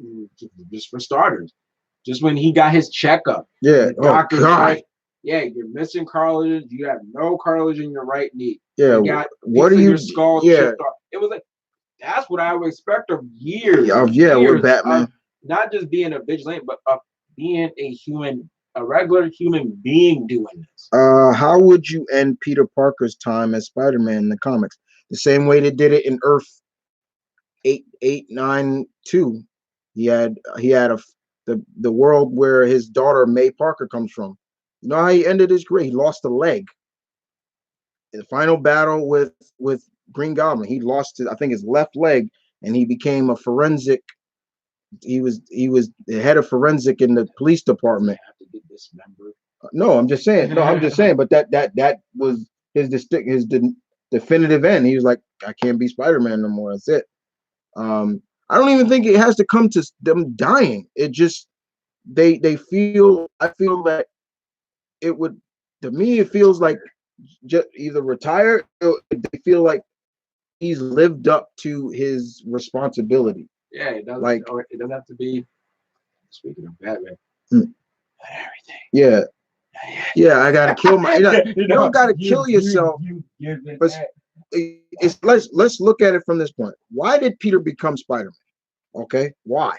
for starters, just when he got his checkup. Yeah. Oh God. Yeah, you're missing cartilage. You have no cartilage in your right knee. Yeah. You got what are you? Your skull chipped off. It was like that's what I would expect of years. With Batman. Not just being a vigilante, but of being a regular human being doing this. How would you end Peter Parker's time as Spider-Man in the comics? The same way they did it in Earth 892. He had the world where his daughter May Parker comes from. You know how he ended his career? He lost a leg. In the final battle with Green Goblin, he lost I think his left leg, and he became a forensic. He was the head of forensic in the police department. No, I'm just saying. But that was his definitive end. He was like, I can't be Spider-Man no more. That's it. I don't even think it has to come to them dying. It just they feel. I feel that it would. To me, it feels like just either retire. Or they feel like he's lived up to his responsibility. Yeah, it doesn't. Like it doesn't have to be. Speaking of Batman, everything. Yeah. Yeah, I gotta kill my. You don't gotta kill yourself. But let's look at it from this point. Why did Peter become Spider-Man? Okay, why?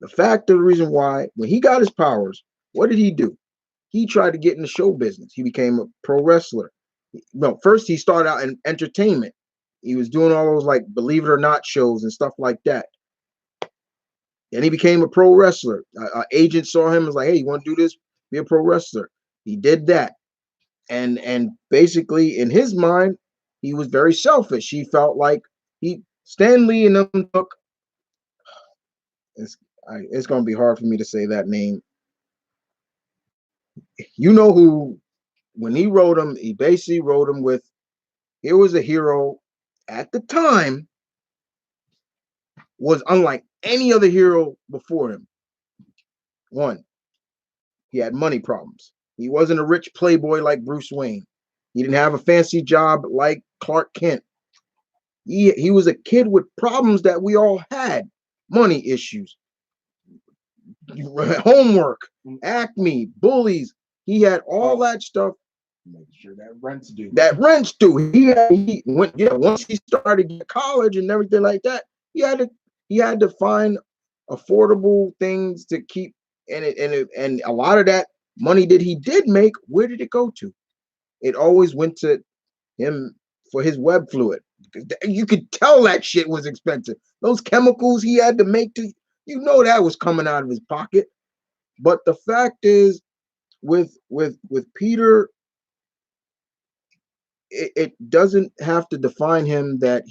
The reason why, when he got his powers, what did he do? He tried to get in the show business. He became a pro wrestler. No, first he started out in entertainment. He was doing all those like Believe It or Not shows and stuff like that. Then he became a pro wrestler. Agent saw him and was like, "Hey, you want to do this? Be a pro wrestler." He did that, and basically in his mind, he was very selfish. He felt like he Stanley and them took. It's, it's going to be hard for me to say that name. You know who? When he wrote him, he basically wrote him with, "Here was a hero at the time was unlike any other hero before him. One, he had money problems. He wasn't a rich playboy like Bruce Wayne. He didn't have a fancy job like Clark Kent. He was a kid with problems that we all had. Money issues, homework, acne, bullies. He had all that stuff. Make sure that rent's due. That rent's due. He went, yeah. Once he started college and everything like that, he had to find affordable things to keep. And a lot of that money that he did make, where did it go to? It always went to him for his web fluid. You could tell that shit was expensive. Those chemicals he had to make that was coming out of his pocket. But the fact is, with Peter, it doesn't have to define him that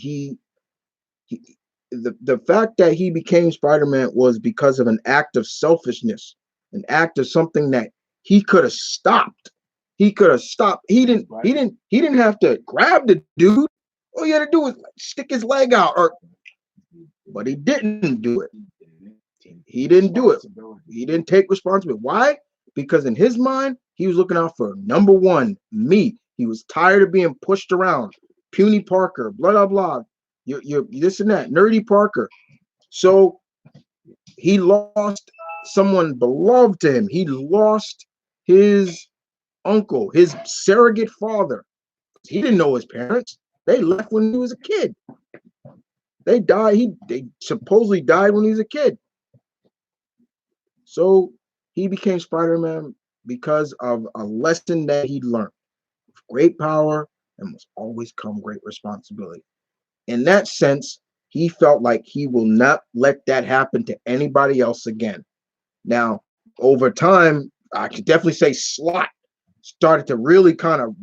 the fact that he became Spider-Man was because of an act of selfishness, an act of something that he could have stopped. He could have stopped. He didn't have to grab the dude. All he had to do was stick his leg out, but he didn't do it. He didn't do it. He didn't take responsibility. Why? Because in his mind, he was looking out for number one, me. He was tired of being pushed around. Puny Parker, blah, blah, blah. You're this and that, nerdy Parker. So he lost someone beloved to him. He lost his uncle, his surrogate father. He didn't know his parents. They left when he was a kid. They died. They supposedly died when he was a kid. So he became Spider-Man because of a lesson that he learned. Great power and must always come great responsibility. In that sense, he felt like he will not let that happen to anybody else again. Now, over time, I could definitely say Slot started to really kind of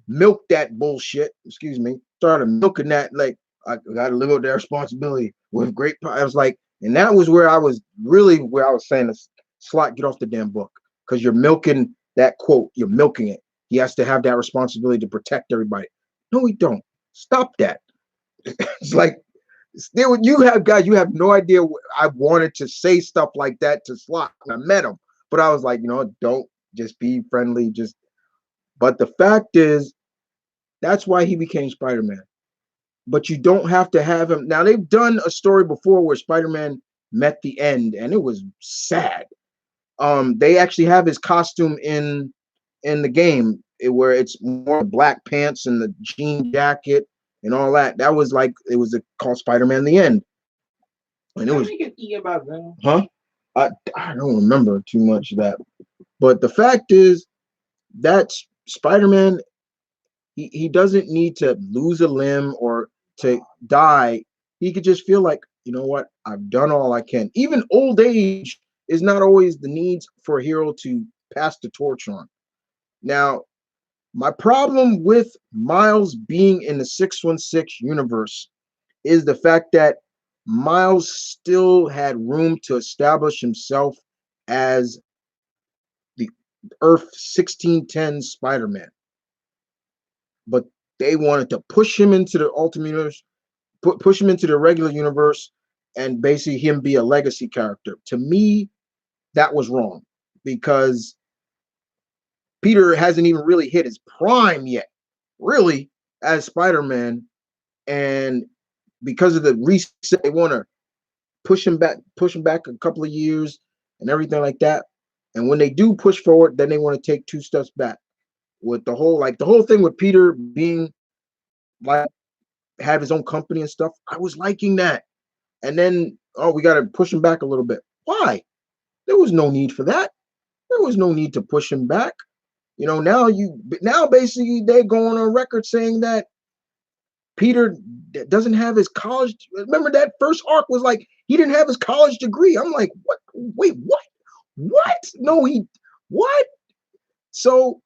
milk that bullshit. Excuse me. Started milking that, like, I got to live up that responsibility with great power. I was like, and that was where I was saying, Slot, get off the damn book, because you're milking that quote. You're milking it. He has to have that responsibility to protect everybody. No, we don't. Stop that. It's like, you have no idea. I wanted to say stuff like that to Slot when I met him, but I was like, don't, just be friendly. But the fact is, that's why he became Spider-Man. But you don't have to have him. Now, they've done a story before where Spider-Man met the end, and it was sad. They actually have his costume in the game, where it's more black pants and the jean jacket and all that. That was like, it was called Spider-Man the End. And it was about that. Huh? I don't remember too much of that. But the fact is, that's Spider-Man. He doesn't need to lose a limb or to die. He could just feel like, you know what, I've done all I can. Even old age is not always the needs for a hero to pass the torch on. Now, my problem with Miles being in the 616 universe is the fact that Miles still had room to establish himself as the Earth 1610 Spider-Man. But they wanted to push him into the Ultimate Universe, push him into the regular universe, and basically him be a legacy character. To me, that was wrong, because Peter hasn't even really hit his prime yet, really, as Spider-Man. And because of the reset, they want to push him back a couple of years and everything like that. And when they do push forward, then they want to take two steps back with the whole thing with Peter being like, have his own company and stuff. I was liking that. And then, we got to push him back a little bit. Why? There was no need for that. There was no need to push him back. Now basically they're going on record saying that Peter doesn't have his college. Remember that first arc was like he didn't have his college degree. I'm like, what? Wait, what? What? No, he what? So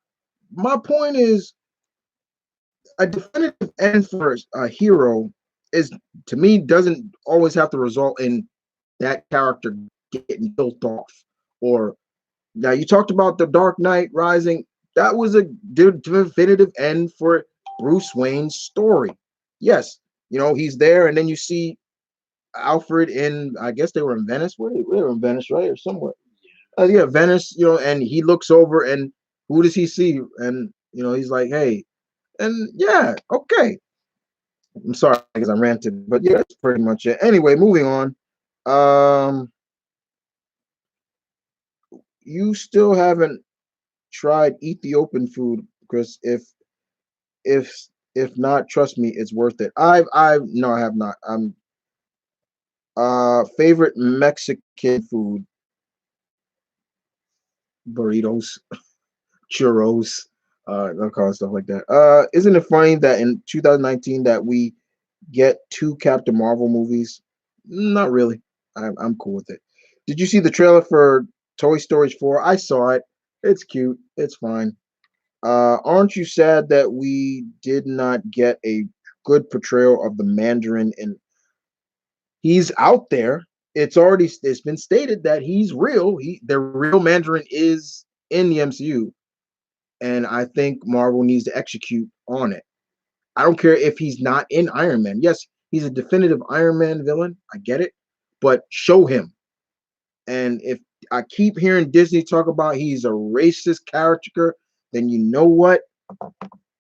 my point is a definitive end for a hero is to me doesn't always have to result in that character getting killed off. Or now you talked about the Dark Knight Rising. That was a definitive end for Bruce Wayne's story. Yes, he's there, and then you see Alfred in, I guess they were in Venice. Where they were in Venice, right, or somewhere. Yeah, Venice. And he looks over, and who does he see? And he's like, "Hey," and yeah, okay. I'm sorry because I ranted, but yeah, that's pretty much it. Anyway, moving on. Um, you still haven't tried Ethiopian food, Chris. If if not, trust me, it's worth it. I've no, I have not. Favorite Mexican food: burritos, churros, that kind of stuff like that. Isn't it funny that in 2019 that we get two Captain Marvel movies? Not really. I'm cool with it. Did you see the trailer for Toy Story 4? I saw it. It's cute. It's fine. Aren't you sad that we did not get a good portrayal of the Mandarin? And he's out there. It's been stated that he's real. The real Mandarin is in the MCU, and I think Marvel needs to execute on it. I don't care if he's not in Iron Man. Yes, he's a definitive Iron Man villain. I get it, but show him. And if I keep hearing Disney talk about he's a racist character, then you know what?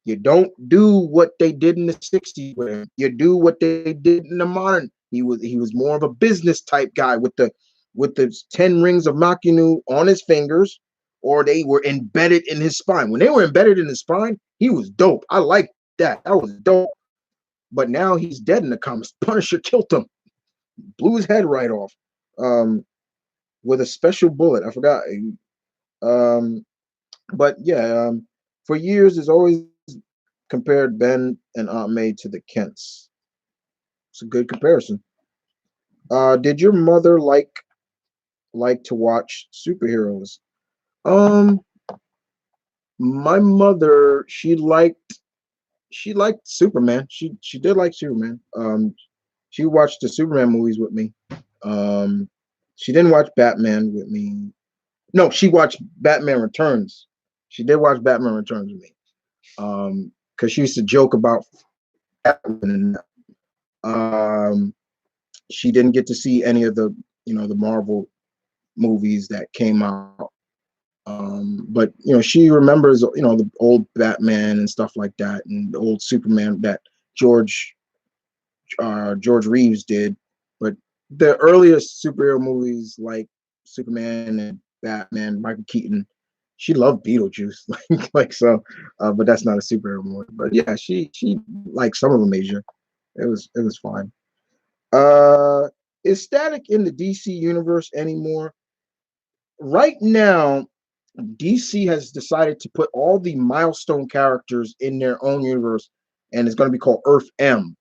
You don't do what they did in the 60s with him. You do what they did in the modern. He was more of a business type guy with the 10 rings of Makinu on his fingers, or they were embedded in his spine. When they were embedded in his spine, he was dope. I liked that. That was dope. But now he's dead in the comics. Punisher killed him, blew his head right off, um, with a special bullet. I forgot. Um, but yeah, for years, there's always compared Ben and Aunt May to the Kents. It's a good comparison. Did your mother like to watch superheroes? Um, my mother, she liked Superman. She did like Superman. She watched the Superman movies with me. Um, she didn't watch Batman with me. No, she watched Batman Returns. She did watch Batman Returns with me. Because she used to joke about Catwoman and that. Um, she didn't get to see any of the Marvel movies that came out. But she remembers the old Batman and stuff like that, and the old Superman that George George Reeves did. But the earliest superhero movies like Superman and Batman, Michael Keaton, she loved Beetlejuice, like so. But that's not a superhero movie. But yeah, she liked some of them. Asia, it was fine. Uh, is Static in the DC universe anymore? Right now, DC has decided to put all the milestone characters in their own universe, and it's going to be called Earth M.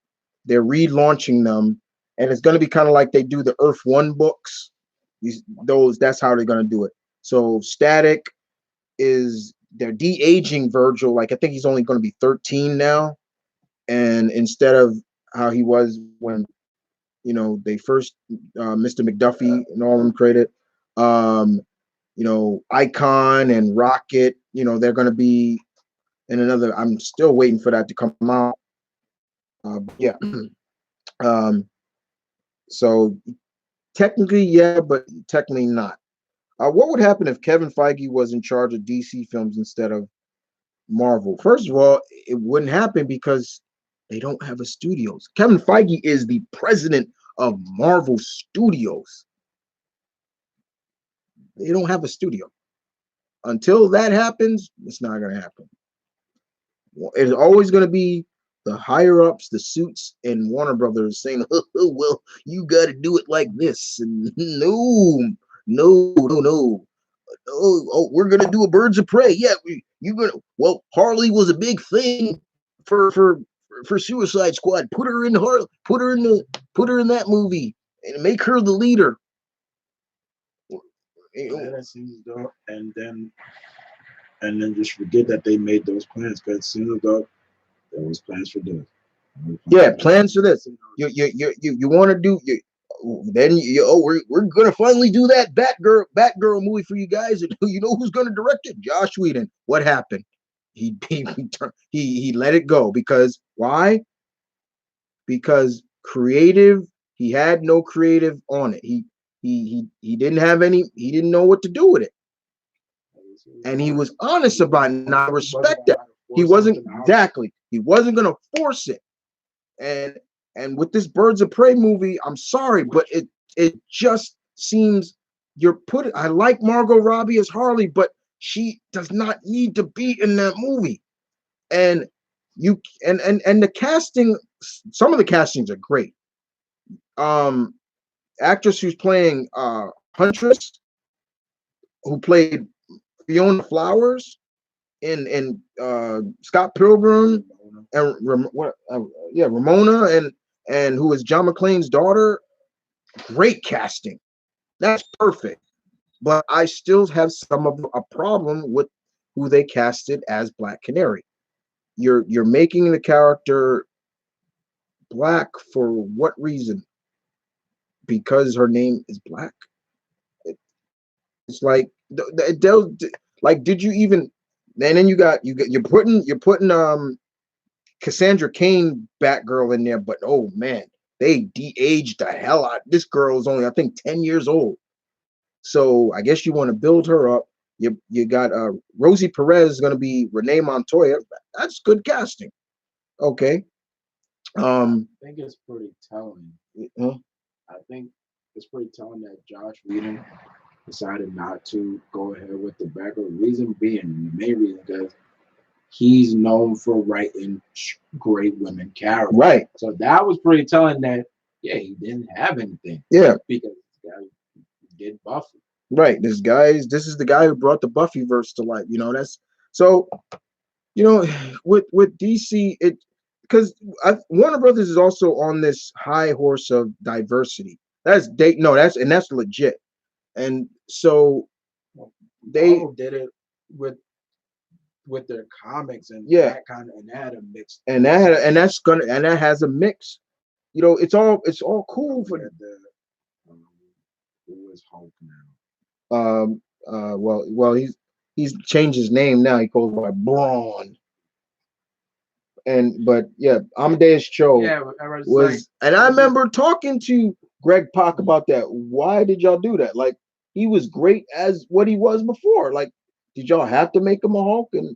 They're relaunching them, and it's going to be kind of like they do the Earth One books. That's how they're going to do it. So Static is they're de-aging Virgil. Like I think he's only going to be 13 now, and instead of how he was when they first Mr. McDuffie and all of them created. Um, Icon and Rocket, they're going to be in another. I'm still waiting for that to come out. Yeah. um, so technically, yeah, but technically not. What would happen if Kevin Feige was in charge of DC films instead of Marvel? First of all, it wouldn't happen because they don't have a studios. Kevin Feige is the president of Marvel Studios. They don't have a studio. Until that happens, it's not going to happen. It's always going to be the higher ups, the suits, and Warner Brothers saying, oh, "Well, you got to do it like this." And no, no, no, no. Oh, we're going to do a Birds of Prey. Yeah, You gonna Harley was a big thing for Suicide Squad. Put her in put her in that movie and make her the leader. That seems dope. And then just forget that they made those plans, because as soon as though there was plans for this. Yeah, plans for this. You want to do then we're gonna finally do that Batgirl movie for you guys, and you know who's gonna direct it? Josh Whedon. What happened? He let it go because why? Because creative, he had no creative on it. He didn't have any. He didn't know what to do with it, and he was honest about it. And I respect that. He wasn't exactly. He wasn't gonna force it. And with this Birds of Prey movie, I'm sorry, but it just seems you're putting. I like Margot Robbie as Harley, but she does not need to be in that movie. And you and the casting, some of the castings are great. Actress who's playing Huntress, who played Fiona Flowers in Scott Pilgrim, and Ramona, and who is John McClane's daughter. Great casting. That's perfect. But I still have some of a problem with who they casted as Black Canary. You're making the character black for what reason? Because her name is Black. It's like like, did you even? And then you're putting Cassandra Cain Batgirl in there, but oh man, they de-aged the hell out. This girl is only, I think, 10 years old. So I guess you want to build her up. You got Rosie Perez is going to be Renee Montoya. That's good casting. Okay. I think it's pretty telling. I think it's pretty telling that Josh Whedon decided not to go ahead with the Batgirl. Reason being, the main reason, because he's known for writing great women characters. Right. So that was pretty telling that, yeah, he didn't have anything. Yeah. Because this guy did Buffy. Right. This is the guy who brought the Buffyverse to life. That's so, with DC, because Warner Brothers is also on this high horse of diversity. That's legit. And so they did it with their comics and that kind of, and that had a mix. And that has a mix. It's all cool for who is Hulk now? Well, he's changed his name now. He goes by Braun. But yeah, Amadeus Cho was, and I remember talking to Greg Pak about that. Why did y'all do that? Like, he was great as what he was before. Like, did y'all have to make him a Hulk? And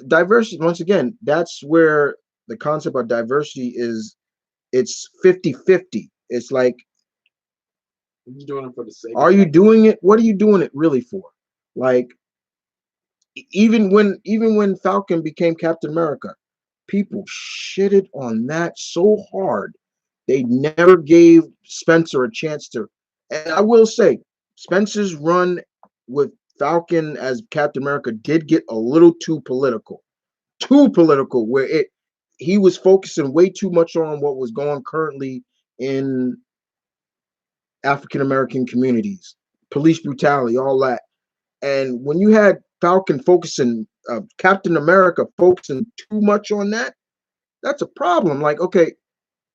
diversity, once again, that's where the concept of diversity is. It's 50-50. It's like, are you doing it for the sake? Are you doing it? What are you doing it really for? Like, even when Falcon became Captain America, people shitted on that so hard. They never gave Spencer a chance to. And I will say, Spencer's run with Falcon as Captain America did get a little too political, where he was focusing way too much on what was going currently in African American communities, police brutality, all that. And when you had Falcon focusing, Captain America focusing too much on that, that's a problem. Like, okay,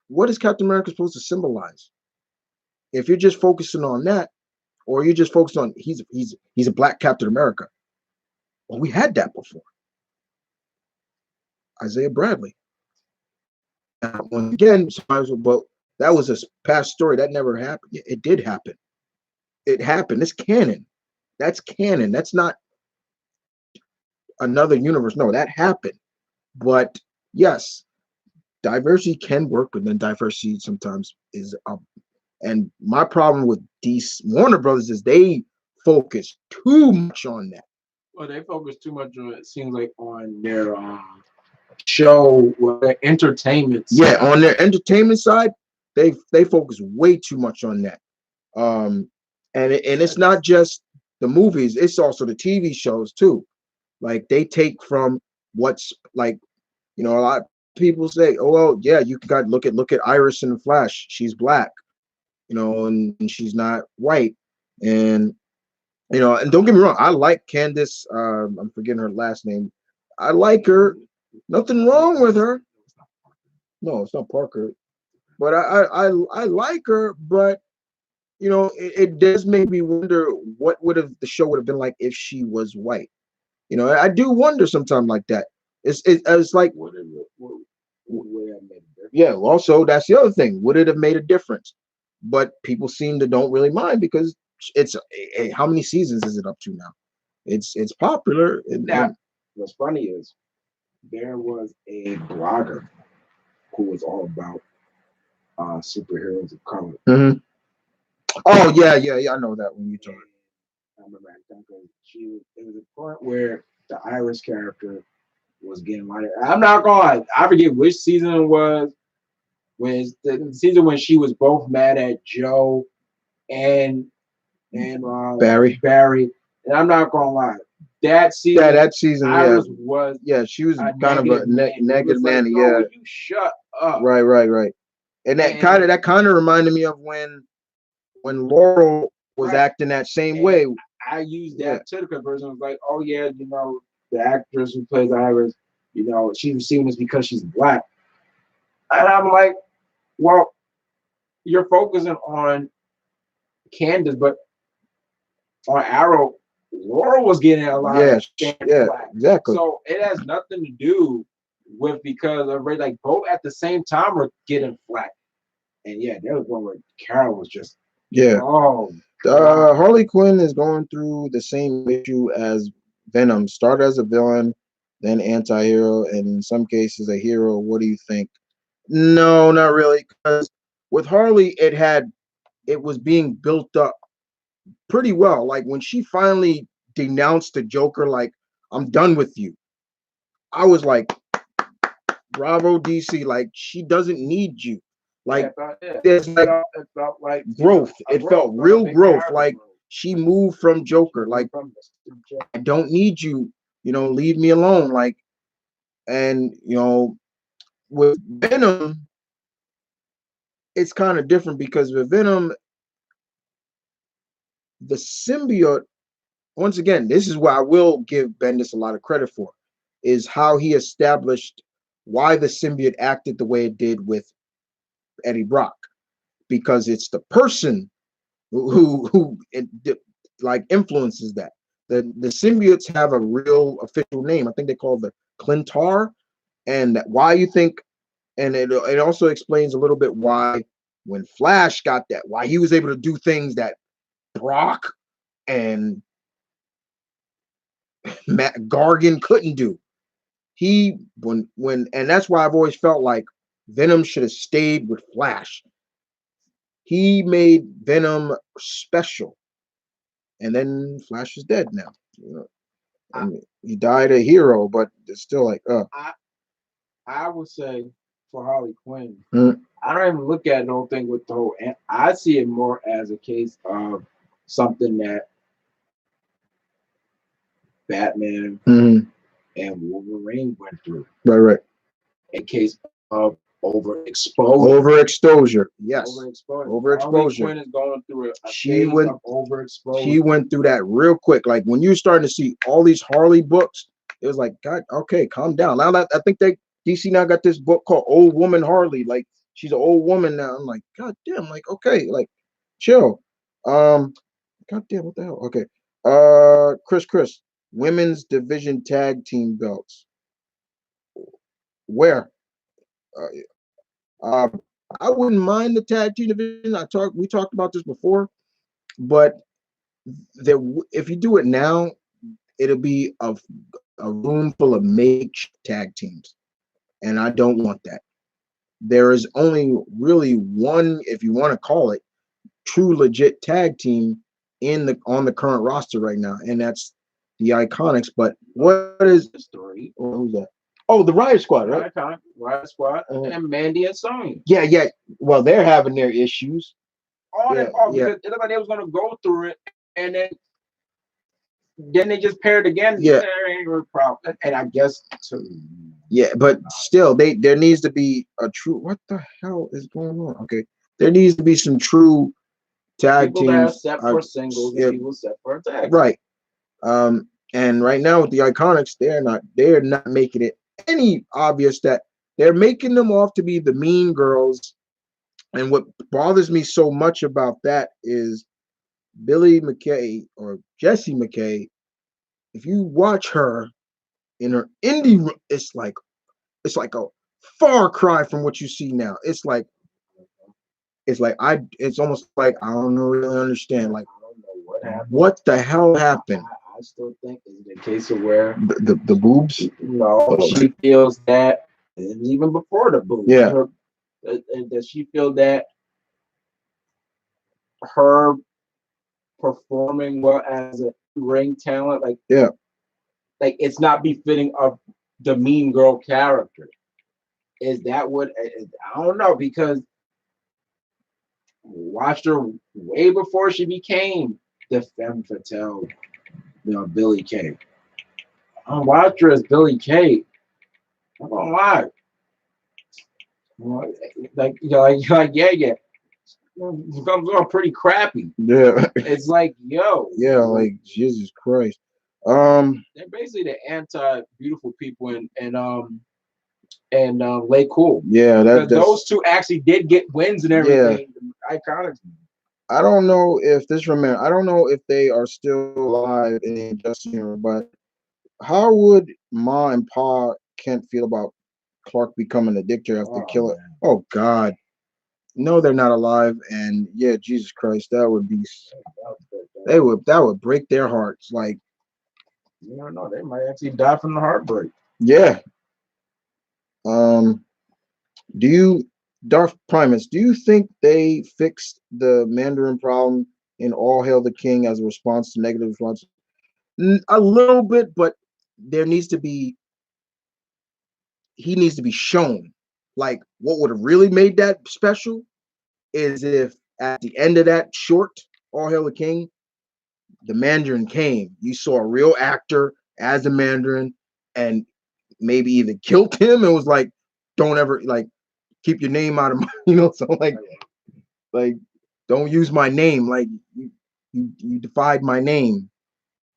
what is Captain America supposed to symbolize? If you're just focusing on that, or you're just focused on he's a Black Captain America. Well, we had that before. Isaiah Bradley. Once again, but that was a past story. That never happened. It did happen. It happened. It's canon. That's canon. That's not another universe. No, that happened. But yes, diversity can work, but then diversity sometimes is up. And my problem with DC Warner Brothers is they focus too much on that. Well, they focus too much on, it seems like, on their show, their entertainment side. Yeah, on their entertainment side, they focus way too much on that. And it's not just the movies, it's also the TV shows too. Like they take from what's like, a lot of people say, "Oh well, yeah, you got look at Iris in the Flash. She's black, and she's not white." And and don't get me wrong, I like Candace. I'm forgetting her last name. I like her. Nothing wrong with her. No, it's not Parker. But I like her. But it does make me wonder what would have the show would have been like if she was white. I do wonder sometimes like that. It's like yeah. Also, that's the other thing. Would it have made a difference? But people seem to don't really mind because it's how many seasons is it up to now? It's popular. Now, what's funny is there was a blogger who was all about superheroes of color. Mm-hmm. Oh yeah. I know that when you talk. I remember that because there was a point where the Iris character was getting lighter. I'm not gonna lie, I forget which season it was. When it's the season when she was both mad at Joe and Barry. And I'm not gonna lie, that season, Iris was she was kind of a negative nanny. Like, yeah, you shut up. Right. And that kind of reminded me of when Laurel was acting that same way. I used that to the conversion. I was like, oh yeah, the actress who plays Iris, she's receiving this because she's black. And I'm like, well, you're focusing on Candace, but on Arrow, Laurel was getting a lot of black. Exactly. So it has nothing to do with because of like both at the same time were getting flack. And yeah, there was one where Carol was just Harley Quinn is going through the same issue as Venom. Started as a villain, then anti-hero, and in some cases a hero. What do you think? No, not really. Because with Harley, it was being built up pretty well. Like when she finally denounced the Joker, like, I'm done with you. I was like, bravo, DC. Like, she doesn't need you. Like, there's like it felt like growth. It felt real growth. Like she moved from Joker. Like, I don't need you. Leave me alone. Like, and with Venom, it's kind of different because with Venom, the symbiote. Once again, this is what I will give Bendis a lot of credit for, is how he established why the symbiote acted the way it did with Eddie Brock, because it's the person who like influences that. The symbiotes have a real official name. I think they call the Clintar, and why you think, and it also explains a little bit why when Flash got that, why he was able to do things that Brock and Matt Gargan couldn't do. He and that's why I've always felt like Venom should have stayed with Flash. He made Venom special, and then Flash is dead now. I mean, he died a hero, but it's still like, I would say for Harley Quinn, I don't even look at the whole thing with the whole. I see it more as a case of something that Batman and Wolverine went through. Right. A case of overexposure. Yes. Overexposure. Harley Quinn is going through a phase of overexposure. She went through that real quick. Like when you're starting to see all these Harley books, it was like, God, okay, calm down. Now that I think DC now got this book called Old Woman Harley. Like she's an old woman now. I'm like, God damn, like, okay, like chill. God damn, what the hell? Okay. Chris, women's division tag team belts. Where? I wouldn't mind the tag team division. We talked about this before, but if you do it now, it'll be a room full of makeshift tag teams, and I don't want that. There is only really one, if you want to call it, true legit tag team on the current roster right now, and that's the Iconics. But what is the story? Or who's that? Oh, the Riot Squad, right? Riot Squad, and Mandy and Sonya. Yeah. Well, they're having their issues. Because it looked like they was gonna go through it, and then then they just paired again. Yeah, There ain't no problem. And I guess yeah, but still, there needs to be a true. What the hell is going on? Okay, there needs to be some true tag people that are teams. set for singles Yeah, and people set for a tag. right. And right now with the Iconics, they're not making it any obvious that they're making them off to be the mean girls. And what bothers me so much about that is Billy McKay or Jessie McKay. If you watch her in her indie, it's like a far cry from what you see now. It's almost like I don't really understand. Like, I don't know what happened. what the hell happened? I still think it's a case of where The boobs. No, she feels that even before the boobs. Yeah. That she feel that her performing well as a ring talent, like Yeah. like it's not befitting of the mean girl character. Is that what I don't know because watched her way before she became the femme fatale, Billy Kay. I watched her as Billy Kay. I'm gonna lie. Like yeah. It comes off pretty crappy. Yeah. It's like, yo. Yeah, like Jesus Christ. They're basically the anti-beautiful people and Lay Cool. Yeah, because those two actually did get wins and everything. Yeah. Iconics. I don't know if I don't know if they are still alive in the Injustice era, but how would Ma and Pa Kent feel about Clark becoming a dictator after killing? Oh God, no, they're not alive, and yeah, Jesus Christ, that would be. That would break their hearts. Like, you don't know, they might actually die from the heartbreak. Yeah. Do you, Darth Primus? Do you think they fixed the Mandarin problem in All Hail the King as a response to negative response? A little bit, but there needs to be. He needs to be shown. Like, what would have really made that special is if at the end of that short, All Hail the King, the Mandarin came. You saw a real actor as the Mandarin, and maybe either killed him and was like, "Don't ever keep your name out of my," so like don't use my name. Like you defied my name,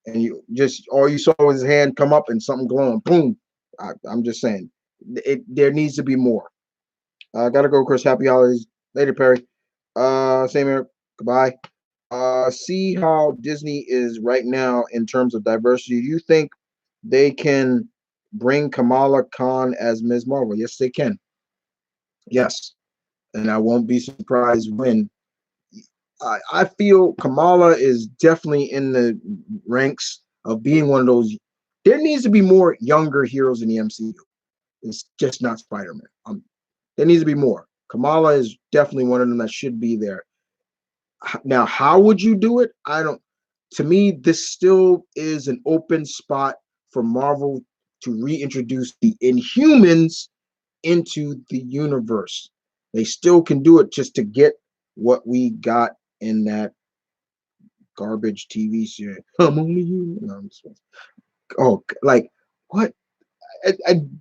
and you just all you saw was his hand come up and something glowing. Boom. I'm just saying, there needs to be more. I gotta go, Chris. Happy holidays. Later, Perry. Same here. Goodbye. See how Disney is right now in terms of diversity. Do you think they can bring Kamala Khan as Ms. Marvel? Yes, they can. Yes, and I won't be surprised when. I feel Kamala is definitely in the ranks of being one of those. There needs to be more younger heroes in the MCU. It's just not Spider-Man. There needs to be more. Kamala is definitely one of them that should be there. Now, how would you do it? I don't. To me, this still is an open spot for Marvel to reintroduce the Inhumans into the universe. They still can do it just to get what we got in that garbage TV series. I'm only human. No, oh, like what?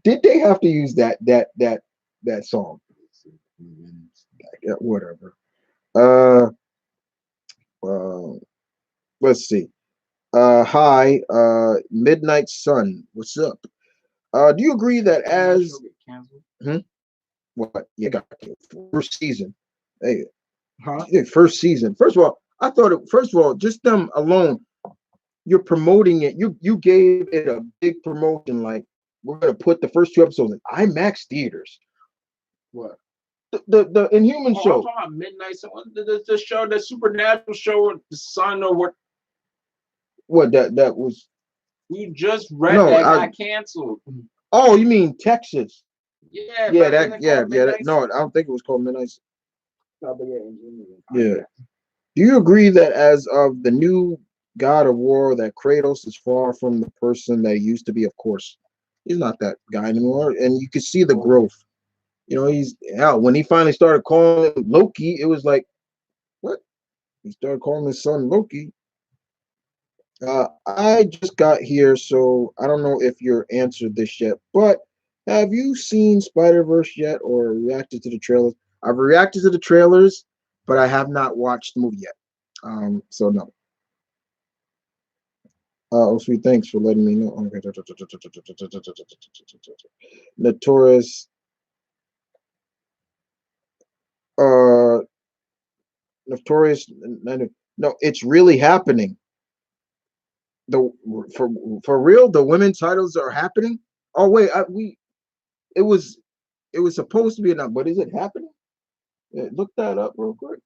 Did they have to use that song? Yeah, whatever. Uh, uh, let's see. Hi, Midnight Sun. What's up? Do you agree that as what? Yeah, got first season. Hey, first season. First of all, I thought first of all, just them alone, you're promoting it. You gave it a big promotion. Like, we're gonna put the first two episodes in IMAX theaters. What? The Inhuman show. I'm talking about Midnight Sun. The show, the supernatural show, the sun or what? What that was? You just read that got canceled. Oh, you mean Texas? Yeah, no, I don't think it was called Midnight. Yeah. Do you agree that as of the new God of War, that Kratos is far from the person that he used to be? Of course, he's not that guy anymore, and you can see the growth. He's hell. When he finally started calling him Loki, it was like, what? He started calling his son Loki. I just got here, so I don't know if you're answered this yet. But have you seen Spider Verse yet, or reacted to the trailers? I've reacted to the trailers, but I have not watched the movie yet. So no. Oh, sweet. Thanks for letting me know. Okay. Notorious. Uh, Notorious. No, it's really happening. The for for real, the women titles are happening. Oh wait, it was it was supposed to be enough, but is it happening? Yeah, look that up real quick.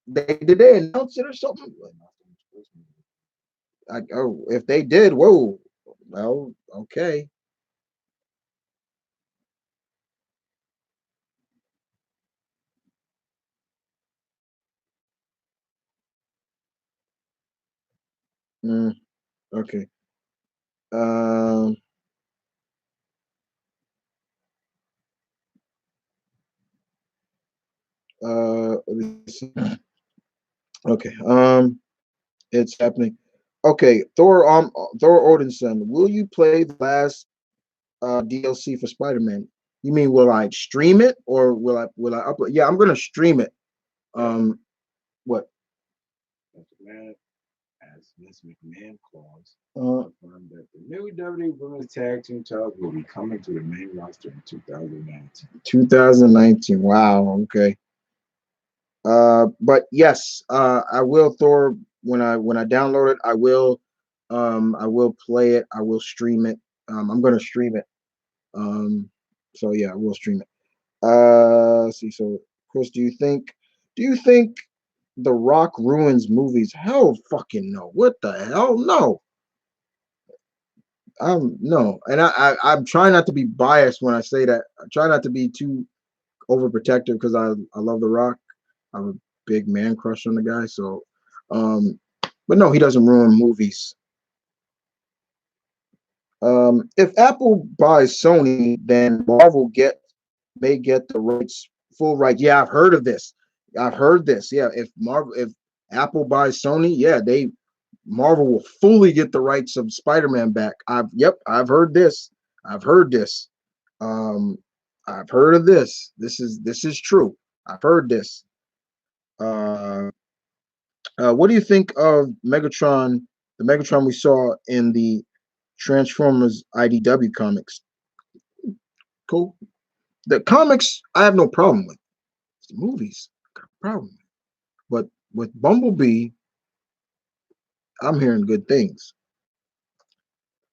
They announce it or something? Oh, if they did, whoa. Well, okay. Mm, okay. Um. Let me see. Okay. It's happening. Okay. Thor Odinson. Will you play the last DLC for Spider-Man? You mean will I stream it or will I upload? Yeah, I'm gonna stream it. Um. What? Man, as Miss McMahon clause Uh. confirmed that the new WWE Women's Tag Team titles will be coming to the main roster in 2019. 2019. Wow. Okay. But yes, I will Thor when I download it. I will play it. I will stream it. I'm gonna stream it. Um, so yeah, I will stream it. Let's see. So, Chris, do you think The Rock ruins movies? Hell, fucking no. What the hell? No. No. And I'm trying not to be biased when I say that. I try not to be too overprotective because I love The Rock. I'm a big man crush on the guy. So, um, but no, he doesn't ruin movies. If Apple buys Sony, then Marvel may get the rights, full rights. Yeah, I've heard of this. I've heard this. Yeah, if Apple buys Sony, yeah, they Marvel will fully get the rights of Spider-Man back. I've heard this. I've heard this. Um, I've heard of this. This is true. I've heard this. Uh, what do you think of Megatron? The Megatron we saw in the Transformers IDW comics. Cool. The comics, I have no problem with. It's the movies, I got a problem. But with Bumblebee, I'm hearing good things.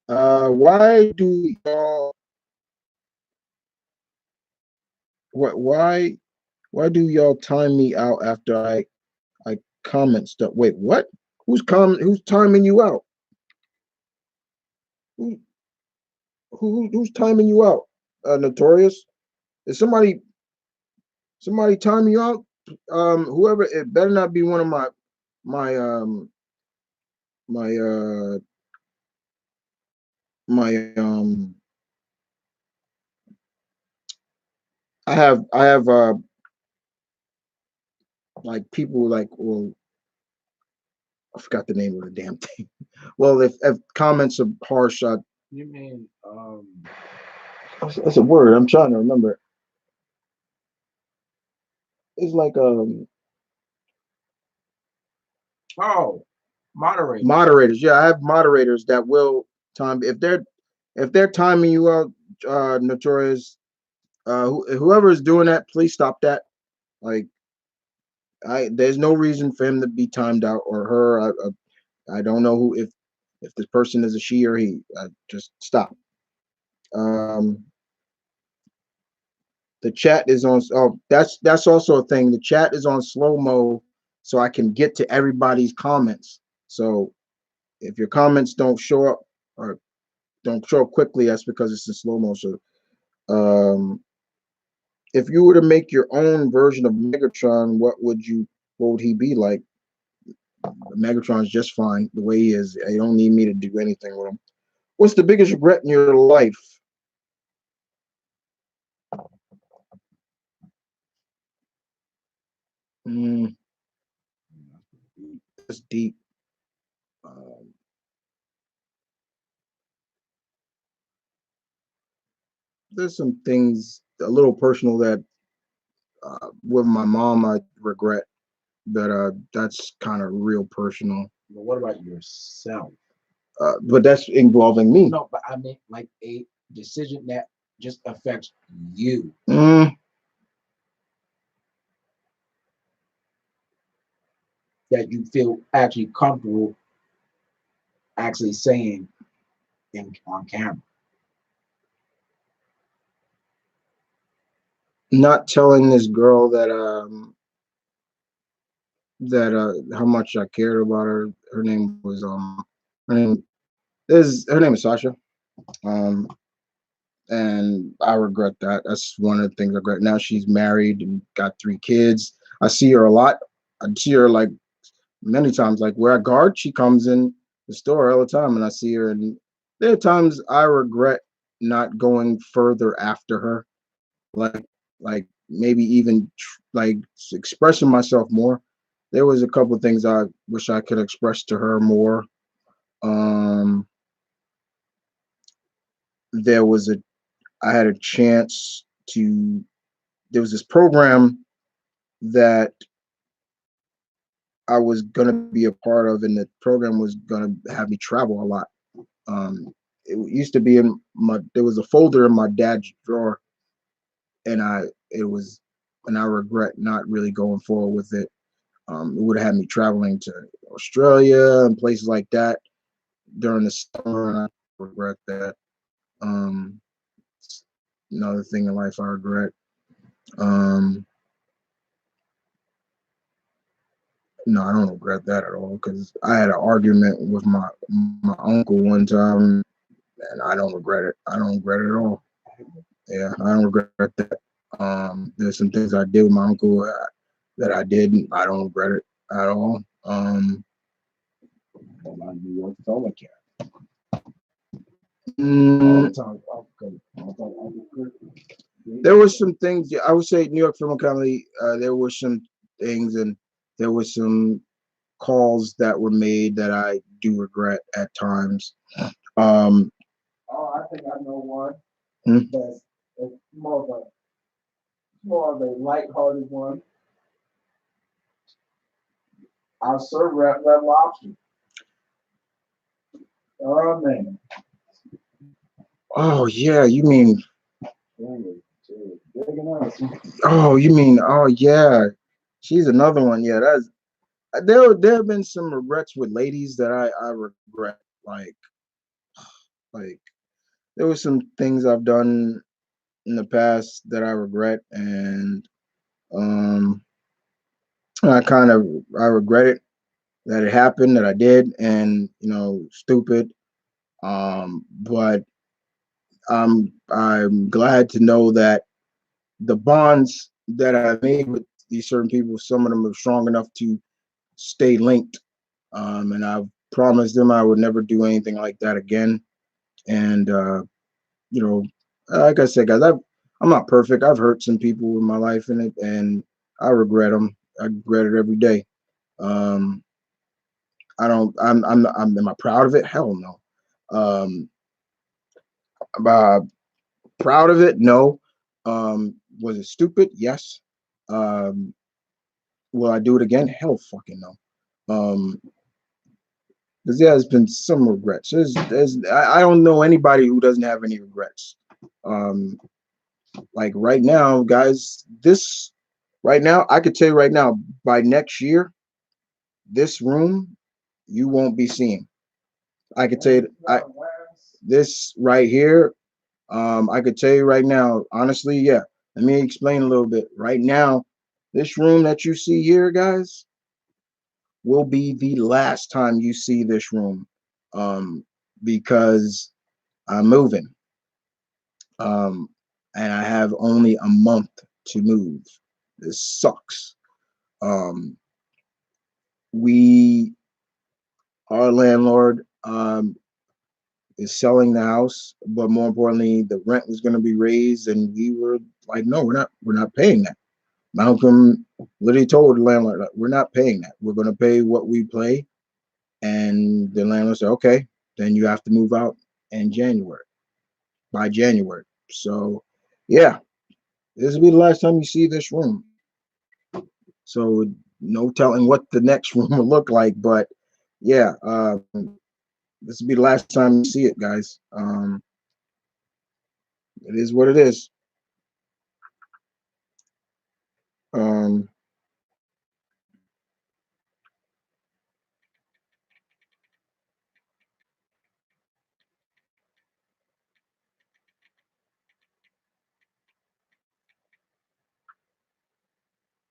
Why do y'all? What? Why do y'all time me out after I comment stuff? Wait, what? Who's timing you out? Who, who's timing you out? Notorious. Is somebody timing you out? Whoever, it better not be one of my my my I have like people like, well, I forgot the name of the damn thing. Well, if comments are harsh, You mean that's a word. I'm trying to remember. It's like oh, moderators? moderators. Yeah, I have moderators that will time if they're timing you out, notorious. Whoever is doing that, please stop that. Like, there's no reason for him to be timed out or her. I don't know who if this person is a she or he. Just stop. Um, the chat is on. Oh, that's also a thing. The chat is on slow mo, so I can get to everybody's comments. So if your comments don't show up or don't show up quickly, that's because it's in slow mo. So um, if you were to make your own version of Megatron, what would he be like? Megatron's just fine the way he is. You don't need me to do anything with him. What's the biggest regret in your life? Mm, that's deep. there's some things a little personal that with my mom I regret that that's kind of real personal. But what about yourself? But that's involving me. No, but I mean like a decision that just affects you. That you feel actually comfortable actually saying on camera. Not telling this girl that how much I cared about her. Her name her name is Sasha. Um and I regret that. That's one of the things I regret. Now she's married and got 3 kids. I see her a lot. I see her like many times. Like where I guard, she comes in the store all the time, and I see her. And there are times I regret not going further after her, like maybe even like expressing myself more. There was a couple of things I wish I could express to her more. Um, there was a I had a chance to there was this program that I was gonna be a part of, and the program was gonna have me travel a lot. It used to be in my there was a folder in my dad's drawer, and it was and I regret not really going forward with it. It would have had me traveling to Australia and places like that during the summer, and I regret that. Um, Another thing in life I regret. Um, No, I don't regret that at all because I had an argument with my uncle one time, and I don't regret it. I don't regret it at all. Yeah, I don't regret that. There's some things I did with my uncle that I did. I don't regret it at all. New York fella care. Mm, there were some things. I would say New York Film Academy. There were some things, and there were some calls that were made that I do regret at times. Um, Oh, I think I know one. hmm? That's it's more of a lighthearted one. I serve Red Lobster. Oh man. Oh yeah, you mean oh yeah, she's another one. Yeah, that's there have been some regrets with ladies that I regret. Like there were some things I've done in the past that I regret, and um I kind of I regret it that it happened that I did, and stupid. But I'm glad to know that the bonds that I made with these certain people, some of them are strong enough to stay linked. And I've promised them I would never do anything like that again. And you know, like I said, guys, I'm not perfect. I've hurt some people in my life in it, and I regret them. I regret it every day. Um, I don't. Am I proud of it? Hell no. Um, uh, Proud of it? No. Was it stupid? Yes. Um, will I do it again? Hell fucking no. Because there's been some regrets. I don't know anybody who doesn't have any regrets. Um, like right now, guys, right now, I could tell you right now, by next year, this room you won't be seeing. I could tell you, this right here, I could tell you right now, honestly, yeah. Let me explain a little bit. Right now, this room that you see here, guys, will be the last time you see this room, because I'm moving, um, and I have only a month to move. This sucks. Um, we, our landlord, is selling the house, but more importantly, the rent was going to be raised, and we were like, no, we're not paying that. Malcolm literally told the landlord, like, we're not paying that. We're going to pay what we pay. And the landlord said, okay, then you have to move out in January, by January. So Yeah, this will be the last time you see this room. So no telling what the next room will look like, but yeah, this will be the last time you see it, guys. It is what it is. Um,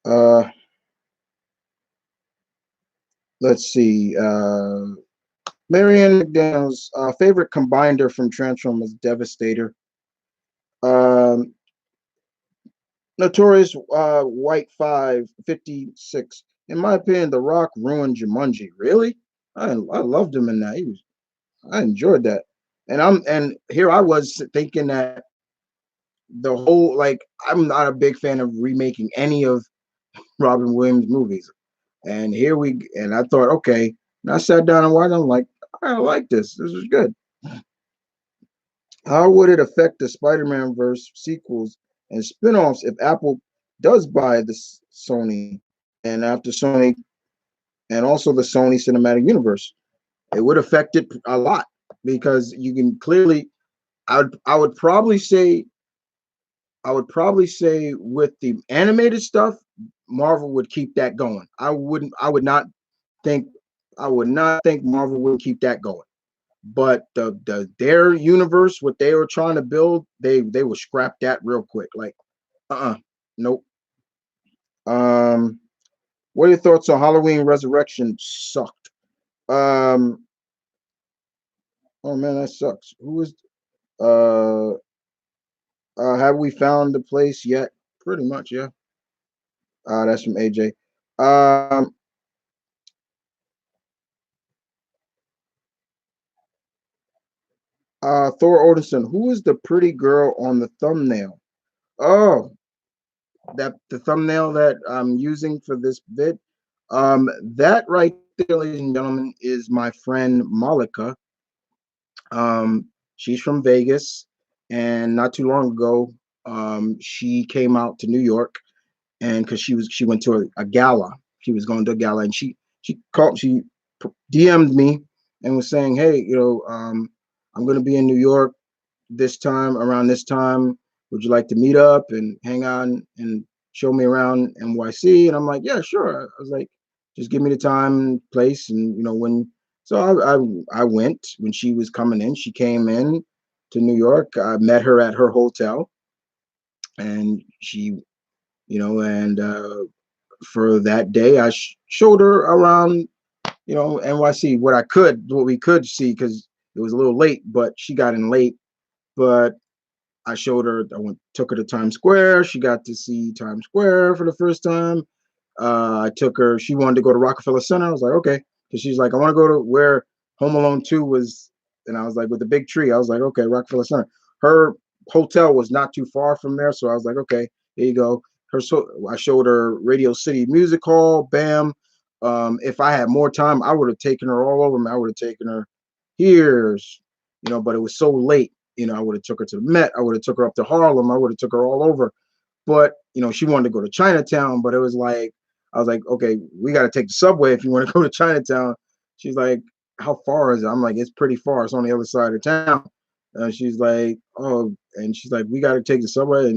uh, let's see. Marianne McDaniel's favorite combiner from Transformers Devastator. Um, Notorious White 556. In my opinion, The Rock ruined Jumanji. Really? I loved him in that. I enjoyed that. And here I was thinking that the whole like I'm not a big fan of remaking any of Robin Williams movies. And I thought, okay, and I sat down and watched. I'm like, I like this. This is good. How would it affect the Spider-Man verse sequels and spin-offs if Apple does buy the Sony and after Sony and also the Sony Cinematic Universe? It would affect it a lot because you can clearly. I would probably say with the animated stuff, Marvel would keep that going. I would not think. I would not think Marvel would keep that going. But their universe, what they were trying to build, they would scrap that real quick. Like, nope. Um, what are your thoughts on Halloween Resurrection? Sucked. Um, oh man, that sucks. Who is? Uh, have we found the place yet? Pretty much, yeah. That's from AJ. Um, Thor Odinson. Who is the pretty girl on the thumbnail? Oh, that the thumbnail that I'm using for this vid. That right there, ladies and gentlemen, is my friend Malika. She's from Vegas, and not too long ago, she came out to New York, and because she went to a gala, she was going to a gala, and she DM'd me and was saying, hey, I'm going to be in New York this time around this time. Would you like to meet up and hang on and show me around NYC? And I'm like, yeah, sure. I was like, just give me the time, place, and when. So I went when she was coming in. She came in to New York. I met her at her hotel, and and for that day, I showed her around, NYC, what we could see, because it was a little late, but she got in late. But I showed her, took her to Times Square. She got to see Times Square for the first time. I took her, she wanted to go to Rockefeller Center. I was like, okay. Because she's like, I want to go to where Home Alone 2 was. And I was like, with the big tree. I was like, okay, Rockefeller Center. Her hotel was not too far from there. So I was like, okay, here you go. I showed her Radio City Music Hall. Bam. If I had more time, I would have taken her all over. I would have taken her here, but it was so late. I would have took her to the Met. I would have took her up to Harlem. I would have took her all over. But she wanted to go to Chinatown. But it was like, I was like, okay, we got to take the subway if you want to go to Chinatown. She's like, how far is it? I'm like, it's pretty far. It's on the other side of town. She's like, oh, and she's like, we got to take the subway.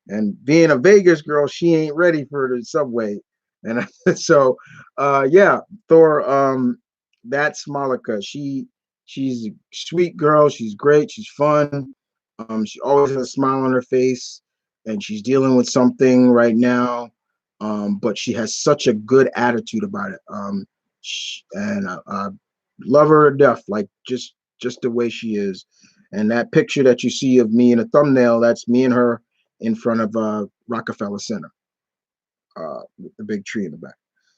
And being a Vegas girl, she ain't ready for the subway. And so, yeah, Thor. That's Malika. She's a sweet girl. She's great. She's fun. She always has a smile on her face, and she's dealing with something right now. But she has such a good attitude about it. And I love her to death, like just the way she is. And that picture that you see of me in a thumbnail, that's me and her in front of Rockefeller Center, with the big tree in the back.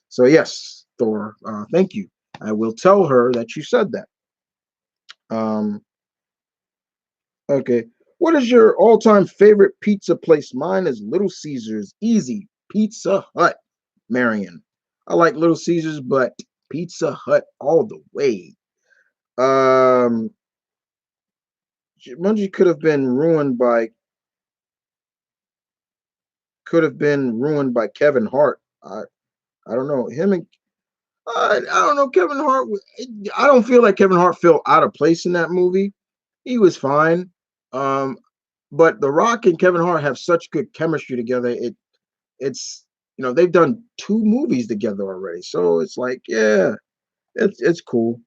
So yes, Thor, thank you. I will tell her that you said that. Um, okay. What is your all-time favorite pizza place? Mine is Little Caesars. Easy. Pizza Hut. Marion. I like Little Caesars, but Pizza Hut all the way. Um, Jumanji could have been ruined by could have been ruined by Kevin Hart. I don't know him and I don't know Kevin Hart. I don't feel like Kevin Hart felt out of place in that movie. He was fine. Um, but The Rock and Kevin Hart have such good chemistry together. It's they've done two movies together already, so it's like yeah, it's cool.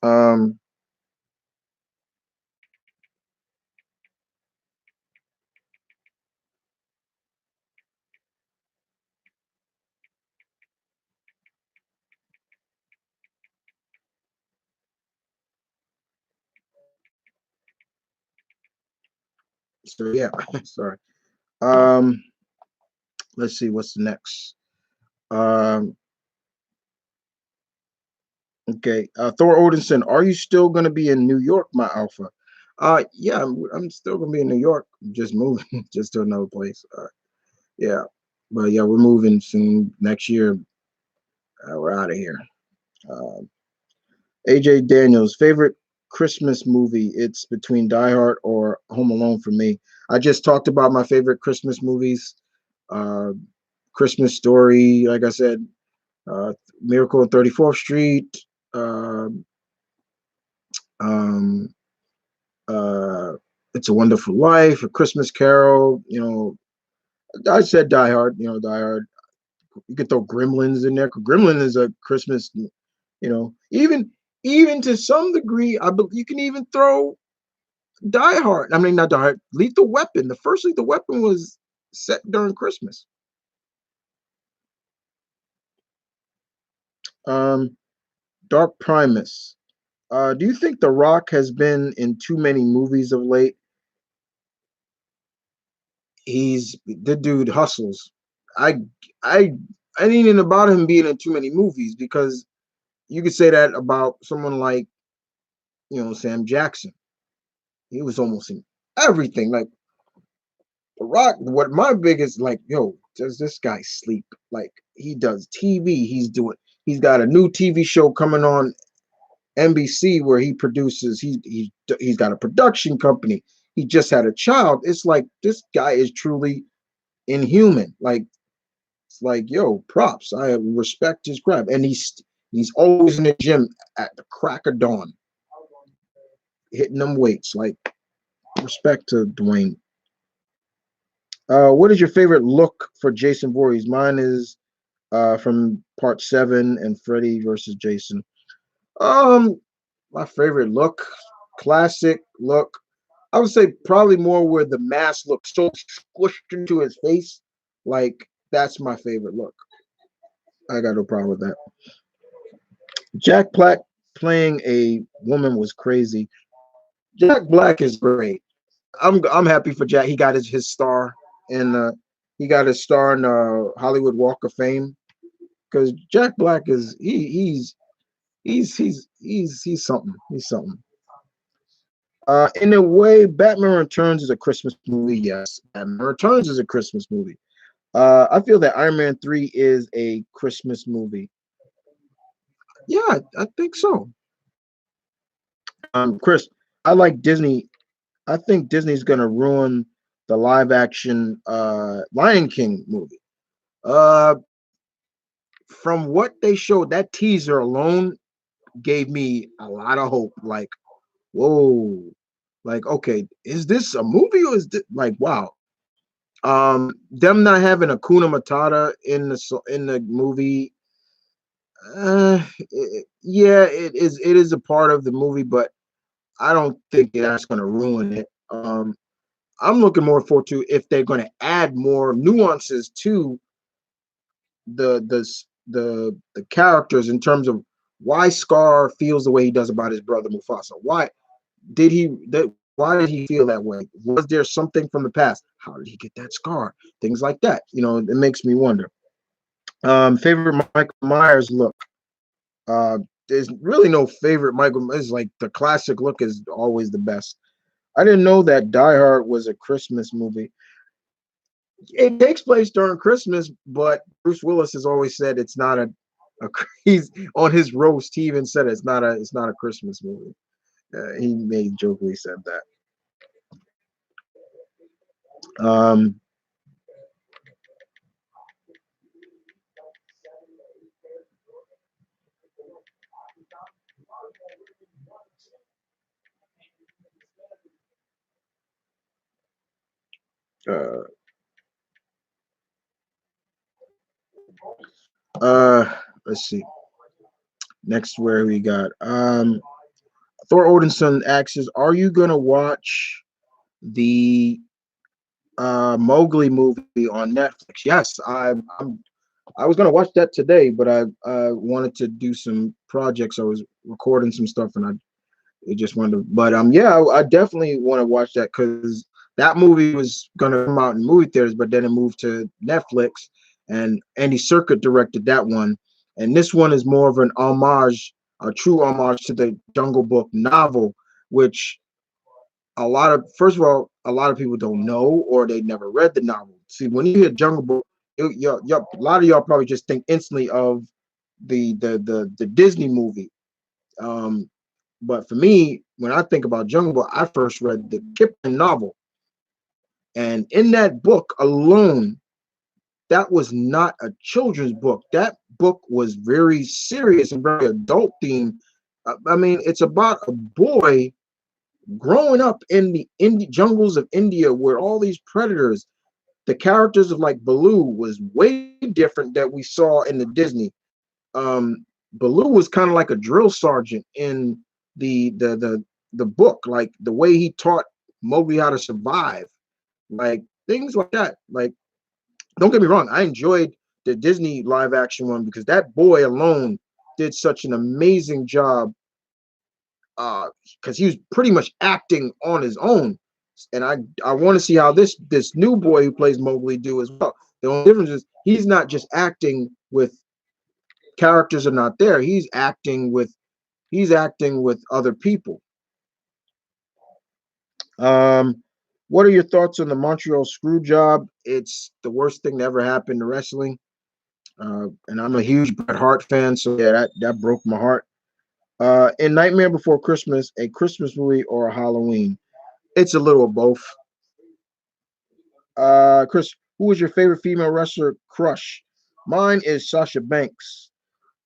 Um, so yeah, sorry. Um, let's see what's next. Um, okay, Thor Odinson, are you still going to be in New York, my alpha? Yeah, I'm still going to be in New York. Just moving, just to another place. Yeah, but yeah, we're moving soon next year. We're out of here. Uh, AJ Daniels, favorite Christmas movie? It's between Die Hard or Home Alone for me. I just talked about my favorite Christmas movies. Uh, Christmas Story, like I said, Miracle on 34th Street, uh, um, uh, It's a Wonderful Life, A Christmas Carol. I said Die Hard. Die Hard. You could throw Gremlins in there. Gremlin is a Christmas. Even to some degree, you can even throw Die Hard. I mean, not Die Hard. Lethal Weapon. The first Lethal Weapon was set during Christmas. Um, Dark Primus. Do you think The Rock has been in too many movies of late? The dude hustles. I I I ain't even about him being in too many movies because you could say that about someone like Sam Jackson. He was almost in everything. Like The Rock, what my biggest like, does this guy sleep? Like he does TV. He's got a new TV show coming on NBC where he produces. He's got a production company. He just had a child. It's like this guy is truly inhuman. Like it's like, props. I respect his crap. And he's always in the gym at the crack of dawn, hitting them weights. Like respect to Dwayne. What is your favorite look for Jason Voorhees? Mine is from part 7 and Freddy versus Jason. Um, my favorite look, classic look. I would say probably more where the mask looks so squished into his face. Like that's my favorite look. I got no problem with that. Jack Black playing a woman was crazy. Jack Black is great. I'm happy for Jack. He got his star in Hollywood Walk of Fame because Jack Black is he's something. He's something. In a way, Batman Returns is a Christmas movie. Yes, Batman Returns is a Christmas movie. I feel that Iron Man 3 is a Christmas movie. Yeah, I think so. Chris, I like Disney. I think Disney's gonna ruin the live action Lion King movie. Uh, from what they showed, that teaser alone gave me a lot of hope. Like, whoa, like okay, is this a movie or is this like wow? Them not having a Kuna Matata in the movie, yeah, it is a part of the movie, but I don't think that's going to ruin it. I'm looking more forward to if they're going to add more nuances to the characters in terms of why Scar feels the way he does about his brother Mufasa. Why did he feel that way? Was there something from the past? How did he get that scar? Things like that. It makes me wonder. Favorite Michael Myers look. Uh, there's really no favorite Michael. It's like the classic look is always the best. I didn't know that Die Hard was a Christmas movie. It takes place during Christmas, but Bruce Willis has always said it's not a he's on his roast. He even said it's not a Christmas movie. He made jokingly said that. Um, uh, let's see. Next, where we got Thor Odinson asks, "Are you gonna watch the Mowgli movie on Netflix?" Yes, I was gonna watch that today, but I wanted to do some projects. I was recording some stuff, and I it just wanted to. But yeah, I definitely want to watch that because that movie was gonna come out in movie theaters, but then it moved to Netflix, and Andy Serkis directed that one, and this one is more of an homage, a true homage to the Jungle Book novel, which a lot of first of all, a lot of people don't know or they never read the novel. See, when you hear Jungle Book, a lot of y'all probably just think instantly of the Disney movie. Um, but for me, when I think about Jungle Book, I first read the Kipling novel, and in that book alone, that was not a children's book. That book was very serious and very adult themed. I mean, it's about a boy growing up in the jungles of India where all these predators, the characters of like Baloo was way different that we saw in the Disney. Baloo was kind of like a drill sergeant in the book, like the way he taught Mowgli how to survive, like things like that. Like, don't get me wrong, I enjoyed the Disney live action one because that boy alone did such an amazing job because he was pretty much acting on his own. And I want to see how this new boy who plays Mowgli do as well. The only difference is he's not just acting with characters are not there. He's acting with other people. Um, what are your thoughts on the Montreal screw job? It's the worst thing that ever happened to wrestling. And I'm a huge Bret Hart fan, so yeah, that broke my heart. In Nightmare Before Christmas, a Christmas movie or a Halloween? It's a little of both. Chris, who is your favorite female wrestler crush? Mine is Sasha Banks.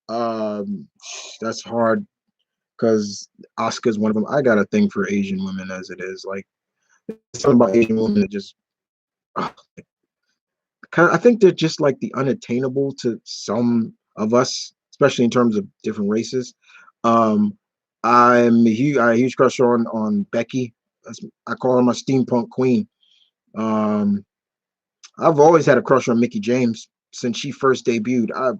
Um, that's hard because Oscar's one of them. I got a thing for Asian women as it is. Like something about Asian women that just uh, kind of. I think they're just like the unattainable to some of us, especially in terms of different races. Um, I huge crush on Becky. I call her my steampunk queen. Um, I've always had a crush on Mickey James since she first debuted.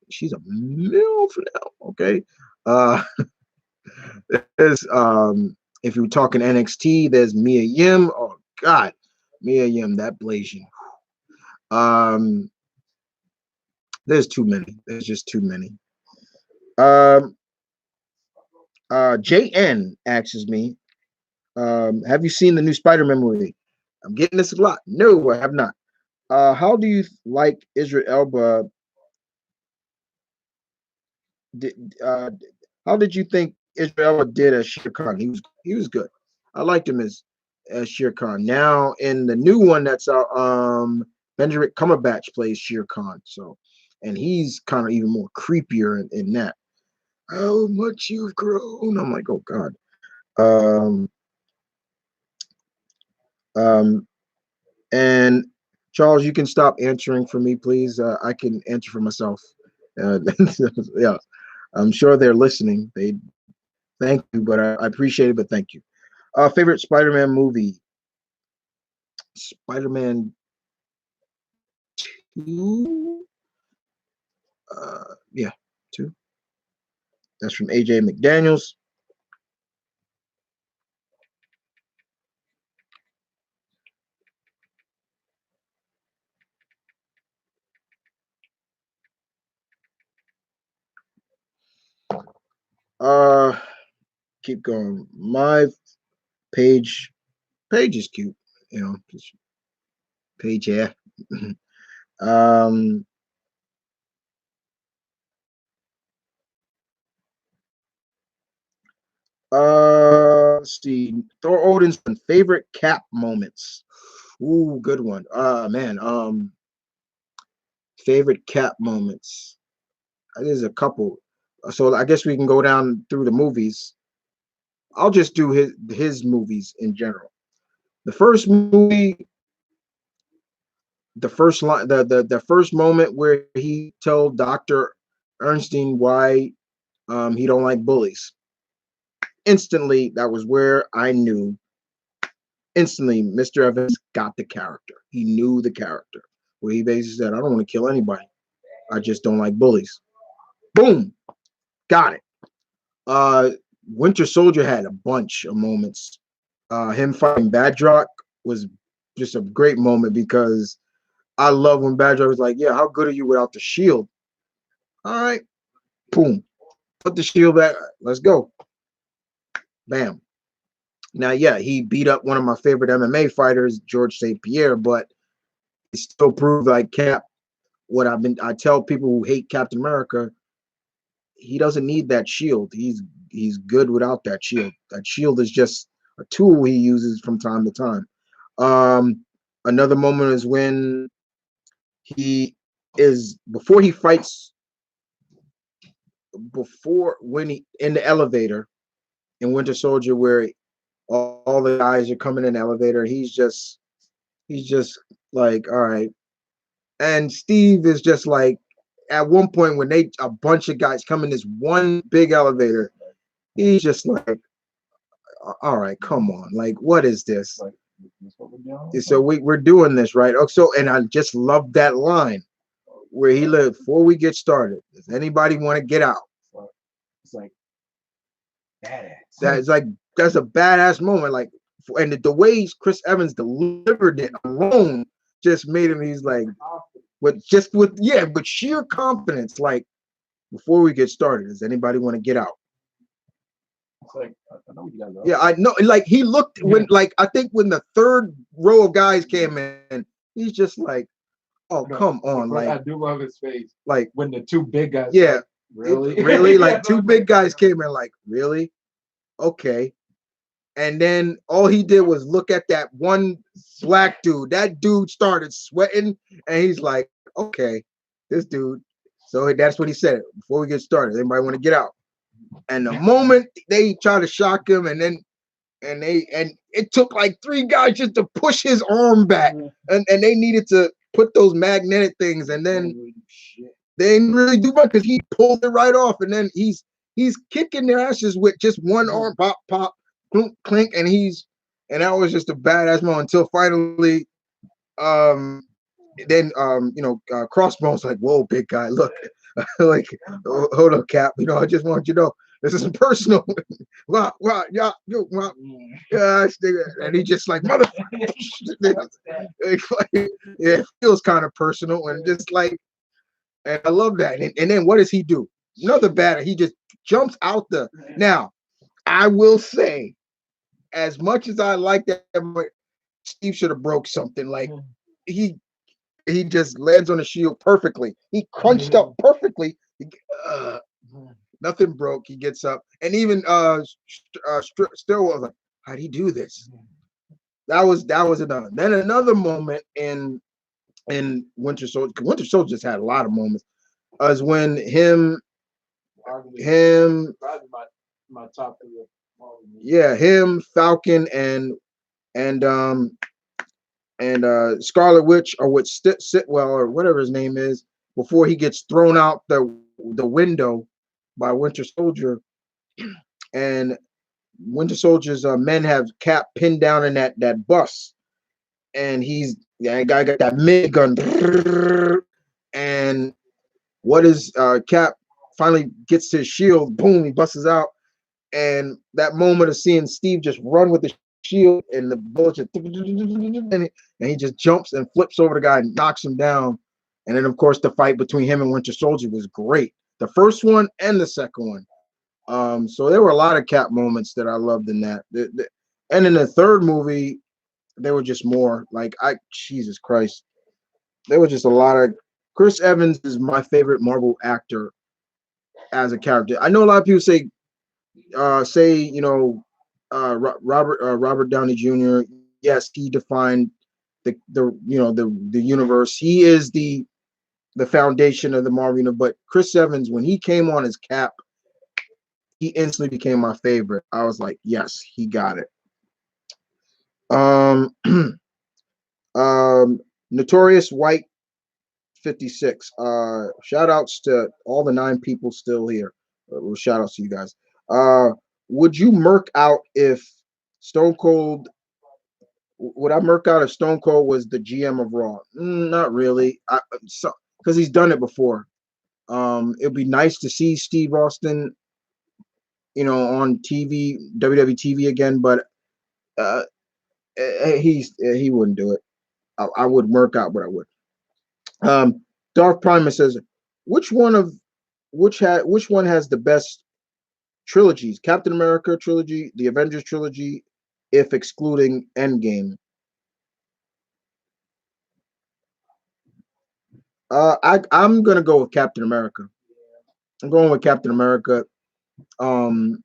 She's a milf now. Okay. Uh, there's if you're talking NXT, there's Mia Yim. Oh God, Mia Yim, that Blasian. Um, there's too many. There's just too many. Um, JN asks me, have you seen the new Spider-Man movie? I'm getting this a lot. No, I have not. How do you like Israel Elba did, how did you think Israel did as Shere Khan? He was good. I liked him as Shere Khan. Now in the new one that's out, Benjamin Cumberbatch plays Shere Khan. So, and he's kind of even more creepier in that. How much you've grown! I'm like, oh God. Um, um, and Charles, you can stop answering for me, please. I can answer for myself. Yeah, I'm sure they're listening. They thank you, but I appreciate it, but thank you. Favorite Spider-Man movie? Spider-Man 2? Yeah, 2. That's from AJ McDaniels. Uh, keep going. My page page is cute. Just page, yeah. um, let's see. Thor Odin's favorite Cap moments. Ooh, good one. Man. Favorite Cap moments. There's a couple. So I guess we can go down through the movies. I'll just do his movies in general. The first movie, the first line, the first moment where he told Dr. Ernstein why he don't like bullies. Instantly, that was where I knew. Instantly, Mr. Evans got the character. He knew the character. Where he basically said, "I don't want to kill anybody. I just don't like bullies." Boom, got it. Uh, Winter Soldier had a bunch of moments. Him fighting Badrock was just a great moment because I love when Badrock was like, "Yeah, how good are you without the shield?" All right, boom, put the shield back. Let's go. Bam. Now, yeah, he beat up one of my favorite MMA fighters, George St. Pierre, but he still proved like Cap. I tell people who hate Captain America, he doesn't need that shield. He's good without that shield. That shield is just a tool he uses from time to time. Another moment is when he before he fights, before when he in the elevator in Winter Soldier, where all the guys are coming in the elevator. He's just like, all right. And Steve is just like, at one point when a bunch of guys come in this one big elevator, he's just like, all right, come on, like what is this? So we're doing this, right? Oh, so and I just love that line where he lived before we get started. Does anybody want to get out? It's like badass. That's like that's a badass moment. Like, and the way Chris Evans delivered it alone just made him. He's like, with sheer confidence. Like, before we get started, does anybody want to get out? It's like, I know you guys are. Yeah, I know. Like he looked when, like I think when the third row of guys came in, he's just like, "Oh, come on!" Like I do love his face. Like when the two big guys. Yeah, like, really, really, like two big guys came in. Like, really? Okay. And then all he did was look at that one black dude. That dude started sweating, and he's like, "Okay, this dude." So that's what he said before we get started. Anybody want to get out? And the moment they try to shock him, and it took like three guys just to push his arm back, and they needed to put those magnetic things, and then they didn't really do much because he pulled it right off, and then he's kicking their asses with just one arm, pop, pop, clink, clink, and that was just a badass moment until finally, um, then Crossbone's like, "Whoa, big guy, look, like, hold up, Cap, I just want you to know this isn't personal." Wow, yeah, and he just like, "Motherfucker," yeah, it feels kind of personal and just like, and I love that. And then what does he do? Another batter, he just jumps out the. Now, I will say, as much as I like that, Steve should have broke something. Like he he just lands on the shield perfectly. He crunched up perfectly. Uh, Nothing broke. He gets up, and even still was like, "How'd he do this?" That was another. Then another moment in Winter Soldier. Winter Soldier just had a lot of moments. Is when him my top three. Yeah, him, Falcon, and Scarlet Witch, or what Sitwell or whatever his name is, before he gets thrown out the window by Winter Soldier, and Winter Soldier's men have Cap pinned down in that bus, and that guy got that minigun, and what is Cap finally gets his shield, boom, he busts out, and that moment of seeing Steve just run with the shield and the bullet just, and he just jumps and flips over the guy and knocks him down. And then, of course, the fight between him and Winter Soldier was great. The first one and the second one. So there were a lot of Cap moments that I loved in that. And in the third movie, there were just more. Like, Jesus Christ, there was just a lot of. Chris Evans is my favorite Marvel actor as a character. I know a lot of people say Robert Downey Jr. Yes, he defined the universe. He is the foundation of the Marvel universe. But Chris Evans, when he came on as Cap, he instantly became my favorite. I was like, yes, he got it. Um, Notorious White 56. Shout outs to all the 9 people still here. Well, shout outs to you guys. Would you murk out if Stone Cold? Would I murk out if Stone Cold was the GM of Raw? Not really. Because he's done it before. It'd be nice to see Steve Austin, on TV, WWE TV again, but uh, he wouldn't do it. I would murk out, but I would. Darth Primus says, which one of which one has the best trilogies? Captain America trilogy, the Avengers trilogy, if excluding Endgame. I'm gonna go with Captain America. I'm going with Captain America. Um,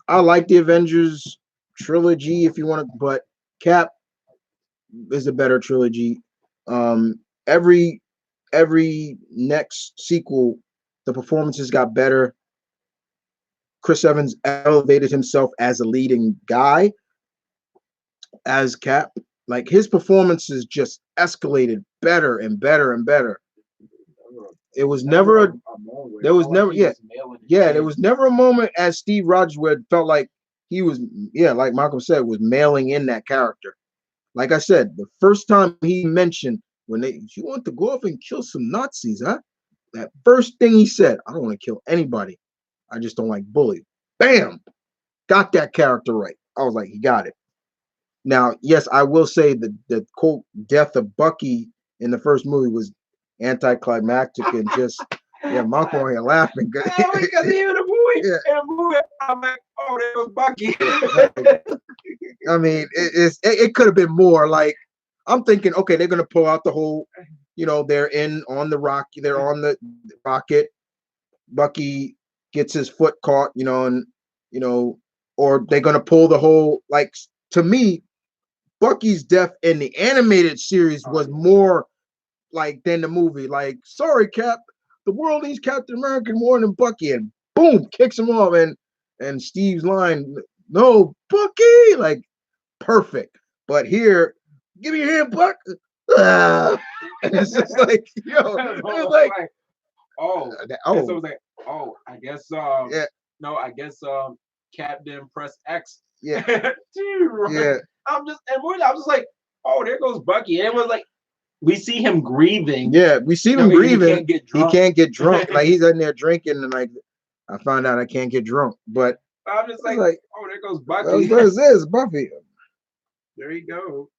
I like the Avengers trilogy if you want to, but Cap is a better trilogy. Um, every every next sequel, the performances got better. Chris Evans elevated himself as a leading guy as Cap. Like his performances just escalated better and better and better. It was never a there was never there was never a moment as Steve Rogers where it felt like he was like Malcolm said, was mailing in that character. Like I said, the first time he mentioned when you want to go off and kill some Nazis, huh? That first thing he said, I don't want to kill anybody. I just don't like bullies. Bam! Got that character right. I was like, he got it. Now, yes, I will say the quote death of Bucky in the first movie was anticlimactic and just Malcolm over here laughing. Because even in the movie, I'm like, oh, there was Bucky. I mean, it could have been more. Like, I'm thinking, okay, they're gonna pull out the whole, they're on the rocket. Bucky gets his foot caught, and or they're gonna pull the whole. Like, to me, Bucky's death in the animated series was more like than the movie. Like, sorry, Cap, the world needs Captain America more than Bucky, and boom, kicks him off, and Steve's line, no, Bucky, like perfect. But here, give me your hand, Buck. And it's just like, it's like, oh, so it was like, oh, I guess, no, I guess, Cap didn't press X. Yeah, yeah. I was just like, oh, there goes Bucky. And it was like, we see him grieving. Yeah, we see him grieving. He can't get drunk. Like he's in there drinking, and like I found out I can't get drunk. But I'm just like, oh, there goes Bucky. What is this, Buffy? There you go.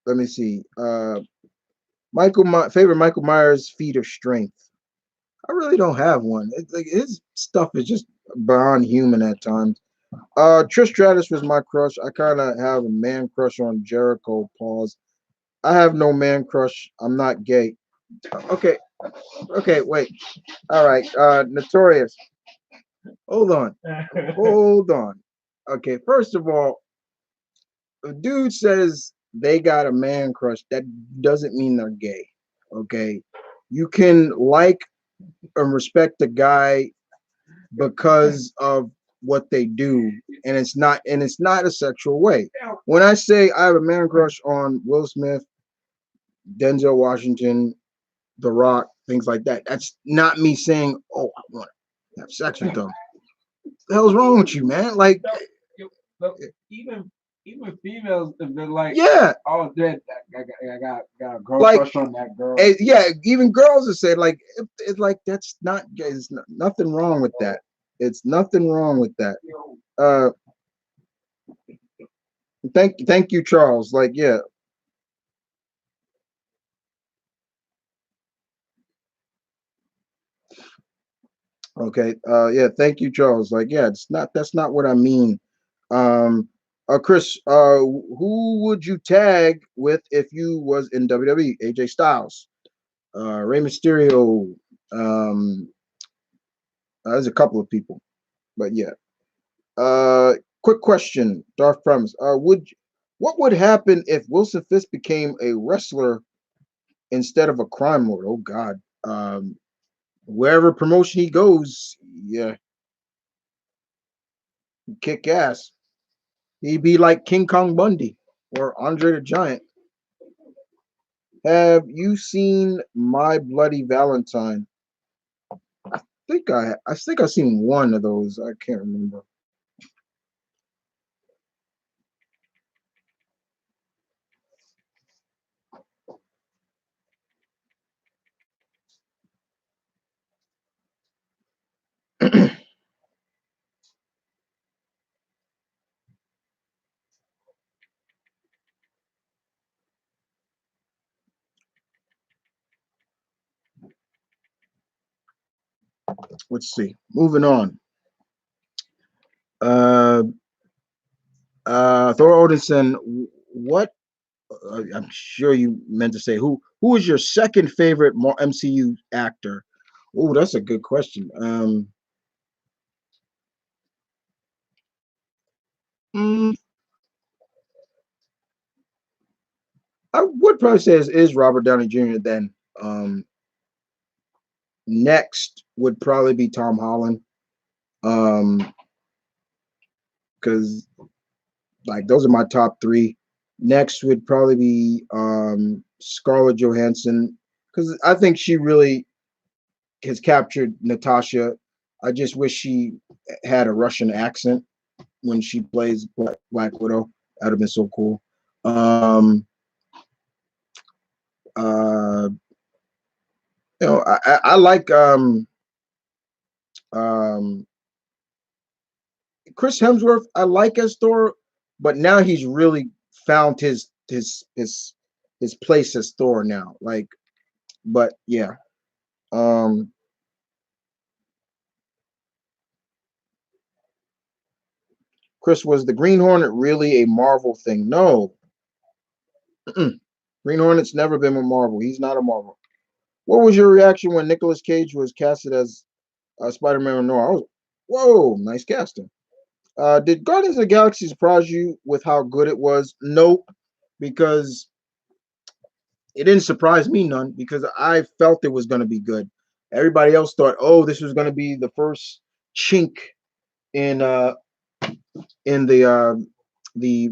Let me see. My favorite Michael Myers feat of strength. I really don't have one. It's like his stuff is just beyond human at times. Trish Stratus was my crush. I kind of have a man crush on Jericho. Pause. I have no man crush. I'm not gay. Okay, wait. All right. Notorious. Hold on. Okay, first of all, a dude says they got a man crush. That doesn't mean they're gay. Okay, you can like and respect a guy because of what they do, and it's not a sexual way. When I say I have a man crush on Will Smith, Denzel Washington, The Rock, things like that, that's not me saying, oh, I want to have sex with them. What the hell's wrong with you, man? Like, even females have been like, yeah, oh, I got a girl crush on that girl. Yeah, even girls have said like, it's like that's not. There's nothing wrong with that. It's nothing wrong with that. Thank you, Charles. Like, yeah. Okay. Yeah. Thank you, Charles. Like, yeah. That's not what I mean. Chris. Who would you tag with if you was in WWE? AJ Styles, Rey Mysterio. There's a couple of people, but yeah. Quick question, Darth Premise. What would happen if Wilson Fisk became a wrestler instead of a crime lord? Oh God. Wherever promotion he goes, yeah, kick ass. He'd be like King Kong Bundy or Andre the Giant. Have you seen My Bloody Valentine? I think I've seen one of those. I can't remember. Let's see. Moving on. Uh, Thor Odinson. What? I'm sure you meant to say who is your second favorite MCU actor? Oh, that's a good question. Mm, I would probably say is Robert Downey Jr. Then next would probably be Tom Holland. Um, because like those are my top three. Next would probably be Scarlett Johansson because I think she really has captured Natasha. I just wish she had a Russian accent when she plays Black Widow. That'd have been so cool. Uh, I like um, Chris Hemsworth. I like as Thor, but now he's really found his place as Thor now. Like, but yeah. Um, Chris, was the Green Hornet really a Marvel thing? No, Green Hornet's never been with Marvel. He's not a Marvel. What was your reaction when Nicolas Cage was casted as Spider-Man Noir? I was, whoa, nice casting. Did Guardians of the Galaxy surprise you with how good it was? Nope, because it didn't surprise me none because I felt it was going to be good. Everybody else thought, oh, this was going to be the first chink in the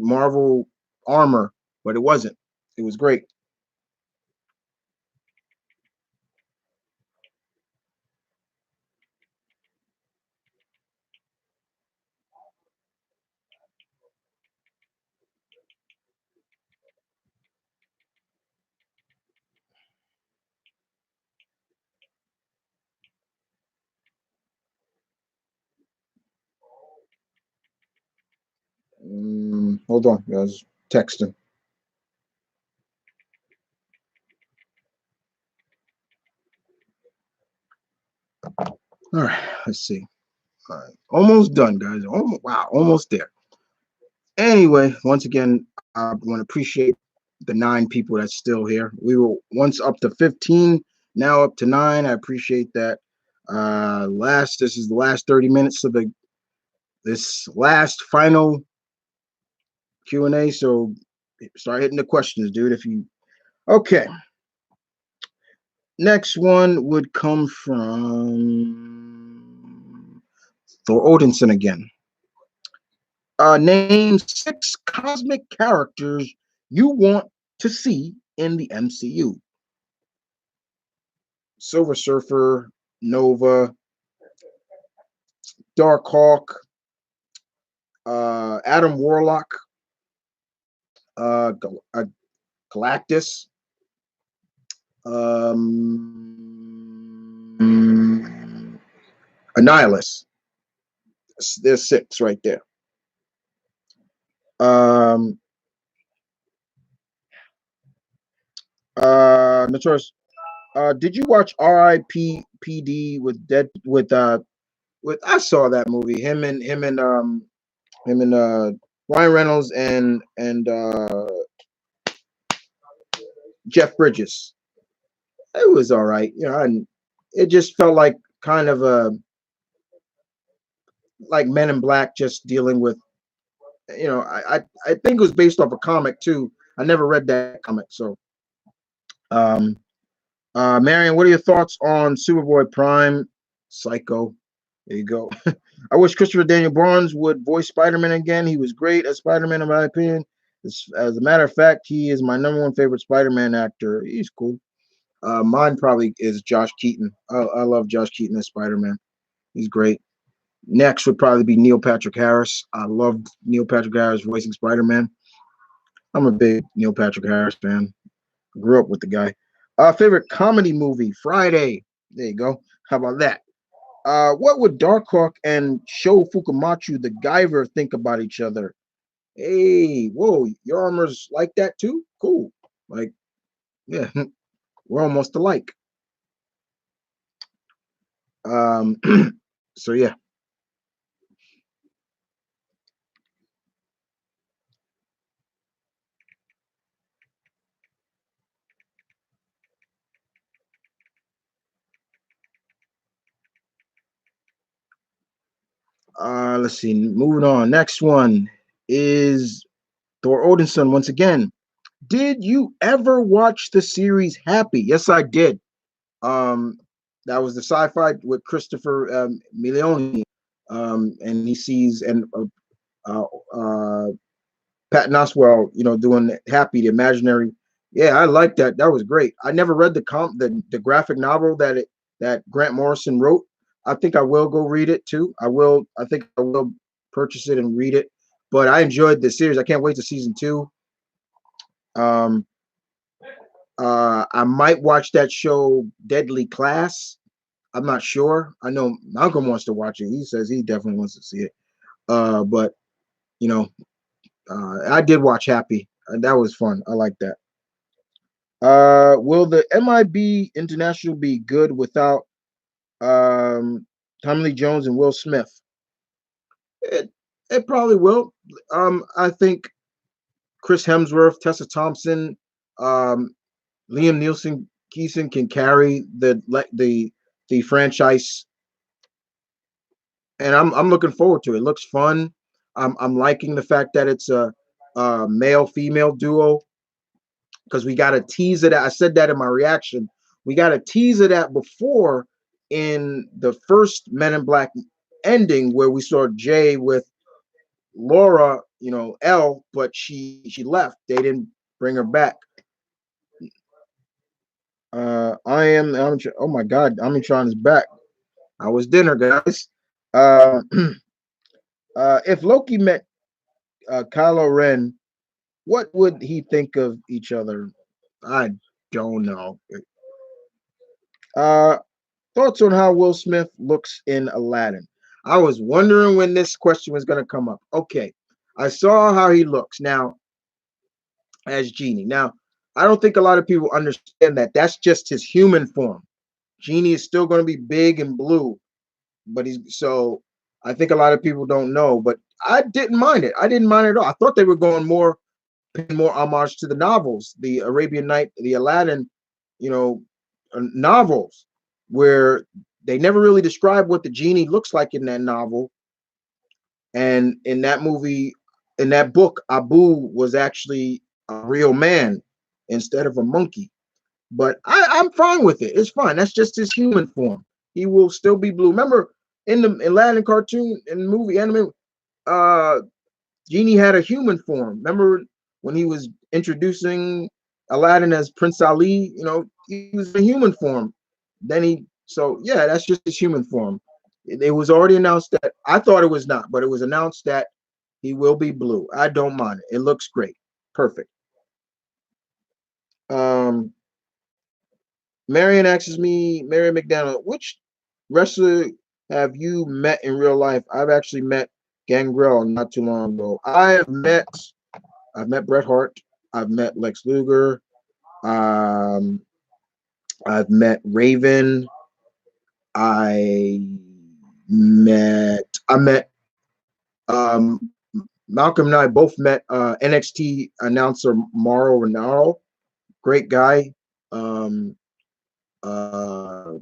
Marvel armor, but it wasn't. It was great. Hold on, guys. Texting. All right, let's see. All right, almost done, guys. Almost, wow, almost there. Anyway, once again, I want to appreciate the 9 people that's still here. We were once up to 15, now up to 9. I appreciate that. This is the last 30 minutes of the this last final Q&A. So start hitting the questions, dude. If you okay, next one would come from Thor Odinson again. Name 6 cosmic characters you want to see in the MCU. Silver Surfer, Nova, Darkhawk, Adam Warlock, Galactus, Annihilus. There's 6 right there. Um, Notorious. Did you watch R.I.P.P.D. with I saw that movie. Him and Ryan Reynolds and Jeff Bridges. It was all right, and it just felt like kind of a like Men in Black, just dealing with I think it was based off a comic too. I never read that comic. So, um, Marion, what are your thoughts on Superboy Prime Psycho? There you go. I wish Christopher Daniel Barnes would voice Spider-Man again. He was great as Spider-Man, in my opinion. As a matter of fact, he is my number one favorite Spider-Man actor. He's cool. Mine probably is Josh Keaton. I love Josh Keaton as Spider-Man. He's great. Next would probably be Neil Patrick Harris. I loved Neil Patrick Harris voicing Spider-Man. I'm a big Neil Patrick Harris fan. Grew up with the guy. Favorite comedy movie? Friday. There you go. How about that? What would Darkhawk and Sho Fukumachu, the Guyver, think about each other? Hey, whoa, your armor's like that too? Cool. Like, yeah, we're almost alike. Um, so yeah. Let's see. Moving on. Next one is Thor Odinson once again. Did you ever watch the series Happy? Yes, I did. Um, that was the sci-fi with Christopher Milioni, and he sees and uh, uh, Pat Oswalt, doing Happy, the imaginary. Yeah, I like that. That was great. I never read the graphic novel that Grant Morrison wrote. I think I will go read it too. I will. I think I will purchase it and read it. But I enjoyed the series. I can't wait to season two. Um, I might watch that show Deadly Class. I'm not sure. I know Malcolm wants to watch it. He says he definitely wants to see it. But you know, I did watch Happy. That was fun. I like that. Will the MIB International be good without Tommy Lee Jones and Will Smith? It it probably will. I think Chris Hemsworth, Tessa Thompson, um, Liam Nielsen, Keeson can carry the franchise, and I'm looking forward to it. It looks fun. I'm liking the fact that it's a male female duo because we got a tease of that. I said that in my reaction. We got a tease of that before in the first Men in Black ending where we saw Jay with Laura, L, but she left. They didn't bring her back. Oh my God, Amitron is back. How was dinner, guys? Uh, if Loki met Kylo Ren, what would he think of each other? I don't know. Uh, Thoughts on how Will Smith looks in Aladdin? I was wondering when this question was going to come up. Okay, I saw how he looks now as Genie. Now, I don't think a lot of people understand that that's just his human form. Genie is still going to be big and blue, but he's so. I think a lot of people don't know, but I didn't mind it. I didn't mind it at all. I thought they were going paying more homage to the novels, the Arabian Night, the Aladdin, you know, novels, where they never really describe what the genie looks like in that novel. And in that movie, in that book, Abu was actually a real man instead of a monkey. But I'm fine with it. It's fine. That's just his human form. He will still be blue. Remember in the Aladdin cartoon and movie anime, uh, Genie had a human form. Remember when he was introducing Aladdin as Prince Ali? He was a human form. Then so yeah, that's just his human form. It was already announced that I thought it was not, but it was announced that he will be blue. I don't mind it. It looks great. Perfect. Um, Marion asks me, Marion McDonald, which wrestler have you met in real life? I've actually met Gangrel not too long ago. I've met Bret Hart. I've met Lex Luger. Um, I've met Raven. I I met um, Malcolm and I both met NXT announcer Mauro Ranallo. Great guy. Um, uh,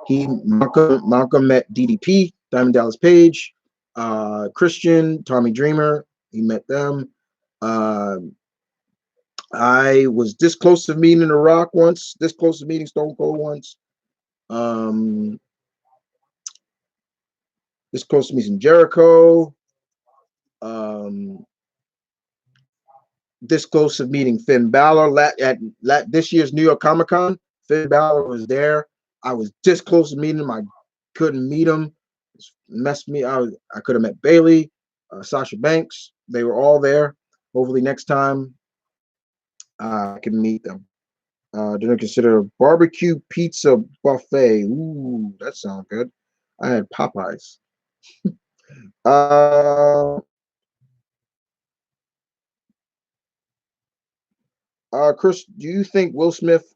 Malcolm met DDP, Diamond Dallas Page. Christian, Tommy Dreamer, he met them. Uh, I was this close to meeting The Rock once, this close to meeting Stone Cold once. Um, this close to meeting Jericho. Um, this close to meeting Finn Balor at this year's New York Comic Con. Finn Balor was there. I was this close to meeting him. I couldn't meet him. It messed me. I could have met Bailey, Sasha Banks. They were all there. Hopefully next time I can meet them. Didn't consider a barbecue pizza buffet. Ooh, that sounds good. I had Popeyes. Uh, Chris, do you think Will Smith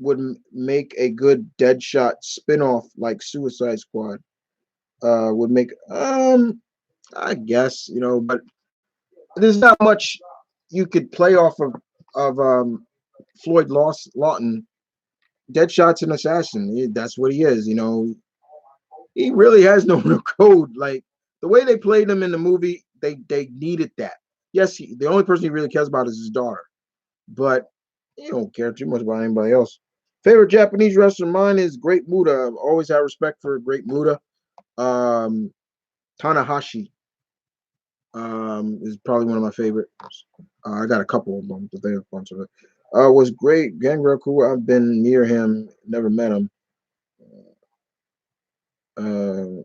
would make a good Deadshot spinoff like Suicide Squad? Would make I guess but there's not much you could play off of Floyd Lawton. Deadshot's an assassin. That's what he is. He really has no code. Like the way they played him in the movie, they needed that. Yes, the only person he really cares about is his daughter, but he don't care too much about anybody else. Favorite Japanese wrestler of mine is Great Muta. I've always had respect for Great Muta. Um, Tanahashi is probably one of my favorites. I got a couple of them, but they have a bunch of it. Was great. Gangrel cool. I've been near him, never met him. Uh,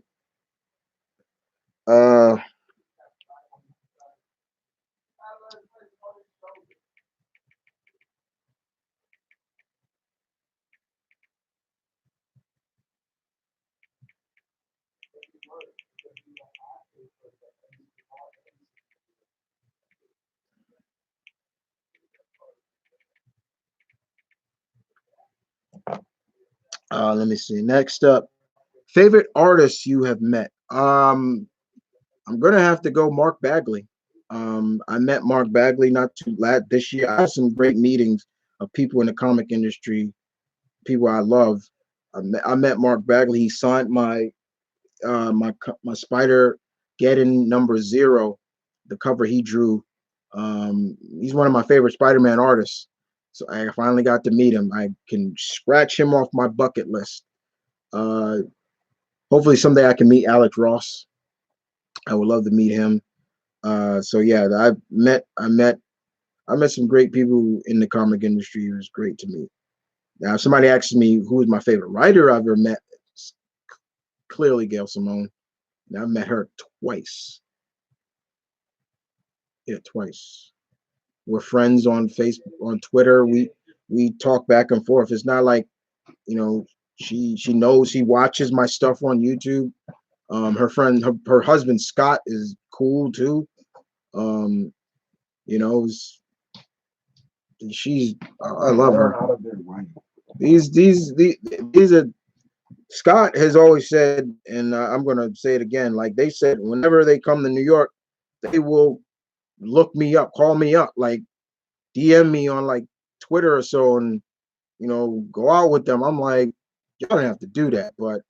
uh, Let me see. Next up, favorite artists you have met. I'm gonna have to go Mark Bagley. I met Mark Bagley not too late this year. I had some great meetings of people in the comic industry, people I love. I met Mark Bagley. He signed my Spider Geddon #0, the cover he drew. He's one of my favorite Spider-Man artists. So I finally got to meet him. I can scratch him off my bucket list. Uh, hopefully someday I can meet Alex Ross. I would love to meet him. So yeah, I met some great people in the comic industry. It was great to meet. Now, if somebody asks me who is my favorite writer I've ever met, it's clearly Gail Simone. And I've met her twice. Yeah, twice. We're friends on Facebook, on Twitter. We talk back and forth. It's not like she knows he watches my stuff on YouTube. Her husband Scott is cool too. Um, you know, she's I love her. These are Scott has always said, and I'm gonna say it again. Like they said, whenever they come to New York, they will look me up, call me up, like DM me on like Twitter or so, and go out with them. I'm like, y'all don't have to do that, but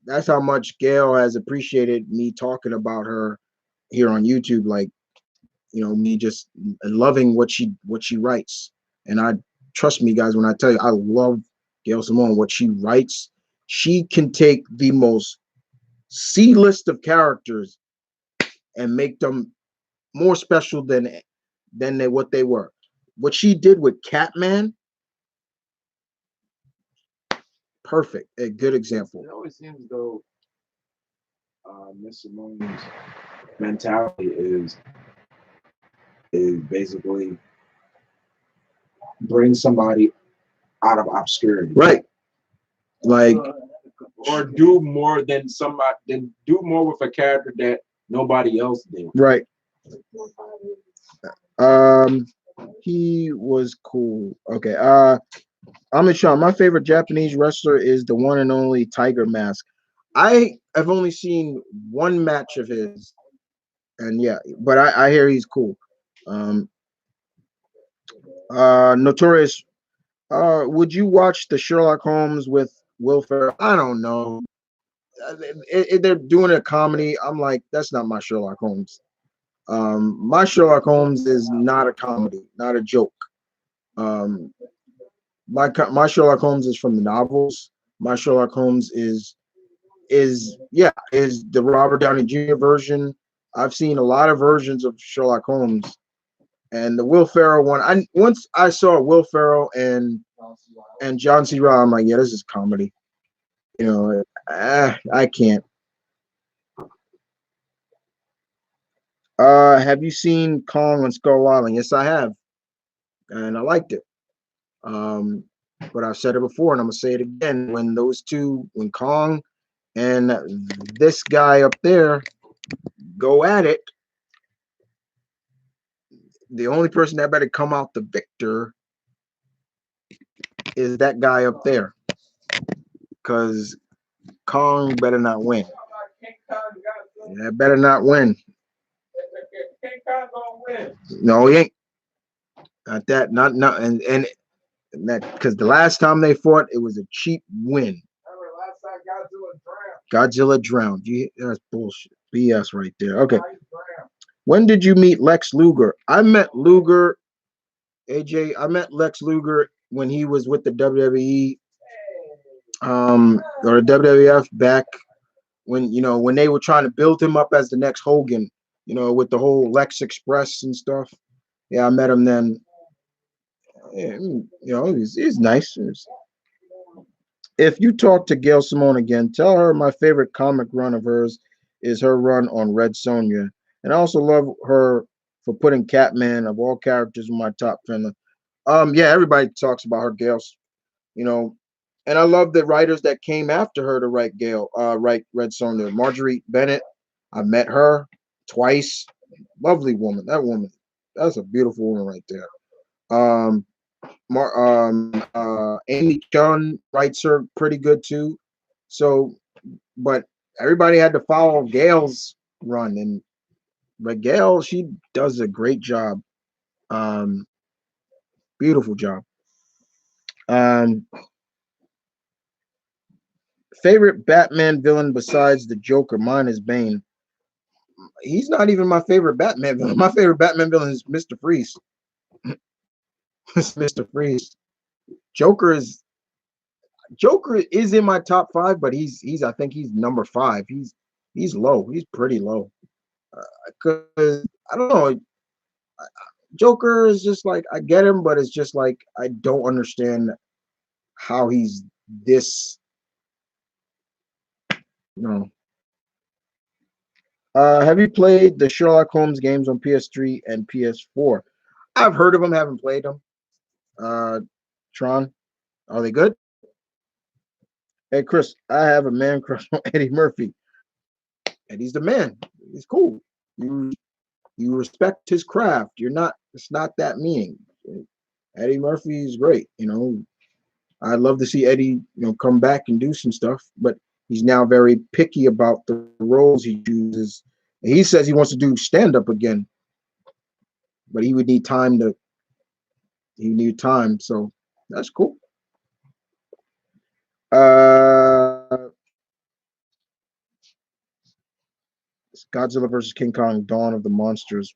that's how much Gail has appreciated me talking about her here on YouTube. Like, me just loving what she writes, and I trust me, guys, when I tell you I love Gail Simone. What she writes, she can take the most C list of characters and make them more special than what they were. What she did with Catman, perfect, a good example. It always seems though Miss Simone's mentality is basically bring somebody out of obscurity. Right. Like or do more than somebody then do more with a character that nobody else did. Right. He was cool. Okay. Amit Shaw, my favorite Japanese wrestler is the one and only Tiger Mask. I have only seen one match of his, and yeah, but I hear he's cool. Um, Notorious. Would you watch the Sherlock Holmes with Will Ferrell? I don't know. they're doing a comedy. I'm like, that's not my Sherlock Holmes. My Sherlock Holmes is not a comedy, not a joke. Um, my Sherlock Holmes is from the novels. My Sherlock Holmes is the Robert Downey Jr. version. I've seen a lot of versions of Sherlock Holmes, and the Will Ferrell one. Once I saw Will Ferrell and John C. Reilly, I'm like, yeah, this is comedy. You know, I can't. Have you seen Kong on Skull Island? Yes, I have, and I liked it. Um, but I've said it before, and I'm gonna say it again. When Kong and this guy up there go at it, the only person that better come out the victor is that guy up there, because Kong better not win. That better not win. No, he ain't. Not that. Not and that because the last time they fought, it was a cheap win. Godzilla drowned. That's bullshit. BS right there. Okay. When did you meet Lex Luger? I met Luger, AJ. I met Lex Luger when he was with the WWE, or the WWF back when they were trying to build him up as the next Hogan, with the whole Lex Express and stuff. Yeah, I met him then. Yeah, he's nice. If you talk to Gail Simone again, tell her my favorite comic run of hers is her run on Red Sonja. And I also love her for putting Catman of all characters in my top 10. Yeah, everybody talks about her, Gail's, you know, and I love the writers that came after her to write Red Sonja. Marjorie Bennett, I met her twice. Lovely woman. That's a beautiful woman right there. Um, Amy Chun writes her pretty good too. So, but everybody had to follow Gail's run, but Gail, she does a great job. Um, Beautiful job. Um, Favorite Batman villain besides the Joker? Mine is Bane. He's not even my favorite Batman villain. My favorite Batman villain is Mr. Freeze. Mr. Freeze. Joker is Joker is in my top five, but he's I think he's number five. He's low. He's pretty low. Because I don't know, Joker is just like I get him, but it's just like I don't understand how he's this. You know. Have you played the Sherlock Holmes games on PS3 and PS4? I've heard of them, haven't played them. Uh, Tron, are they good? Hey Chris, I have a man crush on Eddie Murphy. Eddie's the man. He's cool. You you respect his craft. You're not. It's not that mean. Eddie Murphy is great. I'd love to see Eddie, come back and do some stuff, but he's now very picky about the roles he chooses. He says he wants to do stand up again, but he would need time to. He would need time, so that's cool. Uh, Godzilla versus King Kong: Dawn of the Monsters.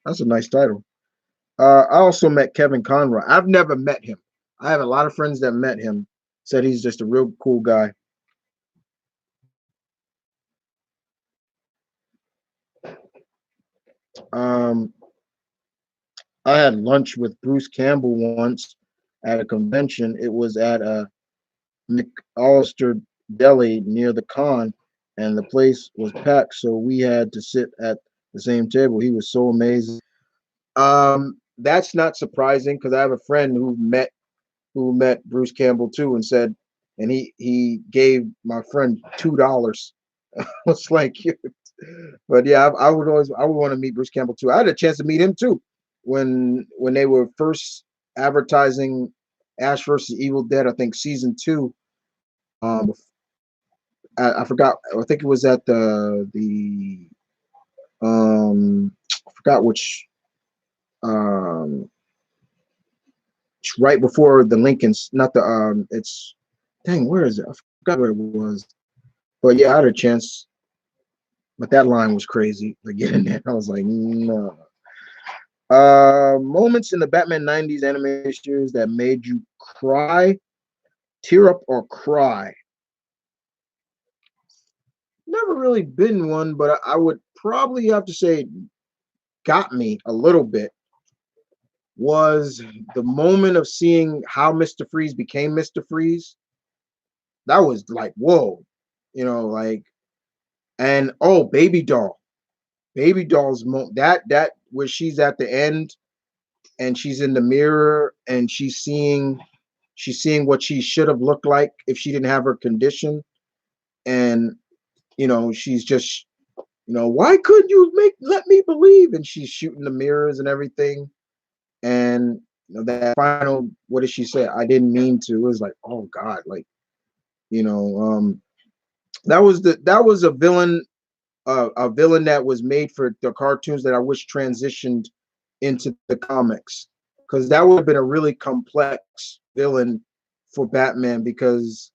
That's a nice title. I also met Kevin Conroy. I've never met him. I have a lot of friends that met him. Said he's just a real cool guy. Um, I had lunch with Bruce Campbell once at a convention. It was at a McAllister Deli near the con, and the place was packed, so we had to sit at the same table. He was so amazing. That's not surprising because I have a friend who met Bruce Campbell too, and said, and he gave my friend $2. It's like, but yeah, I would want to meet Bruce Campbell too. I had a chance to meet him too when they were first advertising Ash versus Evil Dead. I think season two. I forgot. I think it was at I forgot which um right before the Lincolns, not the it's dang, where is it? I forgot where it was. But yeah, I had a chance, but that line was crazy to get in there. I was like, no. Moments in the Batman 90s animated series that made you cry, tear up, or cry. Never really been one, but I would probably have to say got me a little bit was the moment of seeing how Mr. Freeze became Mr. Freeze. That was like, whoa, like, and oh, baby doll's that where she's at the end and she's in the mirror and she's seeing what she should have looked like if she didn't have her condition, and she's just, why couldn't you let me believe, and she's shooting the mirrors and everything, and that final, what did she say? I didn't mean to. It was like, oh God, like, you know, um, that was a villain that was made for the cartoons that I wish transitioned into the comics, because that would have been a really complex villain for Batman, because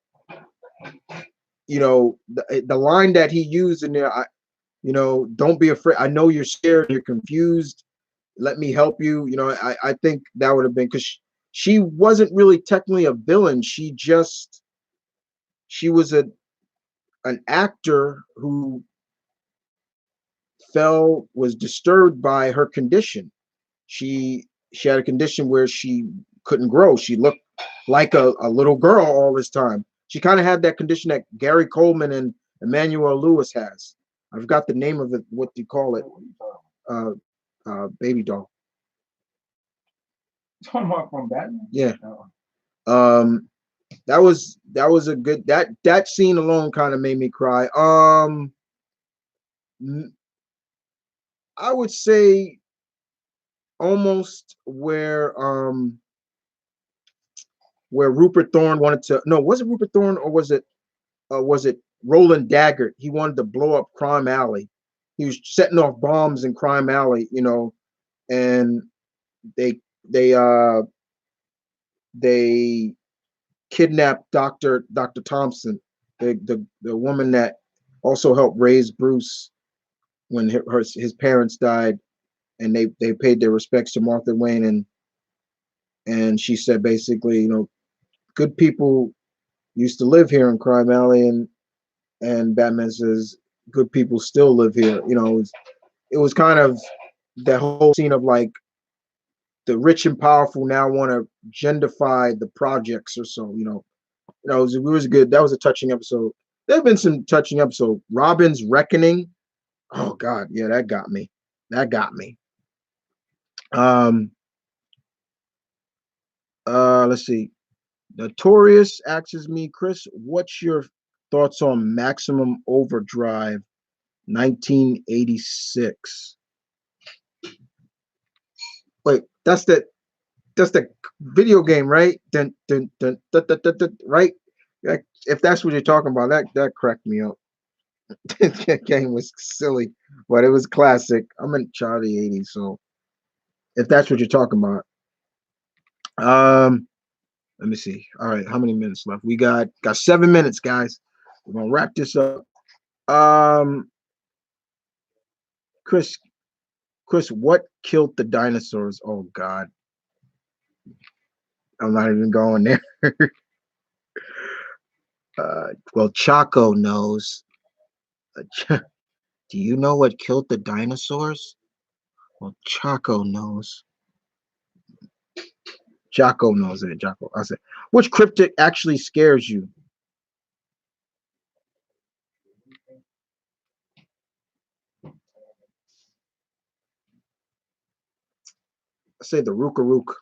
the line that he used in there, don't be afraid. I know you're scared, you're confused. Let me help you. I think that would have been, because she wasn't really technically a villain. She was an actor who was disturbed by her condition. She had a condition where she couldn't grow. She looked like a little girl all this time. She kind of had that condition that Gary Coleman and Emmanuel Lewis has. I forgot the name of it. What do you call it? Uh, Baby doll. Talking about from Batman? Yeah. Um, that was a good, that scene alone kind of made me cry. I would say almost where Rupert Thorne wanted to, no, was it Rupert Thorne, or was it Roland Daggett? He wanted to blow up Crime Alley. He was setting off bombs in Crime Alley, and they they uh they kidnapped Dr. Thompson, the woman that also helped raise Bruce when his parents died, and they paid their respects to Martha Wayne, and she said basically, good people used to live here in Crime Alley, and Batman says good people still live here. It was kind of that whole scene of like the rich and powerful now want to gentrify the projects or so. It was good. That was a touching episode. There have been some touching episodes. Robin's Reckoning. Oh God, yeah, that got me. That got me. Um, let's see. Notorious asks me, Chris, what's your thoughts on Maximum Overdrive 1986? Wait, that's the video game, right? Dun, dun, dun, dun, dun, dun, dun, right? If that's what you're talking about, that cracked me up. That game was silly, but it was classic. I'm in Charlie 80s, so if that's what you're talking about. Let me see. All right, how many minutes left? We got 7 minutes, guys. We're gonna wrap this up. Um, Chris, what killed the dinosaurs? Oh God, I'm not even going there. Well, Chaco knows. Do you know what killed the dinosaurs? Well, Chaco knows. Jocko knows it. Jocko. I said, which cryptic actually scares you? I say the Rookarook.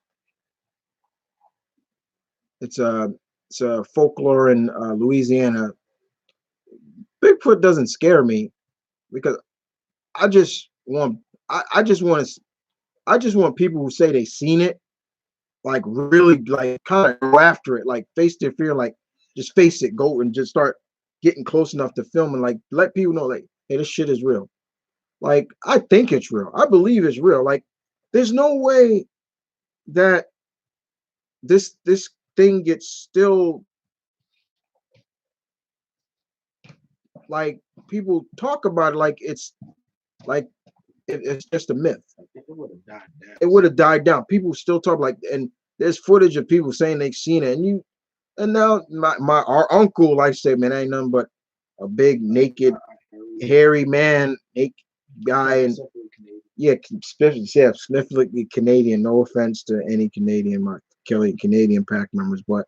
It's a folklore in Louisiana. Bigfoot doesn't scare me because I just want I just want to I just want people who say they seen it, like really, like kind of go after it, like face their fear, like just face it, go and just start getting close enough to film and like let people know, like, hey, this shit is real. Like, I think it's real. I believe it's real. Like, there's no way that this thing gets still like people talk about it like it's just a myth. I think it would have died down. It would have died down. People still talk like, and there's footage of people saying they've seen it, and now my our uncle like say, man, ain't nothing but a big naked hairy man, naked guy, and yeah, especially yeah, significantly Canadian. No offense to any Canadian, my Canadian pack members, but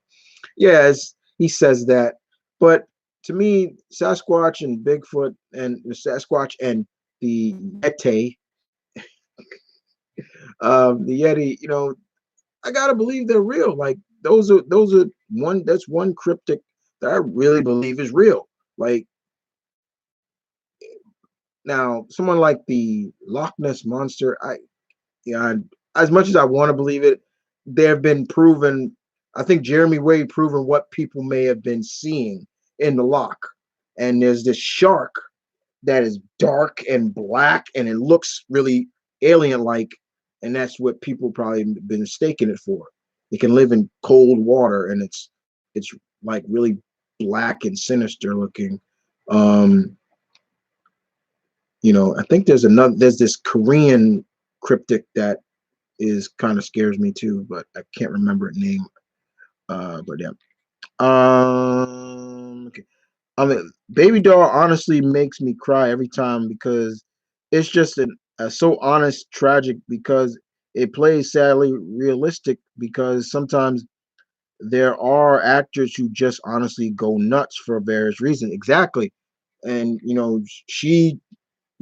yeah, he says that. But to me, Sasquatch and Bigfoot and the Sasquatch and the Yeti, the Yeti, I gotta believe they're real. Like those are one that's one cryptic that I really believe is real. Like now, someone like the Loch Ness monster, yeah, as much as I want to believe it, there have been proven. I think Jeremy Wade proven what people may have been seeing in the loch, and there's this shark that is dark and black, and it looks really alien-like, and that's what people probably been mistaking it for. It can live in cold water, and it's like really black and sinister looking. Um, I think there's this Korean cryptic that is kind of scares me too, but I can't remember its name. But yeah. Okay. I mean, Baby Doll honestly makes me cry every time because it's just so honest, tragic because it plays sadly realistic because sometimes there are actors who just honestly go nuts for various reasons. Exactly. And she,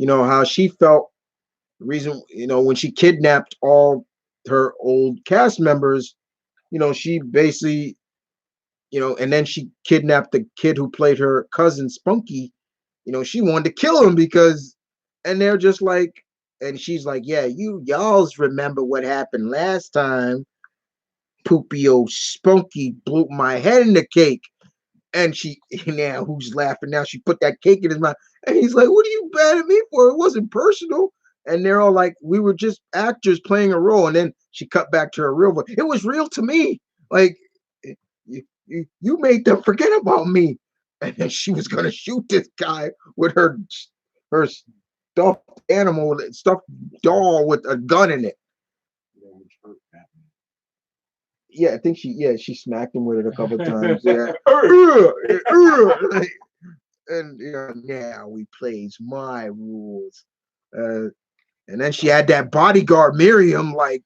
how she felt reason, when she kidnapped all her old cast members, she basically, and then she kidnapped the kid who played her cousin Spunky. She wanted to kill him because, and they're just like, and she's like, yeah, y'all's remember what happened last time. Poopio Spunky blew my head in the cake. And she, now who's laughing now? She put that cake in his mouth. And he's like, what are you mad at me for? It wasn't personal. And they're all like, we were just actors playing a role. And then she cut back to her real voice. It was real to me. Like, you made them forget about me. And then she was gonna shoot this guy with her stuffed animal, stuffed doll with a gun in it. Yeah, I think she smacked him with it a couple of times. Yeah. And now we plays my rules. Uh, and then she had that bodyguard Miriam, like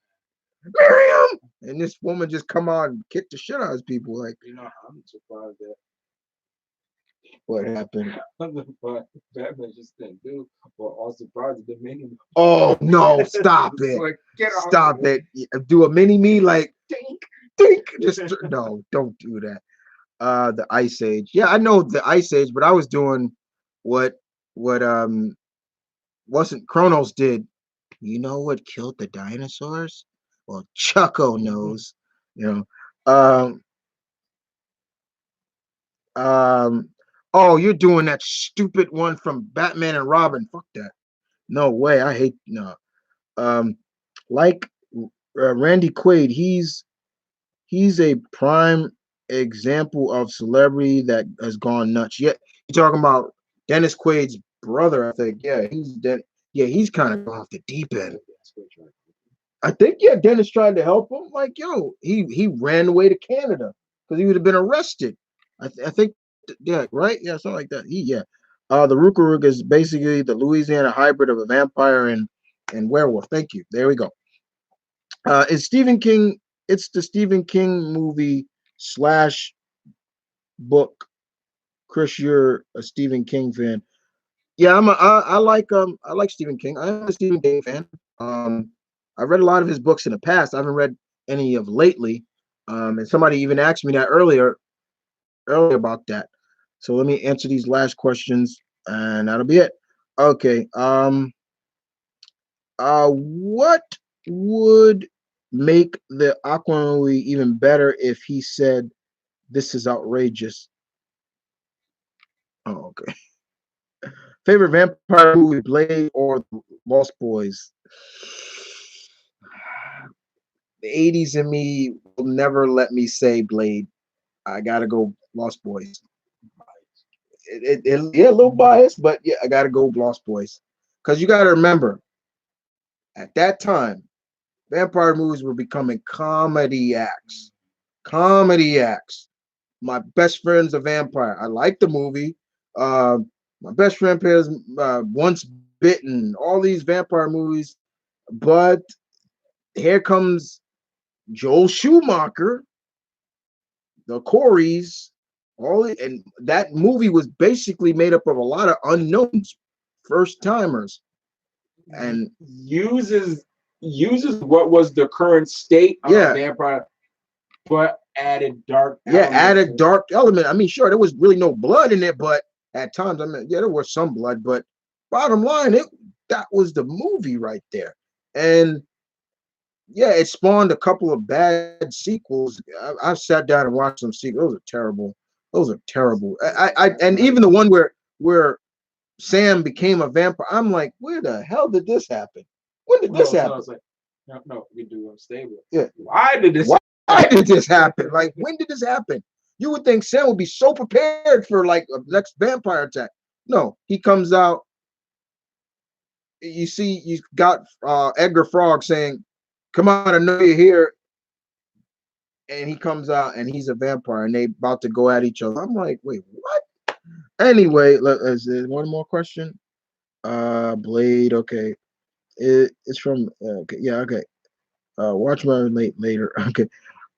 Miriam, and this woman just come out and kick the shit out of people. Like, I'm surprised that what happened? Batman just didn't do. But all surprised that they made him. Oh no! Stop it! Like, Stop it! Do a mini me like dink dink. Just no, don't do that. The Ice Age. Yeah, I know the Ice Age, but I was doing what wasn't Kronos did. You know what killed the dinosaurs? Well, Chucko knows. You know. Um. Um. Oh, you're doing that stupid one from Batman and Robin. Fuck that. No way. I hate no. Um. Like Randy Quaid, he's a prime example of celebrity that has gone nuts. Yeah, you're talking about Dennis Quaid's brother, I think. Yeah, he's kind of gone off the deep end. I think Dennis tried to help him. Like, yo, he ran away to Canada because he would have been arrested. I think, yeah, right, yeah, something like that. The Rukaruk is basically the Louisiana hybrid of a vampire and werewolf. Thank you. There we go. Is Stephen King? It's the Stephen King movie slash book. Chris, you're a Stephen King fan. Yeah, I like Stephen King. I'm a Stephen King fan. I've read a lot of his books in the past. I haven't read any of lately. And somebody even asked me that earlier about that. So let me answer these last questions, and that'll be it. Okay. What would make the Aquaman movie even better if he said, "This is outrageous"? Oh, okay. Favorite vampire movie, Blade or Lost Boys? The 80s in me will never let me say Blade. I gotta go Lost Boys. yeah, a little biased, but yeah, I gotta go with Lost Boys. Because you gotta remember, at that time, vampire movies were becoming comedy acts. Comedy acts. My best friend's a vampire. I like the movie. My best friend plays Once Bitten. All these vampire movies, but here comes Joel Schumacher, the Coreys, and that movie was basically made up of a lot of unknowns, first timers, and Uses what was the current state of yeah, vampire, but added dark yeah, elements added to it. dark element. I mean, sure, there was really no blood in it, but at times, I mean, yeah, there was some blood, but bottom line, it that was the movie right there, and yeah, it spawned a couple of bad sequels. I sat down and watched some sequels. Those are terrible. Those are terrible. And even the one where Sam became a vampire. I'm like, where the hell did this happen? When did this No, happen? it's like no, we do unstable. Yeah. Why did this Why happen? did this happen? Like, when did this happen? You would think Sam would be so prepared for like a next vampire attack. No, he comes out. You see, you got Edgar Frog saying, "Come on, I know you're here," and he comes out and he's a vampire, and they about to go at each other. I'm like, wait, what? Anyway, is there one more question? Blade. Okay, it's from. Okay, yeah, okay. Watch my later. Okay.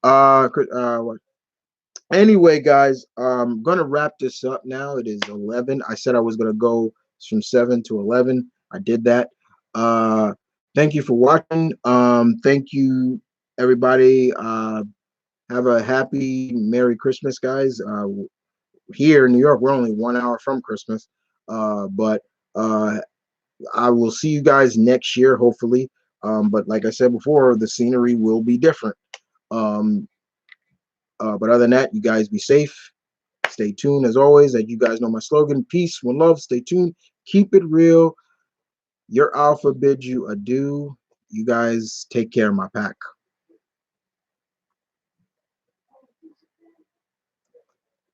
What? Anyway, guys, I'm gonna wrap this up now. It is 11. I said I was gonna go from 7 to 11. I did that. Uh, thank you for watching. Thank you, everybody. Have a happy Merry Christmas, guys. Here in New York, we're only 1 hour from Christmas. But uh, I will see you guys next year, hopefully. But like I said before, the scenery will be different. Um, but other than that, you guys be safe. Stay tuned as always. That you guys know my slogan: peace, one love. Stay tuned. Keep it real. Your alpha bids you adieu. You guys take care, my pack.